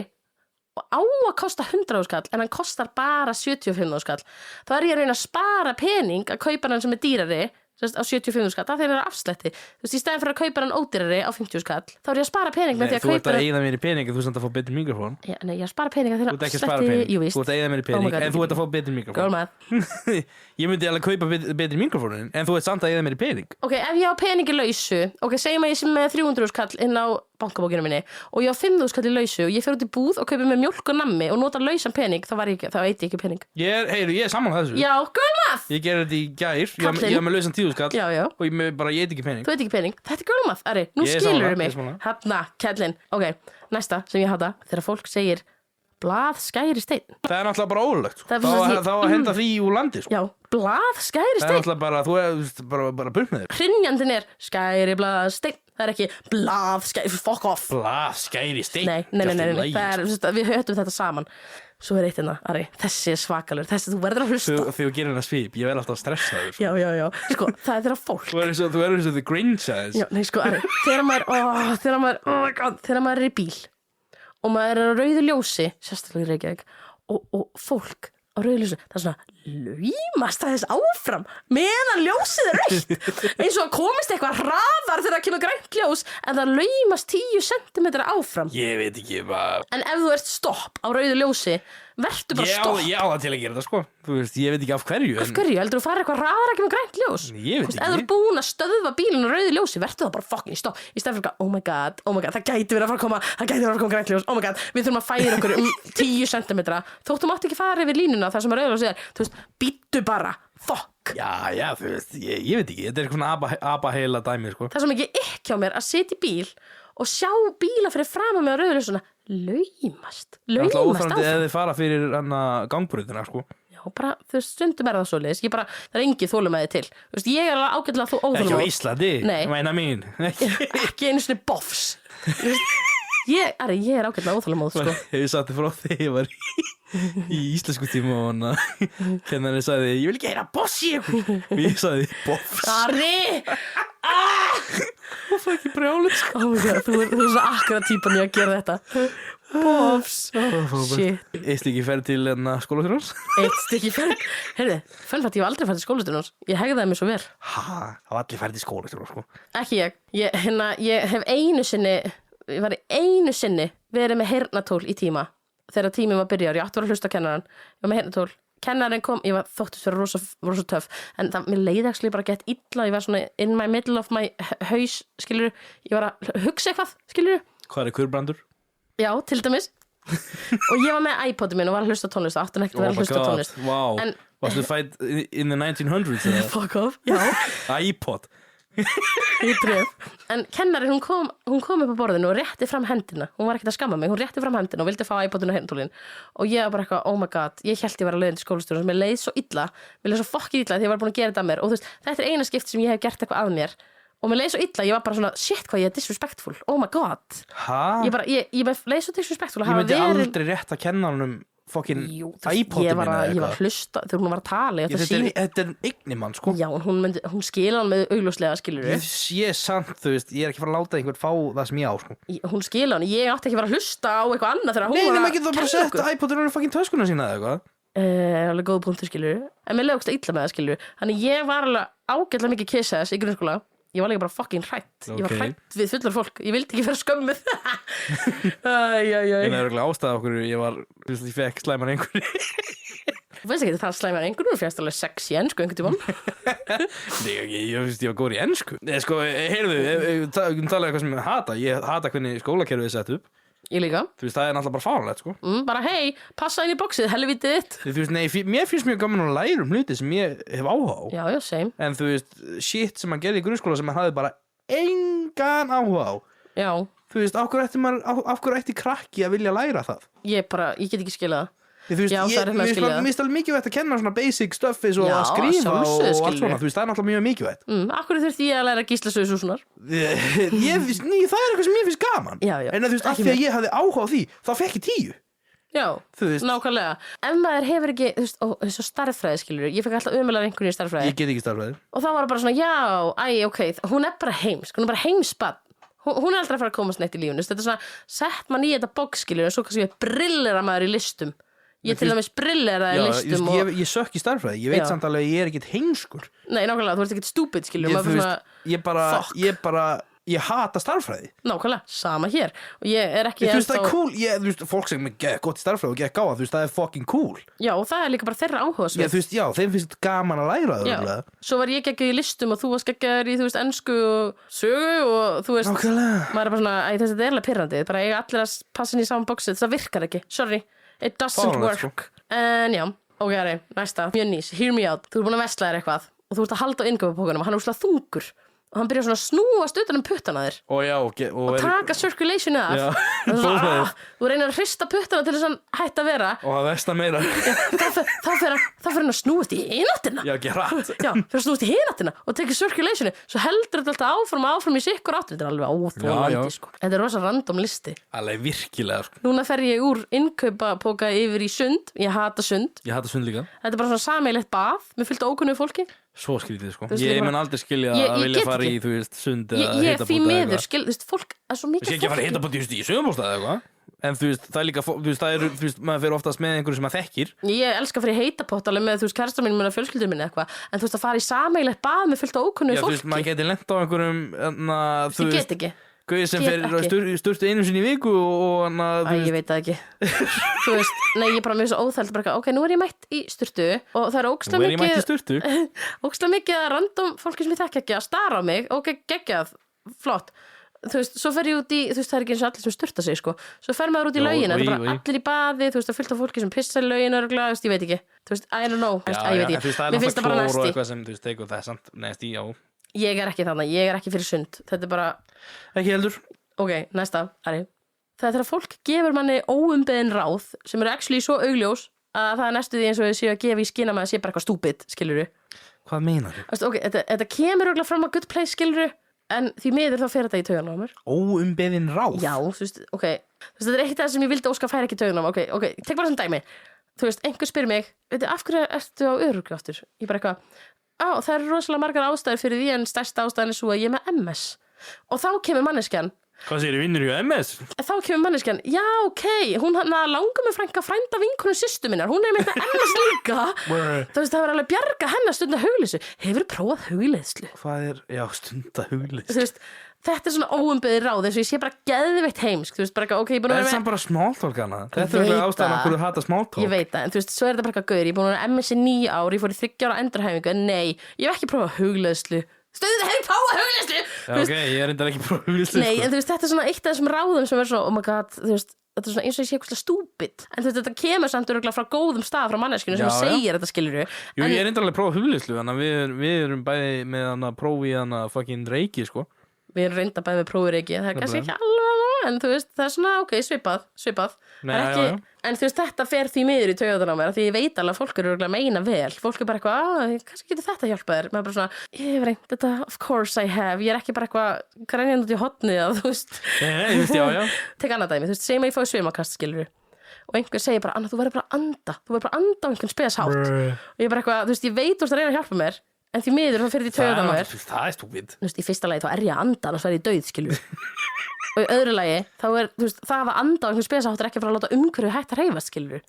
og á að kosta 100 skall en hann kostar bara 75 skall Þá er ég að reyna að spara pening að kaupa hann sem er dýrari á 75 skall, það þeir eru afslætti þú veist, í stæðin fyrir að kaupa hann ódýrari á 50 skall þá er ég að spara pening með því að kaupa Þú ert að eyða mér í pening en þú ert að fá betri mikrofón Nei, ég að spara pening að þeir Þú ert ekki að spara pening, Jú, víst þú ert að eyða mér í pening en þú ert að fá betri mikrofón Girl math Ég myndi alveg kaupa betri mikrofónin en þú ert samt að eyða mér í pening Ok, ef ég á peningi lausu segjum að ég sem með 300 skall inn á bankabókinu minni og ég á 5.000 skall í lausu og ég fer út í búð og kaupi með mjólk og nammi og nota lausan pening þá eiti ég ekki pening Ég er saman þessu Já, girl math Ég gerði þetta í gær, ég er með lausan 10 skall Já. og ég eit ekki pening Þú eit ekki pening, þetta er girl math, Ari, nú skilur mig Hanna, kællin, ok, næsta sem ég hata þegar fólk segir blað skæri steinn Það er náttúrulega bara ólögt Það að henda því úr landi, sko Já, blað skæri Það er steinn náttúrulega bara, þú er bara burt með þér Hrynjandinn er skæri blað steinn Það er ekki blað skæri, fuck off Blað skæri steinn Nei, við höfum þetta saman Svo er eitt hérna, Ari, þessi er svakalur þú verður að hlusta Þegar þú gerir hennar svip, ég verð alltaf að stressa þig, sko. Já, sko, það er þeirra fólk Þú er eins og the Grinch aðeins Já, nei, sko, Ari, þegar maður er í bíl og maður er á rauðu ljósi sérstaklega í Reykjavík og fólk á rauðu ljósi það er svona laumast aðeins áfram meðan ljósið er rautt eins og að komist eitthvað hraðar þegar það kemur grænt ljós en það laumast 10 cm áfram Ég veit ekki hvað En ef þú ert stopp á rauðu ljósi vertu bara stopp Ég á það til að gera það, sko Þú veist, ég veit ekki af hverju Af hverju, heldur þú fara eitthvað hraðar að kemur grænt ljós Ég veit ekki Ef þú ert búin að stöðva bílinn á rauðu ljósi vertu það bara fucking stopp í stæðan fyrir oh my god, það gæti verið að fara að koma grænt ljós oh my god, við þurfum að færa okkur 10 cm þóttu mátt ekki fara yfir línuna þar sem að rauðu ljósi er þú veist, bíddu bara Já, þú veist, ég veit ekki. Þetta er eitthvað apa heila dæmi, sko. Það er svo mikið ykk hjá mér að sitja í bíl og sjá bíla fyrir fram að mig á rauðurljósi svona laumast Það er alltaf óþarandi áfram. ef þið fara fyrir gangbrautina, sko. Já, bara, þú veist, stundum er það svoleiðis. Ég bara, það er engin þolumæði til. Þú veist, ég er alveg ágætlega Ekki á óþolumæði. Íslandi, Nei. meina mín. Ekki einu sinni bofs. Þú veist, ég er ágætlega óþolumæð, sko. Ég satt frá því ég var í íslensku tíma og hann kennarinn sagði, ég vil ekki heyra boss í ykkur. Og ég sagði, boss. Ari! Það var ekki brjálið, sko. Oh my god, þú er svo akkurat típan í að gera þetta. Bofs. Shit. Eitt ekki ferð til skólastjórans. Eitt stykki ferð. Heyrðu, fennfætt, ég hef aldrei farið til skólastunans. Ég hegðaði mig svo vel. Það var allir ferð til skólastjórans, sko. Ekki ég. Ég hef ég var einu sinni verið með heyrnatól í tíma. Þegar tíminn var byrjar, ég átti að hlusta á kennarann. Ég var með heyrnatól. Kennarinn kom, ég var þóttist fyrir rosa töff. En mér leiði ekki bara gett illa. Ég var svona in my middle of my haus, skilur. Ég var að hugsa eitthvað, skilur. Hvað er kurbrandur? Já, til dæmis. Og ég var með iPod-i minn og var að hlusta á tónlist. Áttu ekki að vera að hlusta á tónlist. Wow. En Varstu fædd in the 1900s? eða? fuck off. Já. iPod. Ég dref. En kennarinn, hún kom upp á borðinu og rétti fram hendina. Hún var ekkert að skamma mig, hún rétti fram hendina og vildi fá iPod-inu og heyrnatólin. Og ég var bara eitthvað, oh my god, ég held ég var að leiðin til skólastjórans. Mér leið svo illa, mér leið svo fokkið illa því ég var búin að gera þetta að mér. Og þú veist, þetta er eina skipt sem ég hef gert eitthvað að mér. Og mér leið svo illa, ég var bara svona, shit hvað ég er disrespectful, oh my god. Hæ? Ég leið svo disrespectful að Ég hafa myndi verið. aldrei rétt að kenna honum fokkin Jú, þú veist, iPod-i ég var minna að hlusta þegar hún var að tala. Þetta er eignimann, sko. Já, hún skilur hann með augljóslega, skilur Ég er samt, þú veist, ég er ekki fara að láta einhvern fá það sem ég á, sko. Hún skilur hann, ég átti ekki að vera að hlusta á eitthvað annað þegar hún Nei, var nema að ekki þú bara kenna okkur. sett iPod-inu í fokkin töskuna sína eða eitthvað. Alveg góð punktur, skilur. En mér leið ógeðslega illa með það, skilur. Þannig ég var alveg ágætlega mikið kiss-ass í grunnskóla. Ég var líka bara fucking hrætt. Ég var Ok. hrætt við fullar fólk. Ég vildi ekki vera skömmuð. Æj. En það er örugglega ástæða okkur ég var, þú veist, ég fekk slæmar einhverju. Þú veist ekki það slæmar einhvern fjast alveg 6 í ensku einhvern tímann. Nei, ég var góður í ensku. Nei, sko, heyrðu, talaðu eitthvað sem ég hata. Ég hata hvernig skólakerfið er sett upp. Ég líka. Þú veist, það er náttúrulega bara fáránlegt, sko. Bara hei, passa inn í boxið, helvítið þitt. Þú veist, nei, mér finnst mjög gaman að læra hluti sem ég hef áhuga á. Já, same. En þú veist, shit sem maður gerði í grunnskóla sem maður hafði bara engan áhuga á. Já, Þú veist, af hverju ætti krakki að vilja læra það? ég get ekki skilað það. Þú veist, Já, það er hérna að skilja það. Mér finnst alveg mikið að kenna svona basic stuff eins og Já, að skrifa sjálfsögðu og allt skilur svona. ég. Þú veist, það er náttúrulega mjög mikilvægt. Akkur þurfti ég að læra gíslasöðusúsunar? Það er eitthvað sem ég finnst gaman. Já, En þú veist, af ekki því að mér. ég hafði áhuga á því, þá fekk ég 10. Já, Þú veist. nákvæmlega. Ef maður hefur ekki, þú veist, eins og starffræði, skilur, ég fekk alltaf umöðlar einhverju í starffræði. Ég get ekki starfræði. Og þá var það bara svona, já, ok, hún er bara heimsk, hún er bara heimsbann. Hún er aldrei að fara að komast neitt í lífunu. Þetta er svona, sett mann í þetta box, skilur, en svo kannski ég brillera maður í listum. Ég til dæmis brilleraði í listum og... Ég sökk í starfræði, ég veit Já. samt alveg að ég er ekkit heimskur. Nei, nákvæmlega, þú ert ekkert stúpid, skilur. Ég, Maður þú bara veist, fuck. ég hata starfræði. Nákvæmlega, sama hér. Og ég er ekki Þú veist, það er cool, þú veist, fólk sem er gott í starfræði og gekk á það, þú veist, það er fucking cool. Já, og það er líka bara þeirra áhugasvið. Þú veist, já, þeim finnst gaman að læra það. Já, örugglega. svo var ég geggjuð í listum og þú varst geggjaður í, þú veist, ensku og sögu og þú veist, Nákvæmlega. maður er bara svona, þetta er eiginlega pirrandi, bara eiga allir að passa inn í saman bóksið, það virkar ekki, sorry, it doesn't Fáránlegt, work. En já, ok, Ari, næsta, mjög nýs, hear me out, þú ert búin að vesla þér eitthvað og þú ert að halda á inngöfupókunum og hann er úrslega þungur og hann byrjar svona að snúast utan puttana þér Og já, og taka circulationu af. Já. Og það er svona, þú reynir að hrista puttana til þess að hann hætti að vera. Og það vestar meira. Þá fer hann að snúast í hináttina. Já, ekki hratt. Já, fyrir að snúast í hináttina og tekið circulationu, svo heldur þetta alltaf áfram í sikkur áttur. Þetta er alveg Já, óþólandi, já. sko. Þetta er rosa random listi. Alveg virkilega, sko. Núna fer ég úr innkaupapóka yfir í sund. Ég hata sund. Ég hata sund líka. Þetta er bara svona sameiginlegt bað með fullt ókunnugu fólki. Svo skrítið, sko. Þú veist, Ég líka mun bara- aldrei skilja Ég að vilja get fara í, ekki. þú veist, sund eða Ég því hitabóta miður, þú veist, fólk er svo Þú mikið sé ekki að fara hitabóta í sögumbústað eða eitthvað. En þú veist, það er líka, þú veist, það eru, þú veist, maður fer oftast með einhverju sem maður þekkir. Ég elska að fara í heitapott alveg með, þú veist, kærastar mín og fjölskyldur minni eitthvað, en þú veist, að fara í sameiginlegt bað með fullt á ókunnugu Já, þú veist, fólki. maður geti lent á einhverjum, þú Ég get ekki. Gauði sem Get fer ekki. sturtu einu sinni í viku og hann að, Æ, ég veit það ekki. Þú veist, nei, ég er bara með svo óþælt bara, ok, nú er ég mætt í sturtu og það er nú ókslega er ég mætt í mikið sturtu. ókslega mikið að random fólki sem ég þekki ekki að stara á mig, ok, geggjað, flott. Þú veist, svo fer ég út í, þú veist, það er ekki eins og allir sem sturta sig, sko. Svo fer maður út í Jó, laugina, þetta er oj, bara oj. allir í baði, þú veist, það er fullt af fólki sem pissar í laugina, örugglega, þú veist, ég veit ekki. Þú veist, I don't know, Já, ég veit en ég. þú veist, það Mér er finnst það bara náttúrulega klór og næsti. eitthvað sem, þú veist, tekur það samt næsti, já. Ég er ekki þannig, ég er ekki fyrir sund. Þetta er bara, Ekki heldur. ok, næsta, Ari. Það er þegar fólk gefur manni óumbeðin ráð sem eru actually svo augljós að það er næstu því eins og þau séu að gefa í skina með að sé bara eitthvað stúpid, skilurðu. Hvað meinar þú? Ok, þetta kemur örugglega fram á good place, skilurðu, en því miður þá fer þetta í taugarnar á mér. Óumbeðin ráð? Já, þú veist, ok. Þú veist, þetta er ekkert það sem ég vildi óska færa ekki í taugarnar á mér. Ok, tek bara sem dæmi. Þú veist, einhver spyr mig, veitu, af hverju ertu á örorku aftur? Ég bara eitthvað, það eru rosalega margar ástæður fyrir því en stærsta ástæðan er svo að ég er með MS. Og þá kemur manneskjan, Hvað segir vinnur hjá MS? já, ok, hún hann að langa með frænda vinkunum systur minnar, hún er með MS líka. Þú veist, það var alveg bjarga hennar stunda hugleiðslu. Hefurðu prófað hugleiðslu? Hvað er, já, stunda huglist. Þú veist, þetta er svona óumbeðið ráð eins og ég sé bara geðveikt heimsk, þú veist, bara ok, ég er búin Það að er vera samt bara smáltólk hana. Þetta Ég er alveg veit ástæðan það. okkur þú hata smáltólk. Ég veit það, en þú veist, svo er þetta bara eitthvað gaur, ég er búin að vera MS í 9 ár, ég fór í 3 ára endurhæfingu, en nei, ég hef ekki prófað hugleiðslu. Stöðuð, hef prófað hugleiðslu! Já, ok, ég er reyndar ekki prófað huglist. Nei, en þú veist, þetta er svona eitt af þessum ráðum sem er svo, oh my god, þú veist, þetta er svona eins og ég sé eitthvað stúpid. En þú veist, þetta kemur samt örugglega frá góðum stað frá manneskinu sem Já, já. segir þetta, skilurðu. Jú, En- ég er reyndar alveg prófað huglistlu, þannig að við erum bæði með hana prófi hana fucking reiki, sko. Við erum reynda bæði með prófur ekki, það er kannski ekki alveg, en þú veist, það er svona, ok, svipað. Nei, Það er já, já. En þú veist, þetta fer því miður í taugarnar á mér, af því ég veit alveg að fólk eru örugglega að meina vel. Fólk er bara eitthvað, kannski getur þetta hjálpað þér. Maður er bara svona, ég hef reynt þetta, of course I have. Ég er ekki bara eitthvað grænjandi út í hotnið, að þú veist. Nei, þú veist, já. Tek annað dæmi, þú veist, segjum að ég fái svimakast, skilurðu. Og einhver segir bara, Anna, þú verður bara að anda. Þú verður bara að anda á einhvern speshátt. Og ég er bara eitthvað, þú veist, ég veit þú ert að reyna að hjálpa mér, en því miður þá fer þetta í taugarnar á mér. Það er stúpid. Þú veist, í fyrsta lagi þá er ég að anda, annars verð ég dauð, skilur. Og í öðru lagi, þá er, þú veist, það að anda á einhvern spesaháttur ekki að fara að láta umhverju hægt að hreyfast, skilur.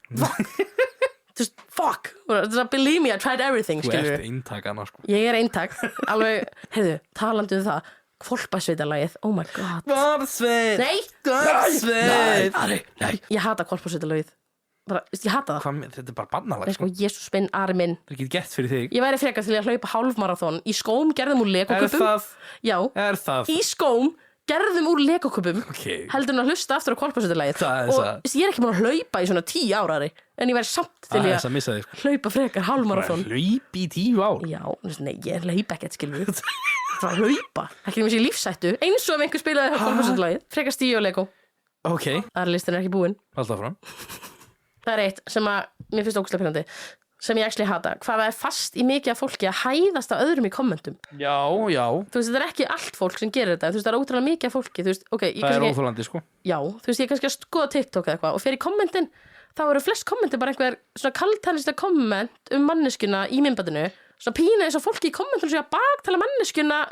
Þú veist, fuck. Þú veist, believe me, I tried everything, Þú skilur. ert eintakana, sko. Ég er eintak, alveg, heyrðu, talandi um það, hvolpasveitalagið, oh my god. Barðsveit. Nei, Barðsveit. Nei. ég hata hvolpasveitalagið. Bara, þú veist, ég hata það. Þetta er bara bannalag, Það er sko, Jesús minn, Ari minn. Það er ekki gett fyrir þig. Ég væri frekar til að hlaupa hálfmarathon í skóm gerðum úr Er legokuppum. það? Já, Er það? í skóm gerðum úr legokuppum. Ok. Heldur en að hlusta aftur á hvolpasveitalagið. Það er Og það. ég er ekki búin að hlaupa í svona 10 ára en ég væri samt til Það er ég þess að missa þig, sko. hlaupa frekar hálfmarathon. Hlaup í 10 ár. Já, þú veist, nei, ég hlaupa ekkert, skilur við. Það var að hlaupa, ekki nema sér lífsættu, eins og ef einhver spilaði þetta hvolpasveitalagið. Frekar stíu og Lego. Ok. Aðralistin er ekki búin. Alltaf fram. Það er eitt sem að mér finnst ógeðslega pínandi, sem ég actually hata. Hvað það er fast í mikið af fólki að hæðast á öðrum í kommentum. Já, já. Þú veist, þetta er ekki allt fólk sem gerir þetta, þú veist, það er ótrúlega mikið af fólki, þú veist, ok, ég Það er kannski, óþólandi, sko. já, þú veist, ég kannski að skoða TikTok eða eitthvað og fer í kommentin, þá eru flest kommentir bara einhver svona kaltænislega komment manneskjuna í myndbandinu, svona pína eins og fólki í kommentunum sem að baktala manneskjuna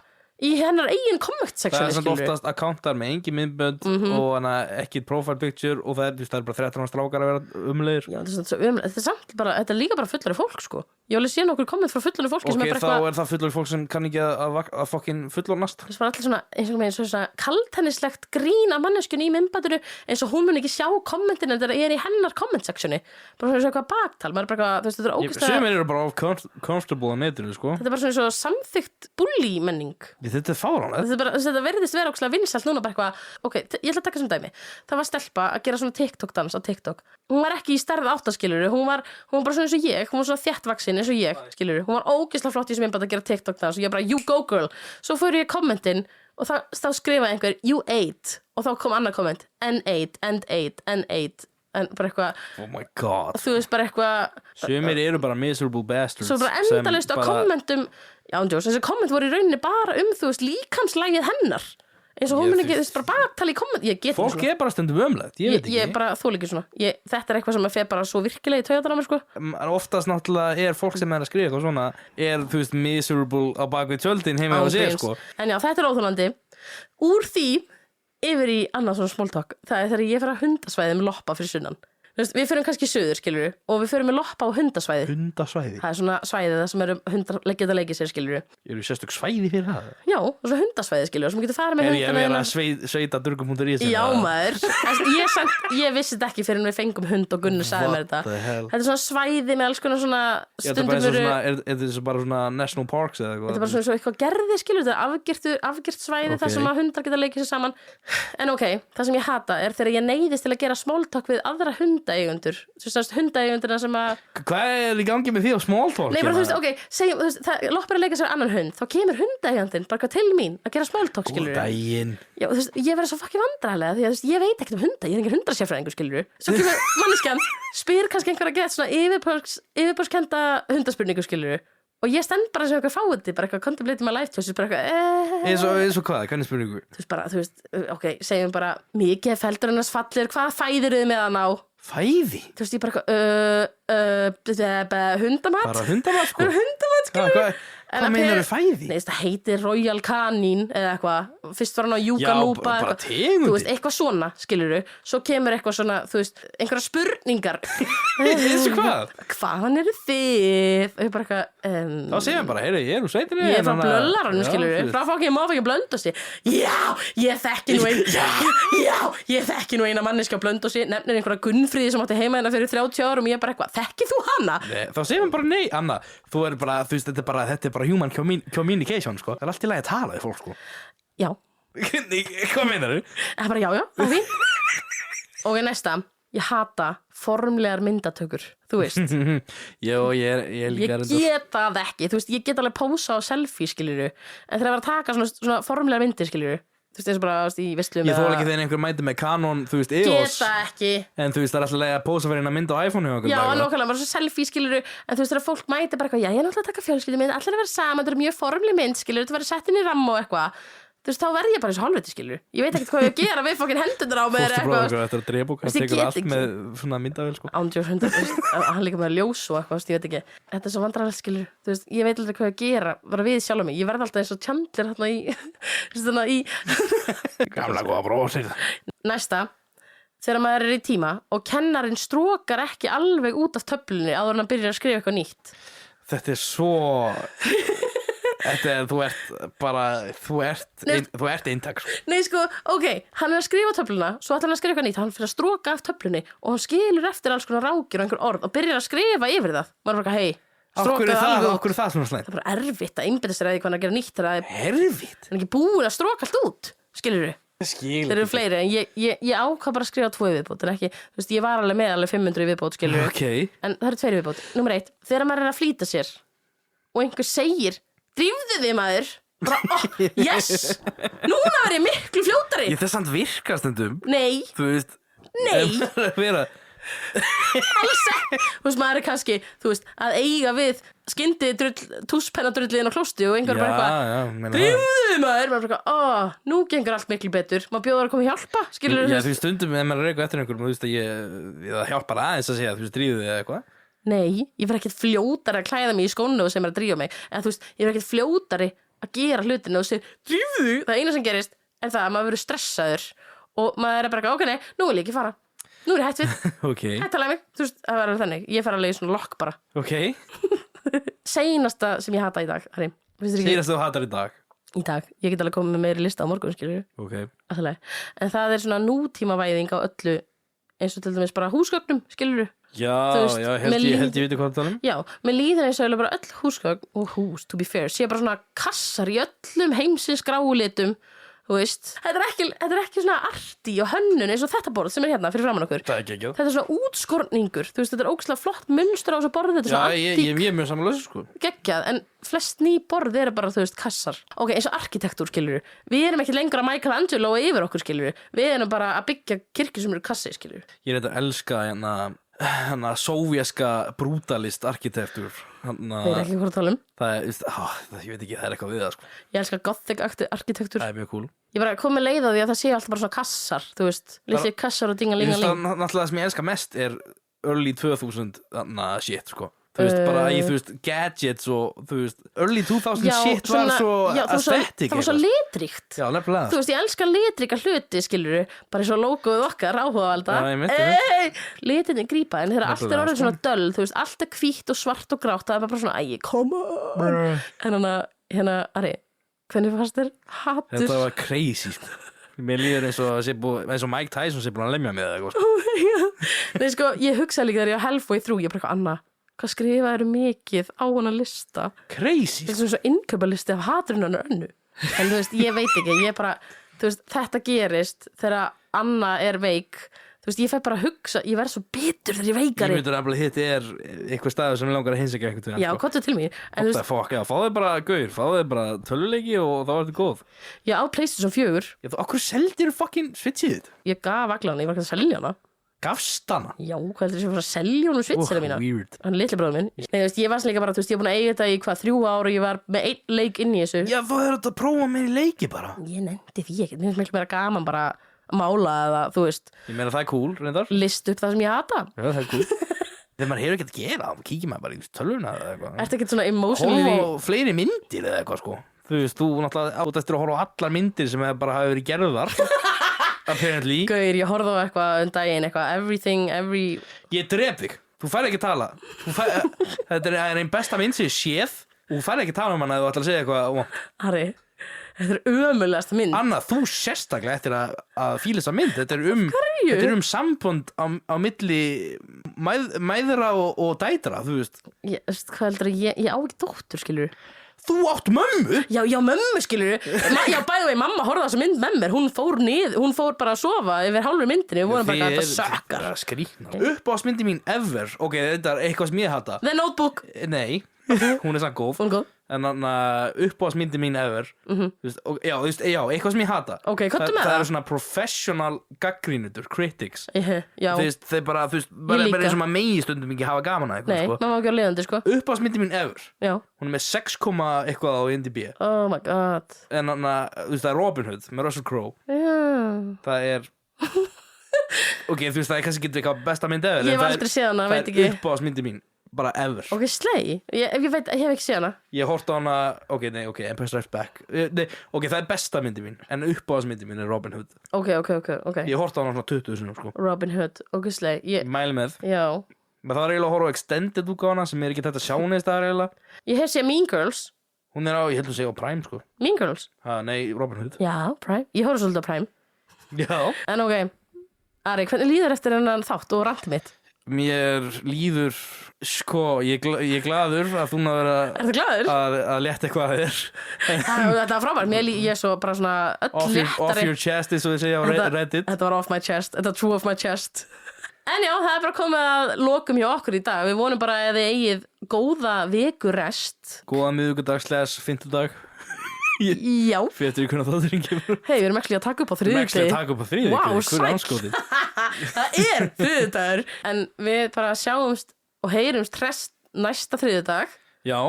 í hennar eigin comment Það section, er samt oftast akkántar með engin myndbönd og hana, ekki profile picture og það er, þú veist, það er bara 13 strákar að vera umlegir. Já, þetta er samt bara, þetta er líka bara fullari fólk, sko. Ég alveg sé nokkur komment frá fullari fólki sem Ok, er bara þá eitthvað, er það fullur fólk sem kann ekki að fokkin fullornast. þess var allir svona, eins og með svona kaltænislegt grín af manneskjunni í myndbandinu eins og hún mun ekki sjá kommentin en þetta er í hennar comment sectioni. Bara svona eitthvað baktal, maður er bara eitthvað, þú veist, þetta er ógeðslega, Sumir eru bara comfortable á netinu, sko. þetta er bara svona eins og samþykkt bully menning. Þetta er fáránlegt. Þetta er bara, þetta verðist vera ógeðslega vinsælt núna bara eitthvað, ok, ég ætla að taka sem dæmi. Það var stelpa að gera svona TikTok-dans á TikTok. Hún var ekki í stærð 8, skilurðu, hún var bara svona eins og ég, hún var svona þéttvaksin eins og ég, skilurðu. Hún var ógeðslega flott í þessum myndbandi að gera TikTok-dans og ég bara, you go girl. Svo fór ég í kommentin og þá skrifaði einhver, you ate, og þá kom annað komment, n8, and8, n8, en bara eitthvað, Oh my god. þú veist bara eitthvað, Sumir eru bara miserable bastards. svo bara sem endalaust á bara- kommentum, já, andjós, þessi komment voru í rauninni bara þú veist, líkamslægið hennar. Eins og hún mun ekki, þú veist, bara baktala í komment, ég get Fólk er bara stundum ömlegt, ég veit ekki. ég bara þoli ekki svona þetta er eitthvað sem að fer bara svo virkilega í taugarnar á mér, sko. Oftast náttúrulega er fólk sem er að skrifa eitthvað svona þú veist, miserable á bakvið tjöldin heima á sér, Ángríns. sko. En já, þetta er óþolandi. Úr því yfir í annað svona smóltak, það er þegar ég fer að hundasvæði með loppa fyrir sunnan. Þú veist, við förum kannski í suður, skilur við, og við förum með loppa á hundasvæði. Hundasvæði. Það er svona svæði það sem eru hundar geta leikið sér, skilur við. Eru sérstök svæði fyrir það? Já, og svo hundasvæði, skilur við, sem getur farið með Ef ég hundana verið þína. að sveita durgum.is Já, maður. Ég vissi þetta ekki fyrir en við fengum hund og Gunnar sagði mér þetta. What the hell? Þetta er svona svæði með alls konar svona Er þetta stundum bara eins og eru... svona, er þetta bara svona national parks eða eitthvað? Þetta er bara svona eitthvað gerði, skilur, þetta er afgirt svæði þar sem að hundar geta leikið sér saman. En ok, það sem ég hata er þegar ég neyðist til að gera smóltak við aðra hunda hundaeigundur þú veist, hundaeigundur sem að Hvað er í gangi með því á smalltalk? Nei, bara þú veist, ok, segjum, þú veist, það loppar að leika sér annan hund þá kemur hundaeigandinn bara til mín að gera smalltalk, skilur Daginn Já, þú veist, ég verður svo fucking vandræðilega því að þú veist, ég veit ekkert um hunda, ég er engin hundrasérfræðingur, skilur Svo kemur manneskjan, spyr kannski einhver að geta svona yfirborðskennda hundaspurningu, skilur Og ég stend bara sem eitthvað fáiði, bara eitthvað contemplating my life choices, bara eitthvað Eins og hvað, hvernig spurningu? Þú veist, ok, segjum bara mikið feldur hennars fallir, hvað fæðir þið með hann á? Fæði? Þú veist, ég bara eitthvað, hundamat? Bara hundamat, sko? Hundamat, skilur Hvað meinar þau fæði? Nei, það heitir Royal Canin eða eitthvað, fyrst var hann á Yuga Nuba bara tegundir. Þú veist, eitthvað svona, skilurðu Svo kemur eitthvað svona, þú veist, einhverja spurningar Eins og hvað? Hvaðan eru þið? Og ég bara eitthvað Þá segjum bara, heyri, ég er úr sveitinni Ég er frá Blöllaranum, skilurðu Frá fokkin Mófækja Blöndósi Já, ég þekki nú ég þekki nú eina manneski á Blöndósi Nefnir einhverja Gunnfríði sem átti heima hérna fyrir 30 árum Ég er bara eitthvað, þekkir þú hana? Nei, þá segjum bara nei, Anna Þú er bara, þú veist, þetta er bara human communication, sko Það er allt í lagi að tala við fólk, sko Já Hvað meinar þú? Það er bara já, það er fínt Og næsta, ég hata formlegar myndatökur, þú veist Jó, ég er líka Ég get það ekki, þú veist, ég get alveg pósa á selfie, skiluru En þegar ég var að taka svona formlegar myndir, skiluru Þú veist, eins og bara, þú veist, í visslum Ég þóla ekki þegar einhver mæti með Canon, þú veist, Get EOS það ekki En þú veist, það er alltaf leið að pósa fyrir eina mynd á iPhone hjá okkur Já, nákvæmlega, bara svo selfie, skiluru En þú veist, þegar fólk mæti bara eitthvað Já, ég er náttúrulega að taka fjölskyldumynd, allir að vera saman Þetta er mjög formleg mynd, skiluru, þetta verður sett inn í ramma og eitthvað Þú veist, þá verð ég bara eins og hálfviti, skilur Ég veit ekkert hvað ég að gera við fokkin hendunar á með Fóstubróður þetta er drefbúk, hann Ég tekur get allt ekki. með svona myndavél, sko Ándjós hundar, hann líka með ljós og eitthvað, ég veit ekki Þetta er svo vandræðalegt, skilur Þú veist, ég veit alltaf hvað ég að gera bara við sjálf mig Ég verð alltaf eins og Chandler þarna í Gamla góða bróðir Næsta, þegar maður er í tíma og kennarinn strókar ekki alveg út af töflunni áður en hann byrjar að skrifa eitthvað nýtt Þetta er svo Þetta er, þú ert bara Þú ert eintak, sko Nei, sko, ok, hann er að skrifa töfluna Svo ætlar hann að skrifa eitthvað nýtt, hann fyrir að stróka af töflunni Og hann skilur eftir alls konar rákir og einhver orð Og byrjar að skrifa yfir það Maður er bara, hei, strókaðu alveg út. Okkur er það svona slæmt Það er bara erfitt að einbytta sér að því hvað hann er að gera nýtt Þegar það Erfitt er ekki búin að stróka allt út Skilur þú? Skil Þeir eru fleiri, en ég ákvað bara að skrifa 2 í viðbót En ekki, þú veist, ég var alveg með alveg 500 í viðbót, skilur Ok En það eru 2 í viðbót. Númer 1, þegar maður er að flýta sér Og einhver segir Drífðu þig, maður bara, yes, núna verð ég miklu fljótari Ég þess samt virka stundum Nei, Þú veist nei, vera alls ekki Þú veist, maður er kannski, þú veist, að eiga við Skyndi túspennadrulliðin á klósti Og einhver bara eitthvað Drífðu þig, maður bara eitthvað, nú gengur allt miklu betur Maður bjóðar að koma að hjálpa, skilur Já, þú veist, stundum ef maður er eitthvað eftir einhverjum Þú veist að ég hjálpar aðeins að segja Þú veist, drífðu þig eða eitthvað Nei, ég verð ekkert fljótari að klæða mig í skónu sem er að drífa mig Eða þú veist, ég verð ekkert fljótari að gera hlutinu og segja, drífðu Það eina sem gerist er það að maður verður stressaður Og maður er bara, ok, nei, nú vil ég ekki fara Nú er ég hætt við, Ok, hætt að laga mig Þú veist, það verður þannig, ég fer alveg í svona lokk bara ok Seinasta sem ég hata í dag, Harry Sýrast þú hatar í dag Í dag, ég get alveg komið með meiri lista á morgun, skilur Ok En það er svona nútímavæðing á öllu Eins og til dæmis bara húsgögnum, skilur Já, Þú veist, já, með ég veit hvað það tala um Já, með líður eins og eiginlega bara öll húsgögn og hús, to be fair, sé bara svona kassar í öllum heimsins grálitum, þú veist. Þetta er ekki svona arti og hönnun eins og þetta borð sem er hérna fyrir framan okkur. Það er geggjað. Þetta er svona útskorningur, þú veist, þetta er ógeðslega flott munstur á þessu borði, þetta er svona Já, ég er mjög samanlega, sko. Geggjað, en flest ný borð eru bara, þú veist, kassar. Ok, eins og arkitektúr, skilur við erum ekki lengur að Michelangelo yfir okkur, skilur við erum bara að byggja kirkju sem eru kassi, skilur Ég er þetta að elska hérna sóvéska brútalist arkitektur Við erum ekki hvað að tala um það er, ég veit ekki, það er eitthvað við það, sko. Ég elska gothic arkitektur Það er mjög cool. Ég bara kom með leið á því að það séu alltaf bara svona kassar, þú veist, litli kassar og Ég finnst dingalingaling. það náttúrulega það sem ég elska mest er early 2000 shit, sko. Þú veist, bara í, þú veist, gadgets og, þú veist, early 2000 shit var svo aesthetic. Það var svo litríkt. Já, nefnilega. Þú veist, ég elska litríka hluti, skilurðu, bara svo logoð okkar áhugavalda. Já, ég myndi það. Litinni grípa, en þegar allt er Nefnilega, orðið svona döll, þú veist, allt er hvítt og svart og grátt, það er bara svona, come on. En hérna, Ari, hvernig fannst þér hatur? Þetta var crazy, sko. Mér líður eins og Mike Tyson sé búin að lemja með það, sko. Nei, sko, ég hugsaði líka þegar ég var halfway through, ég bara eitthvað, Anna, hvað skrifaðu mikið á hana lista? Crazy. Þetta er svona innkaupalisti af haturinn hennar Önnu. En þú veist, ég veit ekki, ég bara, þú veist, þetta gerist þegar Anna er veik, Þú veist, ég fæ bara að hugsa, ég verð svo bitur þegar ég veikari. Ég myndur að hitt eitthvað staður sem ég langar að heimsækja eitthvað. Já, komdu til mér. En What the fuck, já, fáðu þig bara gaur, fáðu þig bara tölvuleiki og þá er þetta góð. ég á PlayStation 4, Já, þú, okkur seldir fucking switchið þitt? ég gaf Aglan, ég var ekki að selja hana. Gafst hana? Já, hvað heldur ég að fara að selja honum svitsina mína? Weird. Hann litli bróður minn. Nei, þú veist, ég var líka bara, þú veist, ég er búin að eiga þetta í 3 ár og ég var með 1 leik inn í þessu. Já, þú hefur þetta að prófa með í leiki bara. Ég nefndi því ekki, mér finnst miklu meira gaman bara að mála eða, þú veist, Ég meina það er cool, reyndar. list upp það sem ég hata. Já, það er cool. Þegar maður hefur ekkert að gera, þá kíkir maður bara í tölvuna eða eitthvað. Ertu ekkert svona emotionally... Horfa á fleiri myndir eða eitthvað, sko. Þú veist, þú náttúrulega átt eftir að horfa á allar myndir sem bara hafa verið gerðar. Apparently. Gauir, ég horfði á eitthvað daginn, eitthvað every... Ég drep þig. Þú fær ekki að tala. Þetta er einn besta mynd sem ég séð. Og þú fær ekki að tala um hana ef þú ætlar að segja eitthvað. Harry, þetta er ömulegasta mynd. Anna, þú sérstaklega eftir að fíla þessa mynd. Þetta er sambund á milli mæðra og dætra, þú veist. Hvað heldur ég á ekki dóttur, skilur. Þú átt mömmu? Já, mömmu, skilur. Já, bæði vegi, mamma horfði á þessa mynd með mér. Hún fór bara að sofa yfir hálfur myndinni. Við vorum bara að þetta sökkar. Skrýtnar. Uppáhaldsmyndi mín ever. Ok, þetta er eitthvað sem ég hata. The Notebook. Nei, hún er samt góð. Hún er góð. En uppáhaldsmyndi mín ever. Þú veist, já, eitthvað sem ég hata. Ok, komdu með Það það. eru svona professional gagnrýnendur, critics. Já. Þú veist, þeir bara líka. eins og maður megi stundum ekki hafa gaman að Nei, eitthvað, mamma var ekki á leiðandi, sko. Uppáhaldsmyndi mín ever. Já. Hún er með 6, eitthvað á IMDb. Oh my god. En þú veist, það er Robin Hood með Russell Crowe. Já. Það er Ok, þú veist, það er kannski ekki eitthvað besta mynd ever. Ég hef aldrei séð hana, veit ekki. Það er uppáhaldsmyndi mín, bara ever. Ok, slay. Ég veit, ég hef ekki séð hana. Ég horfði á hana, Empire Strikes Back. Ok, það er besta myndi mín. En uppáhaldsmyndi mín er Robin Hood. Ok. Ég horfði á hana svona 20 sinum, sko. Robin Hood, ok, slay. Ég mæli með. Já. Men það var eiginlega að horfa á extended útgáfuna sem er ekki þetta að sjá neist það eiginlega. Ég hef séð Mean Girls. Hún er ég held að segja á Prime, sko. Mean Girls? Nei, Robin Hood. Já, Prime. Ég horfði svolítið á Prime. Já. En ok, Ari, hvernig líður eftir hennan þátt og rant mitt? Mér líður, sko, ég er glaður að þú náður Ertu glaður? að létta eitthvað að þér. Þetta var frábært, ég er svo bara svona öll léttari. Off your chest, eins og þið segja á Reddit. Þetta var off my chest, þetta var true off my chest. En já, það er bara komið að lokum hjá okkur í dag. Við vonum bara að þið eigið góða vikurest. Góða miðvikudags / fimmtudag. Já. Fyrir eftir hvernig þátturinn kemur. Hei, við erum ekki að taka upp á Við erum ekki þriðjudegi. að taka upp á þriðjudegi. Vá, Hver er sæll. anskotið? Það er þriðjudagur. En við bara sjáumst og heyrumst næsta þriðjudag. Já.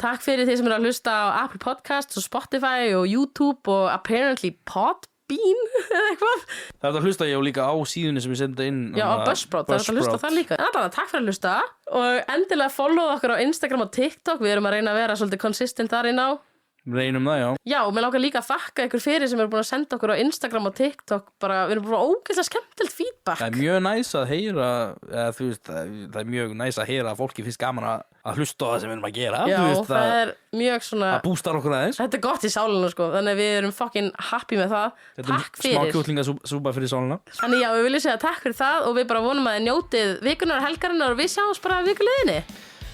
Takk fyrir þeir sem eru að hlusta á Apple Podcasts og Spotify og YouTube og apparently Podbean eða eitthvað. Það er að hlusta ég á líka á síðunni sem ég senda inn. Já, á Buzzsprout, það er að hlusta á það líka. En bara takk fyrir að hlusta og endilega follow okkur á Instagram og TikTok. Við erum að reyna að vera svolítið consistent þar inn á. Reynum það, já. Já, og mér langar líka að þakka ykkur fyrir sem eru búin að senda okkur á Instagram og TikTok. Bara, við erum búin að ógeðslega skemmtilegt feedback. Það er mjög næs að heyra, þú veist, það er mjög næs að heyra að fólki finnst gaman að hlusta á það sem við erum að gera. Já, Þú veist, það er mjög svona... Það bústar okkur aðeins. Þetta er gott í sálinu, sko. Þannig að við erum fucking happy með það. Takk Smá fyrir. kjúklingasúpa fyrir sálina. Þannig já, við viljum segja takk fyrir það og við bara vonum að þið njótið vikunar og helgarinnar og við sjáumst bara vikuliðinni.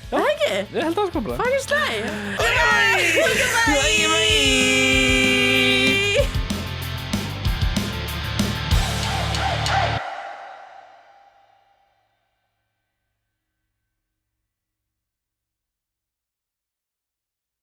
Það ekki? Ég held að sko bara. Fucking slay. Bye.